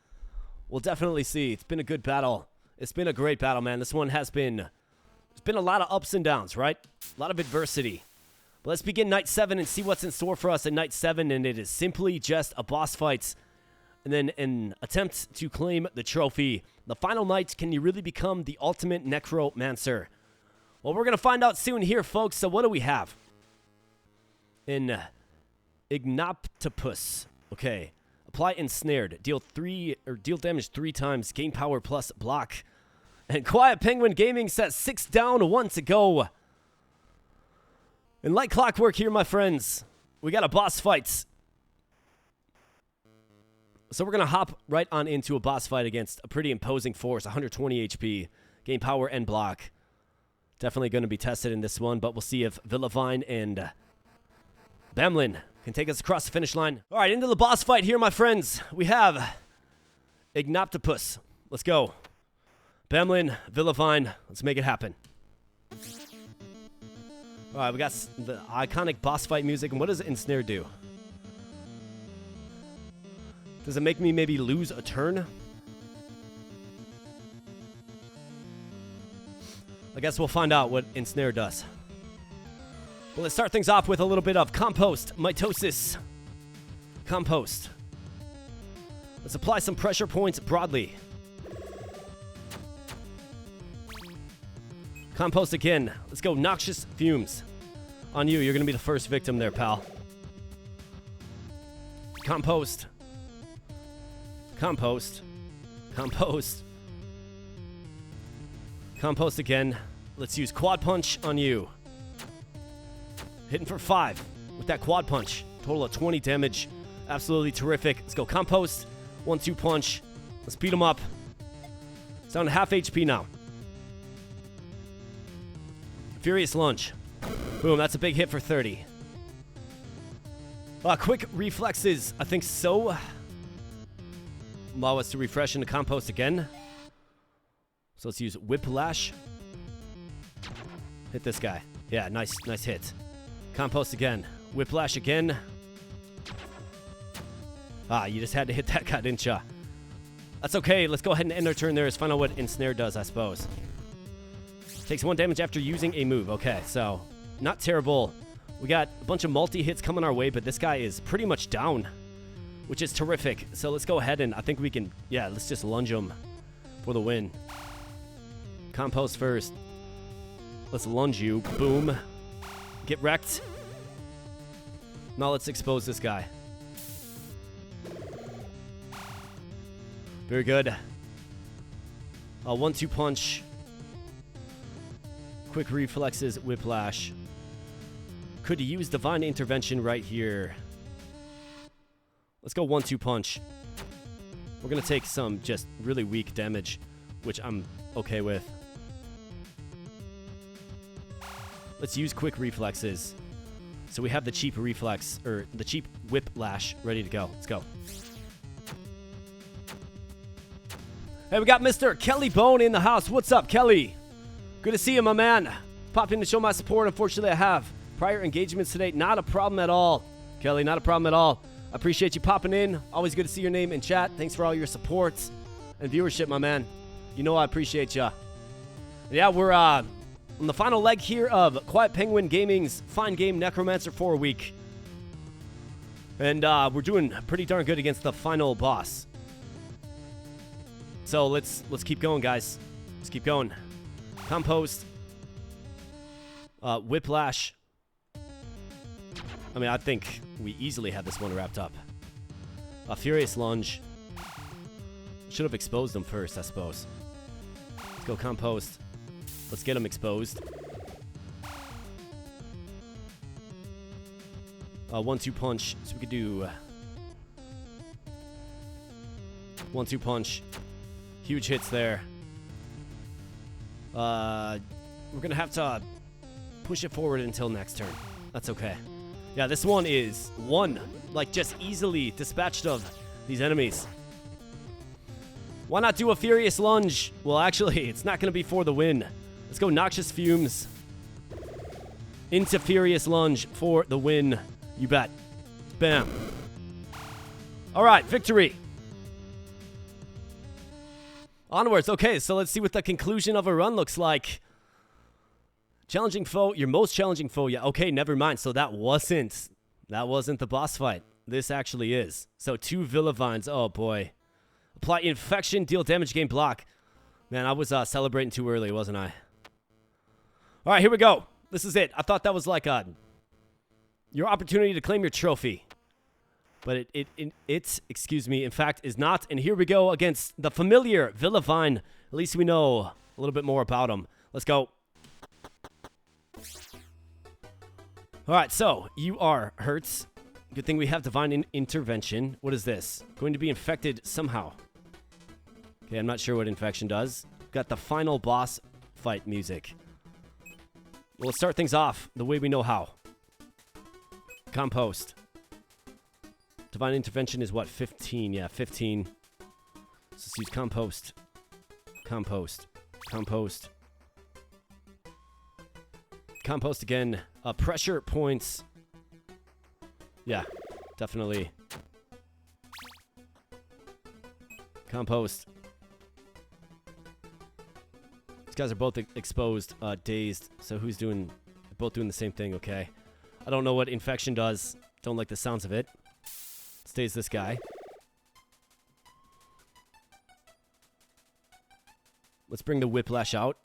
We'll definitely see. It's been a good battle. It's been a great battle, man. This one has been... There's been a lot of ups and downs, right? A lot of adversity. But let's begin night 7 and see what's in store for us in night 7, and it is simply just a boss fight and then an attempt to claim the trophy. The final night, can you really become the ultimate Necromancer? Well, we're going to find out soon here, folks. So what do we have? An Ignoptopus. Okay. Apply Ensnared. Deal damage 3 times. Gain power plus block. And Quiet Penguin Gaming says 6 down, 1 to go. And like clockwork here, my friends, we got a boss fight. So we're going to hop right on into a boss fight against a pretty imposing force, 120 HP, gain power and block. Definitely going to be tested in this one, but we'll see if Villavine and Bamlin can take us across the finish line. All right, into the boss fight here, my friends. We have Ignoptopus. Let's go. Bamlin, Villavine, let's make it happen. All right, we got the iconic boss fight music, and what does Ensnare do? Does it make me maybe lose a turn? I guess we'll find out what Ensnare does. Well, let's start things off with a little bit of Compost, Mitosis. Compost. Let's apply some pressure points broadly. Compost again. Let's go Noxious Fumes. On you, you're going to be the first victim there, pal. Compost. Compost. Compost. Compost again. Let's use Quad Punch on you. Hitting for 5 with that Quad Punch. Total of 20 damage. Absolutely terrific. Let's go Compost. 1-2 punch. Let's beat him up. It's down to half HP now. Furious Lunge. Boom, that's a big hit for 30. Quick Reflexes. I think so. Allow us to refresh into Compost again. So let's use Whiplash. Hit this guy. Yeah, nice hit. Compost again. Whiplash again. You just had to hit that guy, didn't ya? That's okay. Let's go ahead and end our turn there. Let's find out what Ensnare does, I suppose. Takes 1 damage after using a move. Okay, so not terrible. We got a bunch of multi-hits coming our way, but this guy is pretty much down, which is terrific. So let's go ahead and I think we can, yeah, let's just lunge him for the win. Compost first. Let's lunge you. Boom. Get wrecked. Now let's expose this guy. Very good. 1-2 punch. Quick Reflexes, Whiplash. Could use Divine Intervention right here. Let's go 1-2 punch. We're going to take some just really weak damage, which I'm okay with. Let's use Quick Reflexes. So we have the cheap reflex, or the cheap Whiplash ready to go. Let's go. Hey, we got Mr. Kelly Bone in the house. What's up, Kelly? Good to see you, my man. Popped in to show my support. Unfortunately, I have prior engagements today. Not a problem at all, Kelly. Not a problem at all. I appreciate you popping in. Always good to see your name in chat. Thanks for all your support and viewership, my man. You know I appreciate ya. Yeah, we're on the final leg here of Quiet Penguin Gaming's Fine Game Necromancer 4 week. And we're doing pretty darn good against the final boss. So let's keep going, guys. Let's keep going. Compost. Whiplash. I mean, I think we easily had this one wrapped up. A Furious Lunge. Should have exposed him first, I suppose. Let's go Compost. Let's get him exposed. 1-2 punch. So we could do 1-2 punch. Huge hits there. We're gonna have to push it forward until next turn. That's okay. Yeah, this one is one. Like, just easily dispatched of these enemies. Why not do a Furious Lunge? Well, actually, it's not going to be for the win. Let's go Noxious Fumes into Furious Lunge for the win. You bet. Bam. All right, victory. Onwards. Okay, so let's see what the conclusion of a run looks like. Challenging foe, your most challenging foe. Yeah, okay, never mind. So that wasn't the boss fight. This actually is. So 2 Villavines. Oh boy. Apply infection, deal damage, gain block. Man, I was celebrating too early, wasn't I? All right, here we go. This is it. I thought that was like your opportunity to claim your trophy. But it, excuse me, in fact, is not. And here we go against the familiar Villavine. At least we know a little bit more about him. Let's go. All right, so you are hurt. Good thing we have Divine Intervention. What is this? Going to be infected somehow. Okay, I'm not sure what infection does. Got the final boss fight music. Well, let's start things off the way we know how. Compost. Divine Intervention is what? 15. Yeah, 15. Let's use Compost. Compost. Compost. Compost again. Pressure points. Yeah, definitely. Compost. These guys are both exposed, dazed. So who's doing... Both doing the same thing, okay. I don't know what infection does. Don't like the sounds of it. Stays this guy. Let's bring the Whiplash out.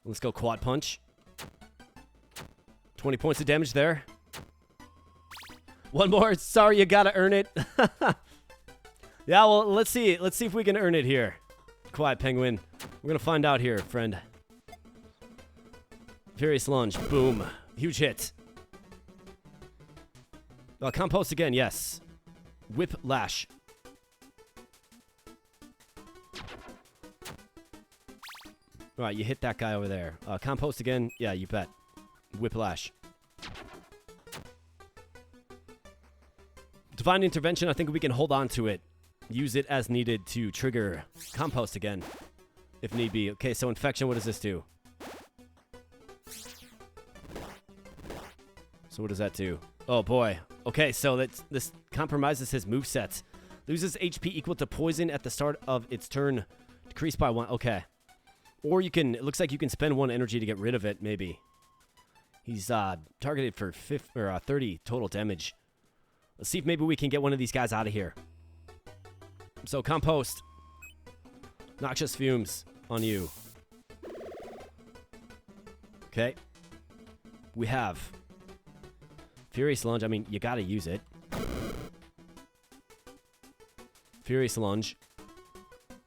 Let's go Quad Punch. 20 points of damage there. One more. Sorry, you gotta earn it. Yeah, well, let's see. Let's see if we can earn it here. Quiet Penguin. We're gonna find out here, friend. Furious Lunge. Boom. Huge hit. Compost again, yes. Whiplash. Alright, you hit that guy over there. Compost again. Yeah, you bet. Whiplash. Divine Intervention, I think we can hold on to it. Use it as needed to trigger Compost again, if need be. Okay, so Infection, what does this do? So what does that do? Oh boy. Okay, so this compromises his moveset. Loses HP equal to poison at the start of its turn. Decreased by 1. Okay. Or you can, it looks like you can spend 1 energy to get rid of it, maybe. He's targeted for 30 total damage. Let's see if maybe we can get one of these guys out of here. So, Compost. Noxious Fumes on you. Okay. We have Furious Lunge. I mean, you gotta use it. Furious Lunge.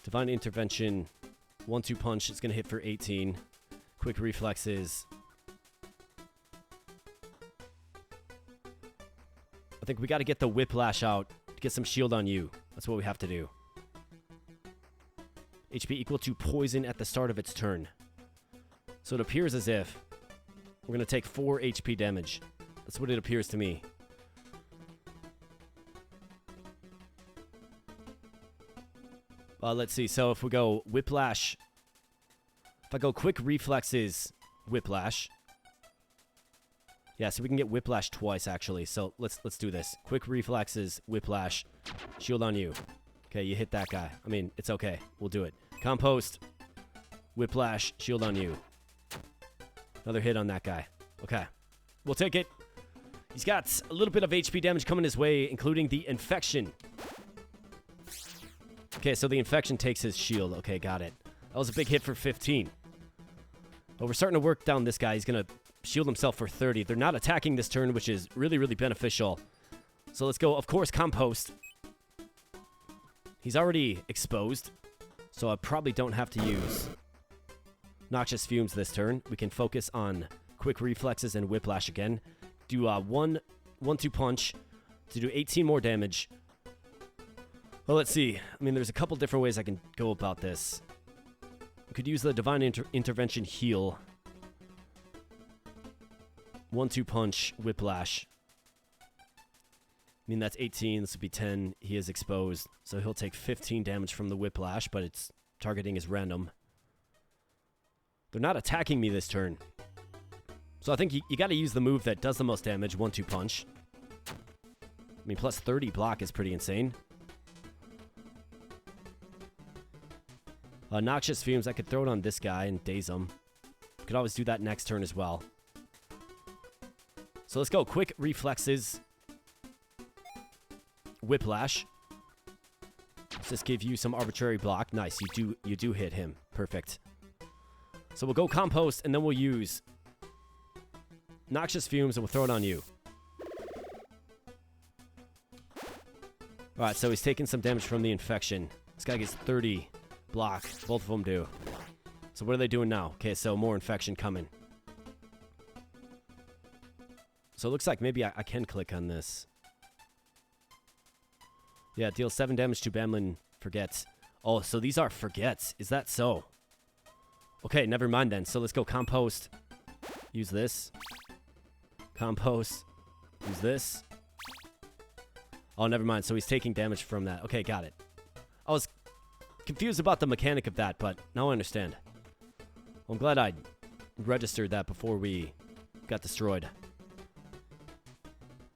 Divine Intervention. 1-2 punch. It's gonna hit for 18. Quick Reflexes. I think we gotta get the Whiplash out to get some shield on you. That's what we have to do. HP equal to poison at the start of its turn. So it appears as if we're gonna take 4 HP damage. That's what it appears to me. Let's see. So if we go Whiplash, if I go Quick Reflexes, Whiplash. Yeah, so we can get Whiplash twice actually. So let's do this. Quick Reflexes, Whiplash, shield on you. Okay, you hit that guy. I mean, it's okay. We'll do it. Compost, Whiplash, shield on you. Another hit on that guy. Okay, we'll take it. He's got a little bit of HP damage coming his way, including the Infection. Okay, so the Infection takes his shield. Okay, got it. That was a big hit for 15. Well, we're starting to work down this guy. He's going to shield himself for 30. They're not attacking this turn, which is really, really beneficial. So let's go, of course, Compost. He's already exposed, so I probably don't have to use Noxious Fumes this turn. We can focus on Quick Reflexes and Whiplash again. Do 1-2 punch to do 18 more damage. Well, let's see. I mean, there's a couple different ways I can go about this. We could use the Divine Intervention heal. 1-2 punch, whiplash. I mean, that's 18. This would be 10. He is exposed. So he'll take 15 damage from the whiplash, but its targeting is random. They're not attacking me this turn. So I think you got to use the move that does the most damage, 1-2 punch. I mean, plus 30 block is pretty insane. Noxious Fumes, I could throw it on this guy and daze him. Could always do that next turn as well. So let's go. Quick reflexes. Whiplash. Let's just give you some arbitrary block. Nice, you do hit him. Perfect. So we'll go Compost, and then we'll use Noxious Fumes, and we'll throw it on you. Alright, so he's taking some damage from the infection. This guy gets 30 block. Both of them do. So what are they doing now? Okay, so more infection coming. So it looks like maybe I can click on this. Yeah, deal 7 damage to Bamlin Forgets. Oh, so these are Forgets. Is that so? Okay, never mind then. So let's go Compost. Use this. Compost. Use this. Oh, never mind. So he's taking damage from that. Okay, got it. I was confused about the mechanic of that, but now I understand. Well, I'm glad I registered that before we got destroyed.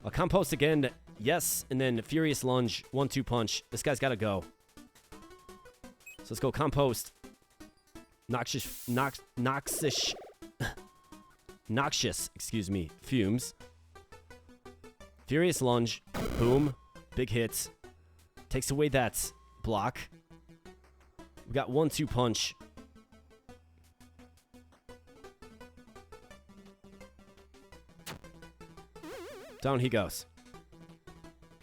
I'll Compost again. Yes, and then Furious Lunge. 1-2 punch. This guy's got to go. So let's go Compost. Noxious, excuse me, Fumes. Furious Lunge. Boom. Big hit. Takes away that block. We got 1-2 punch. Down he goes.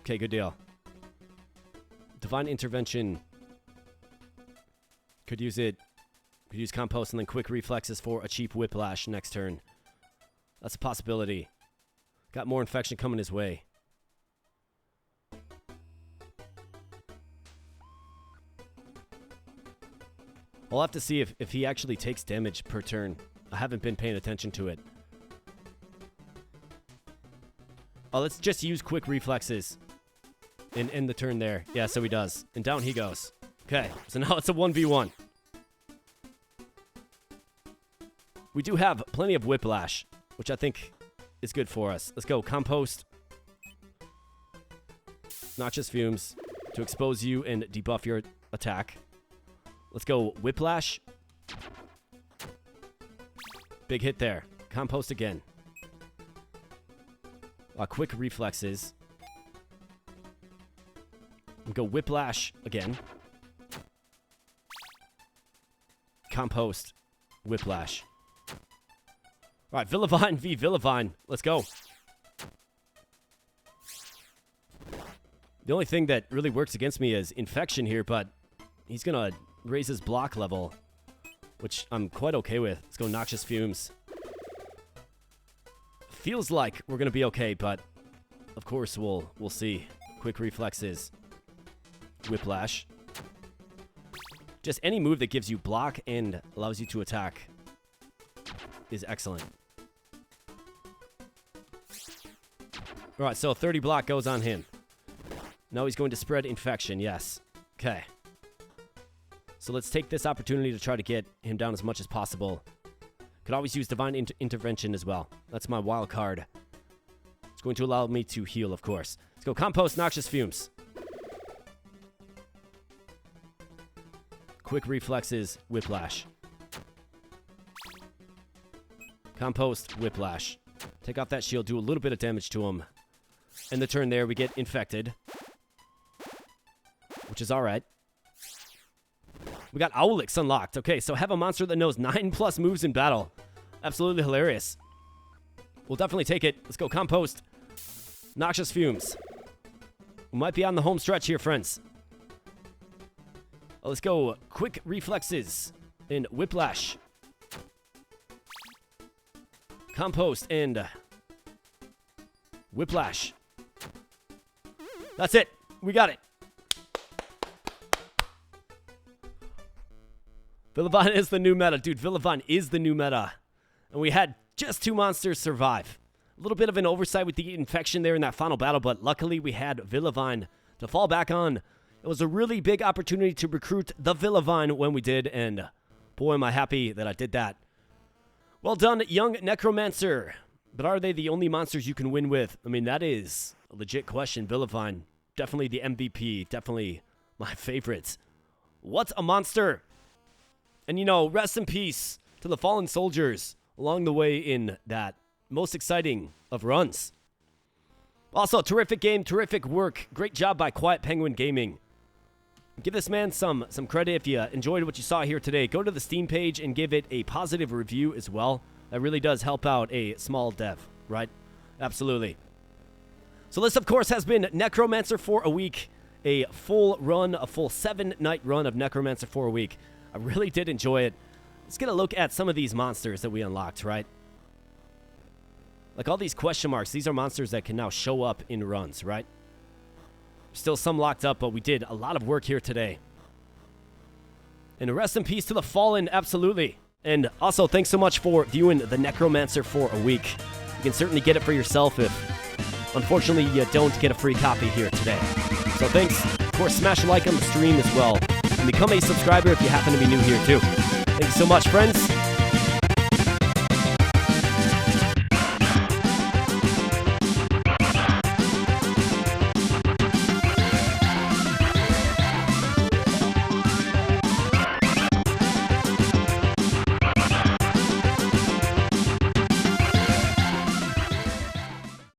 Okay, good deal. Divine Intervention. Could use it. Could use Compost and then Quick Reflexes for a cheap Whiplash next turn. That's a possibility. Got more infection coming his way. I'll have to see if he actually takes damage per turn. I haven't been paying attention to it. Oh, let's just use Quick Reflexes and end the turn there. Yeah, so he does. And down he goes. Okay, so now it's a 1v1. We do have plenty of Whiplash, which I think is good for us. Let's go. Compost. Noxious Fumes to expose you and debuff your attack. Let's go Whiplash. Big hit there. Compost again. Quick Reflexes. We go Whiplash again. Compost. Whiplash. Alright, Villavine v. Villavine. Let's go. The only thing that really works against me is Infection here, but he's going to raise his block level, which I'm quite okay with. Let's go Noxious Fumes. Feels like we're going to be okay, but of course we'll see. Quick Reflexes. Whiplash. Just any move that gives you block and allows you to attack is excellent. Alright, so 30 block goes on him. Now he's going to spread Infection, yes. Okay. So let's take this opportunity to try to get him down as much as possible. Could always use Divine Intervention as well. That's my wild card. It's going to allow me to heal, of course. Let's go Compost, Noxious Fumes. Quick Reflexes, Whiplash. Compost, Whiplash. Take off that shield, do a little bit of damage to him. In the turn there, we get Infected. Which is alright. We got Owlix unlocked. Okay, so have a monster that knows 9+ moves in battle. Absolutely hilarious. We'll definitely take it. Let's go Compost. Noxious Fumes. We might be on the home stretch here, friends. Let's go Quick Reflexes and Whiplash. Compost and Whiplash. That's it. We got it. Villavine is the new meta. Dude, Villavine is the new meta. And we had just 2 monsters survive. A little bit of an oversight with the infection there in that final battle, but luckily we had Villavine to fall back on. It was a really big opportunity to recruit the Villavine when we did, and boy, am I happy that I did that. Well done, young Necromancer. But are they the only monsters you can win with? I mean, that is a legit question. Villavine, definitely the MVP, definitely my favorite. What a monster! And you know, rest in peace to the fallen soldiers along the way in that most exciting of runs. Also, terrific game, terrific work. Great job by Quiet Penguin Gaming. Give this man some credit if you enjoyed what you saw here today. Go to the Steam page and give it a positive review as well. That really does help out a small dev, right? Absolutely. So this, of course, has been Necromancer for a week. A full run, a full 7-night run of Necromancer for a week. I really did enjoy it. Let's get a look at some of these monsters that we unlocked, right? Like all these question marks, these are monsters that can now show up in runs, right? Still some locked up, but we did a lot of work here today. And rest in peace to the fallen, absolutely. And also, thanks so much for viewing the Necromancer for a week. You can certainly get it for yourself if, unfortunately, you don't get a free copy here today. So thanks. Of course, smash a like on the stream as well. And become a subscriber if you happen to be new here, too. Thank you so much, friends.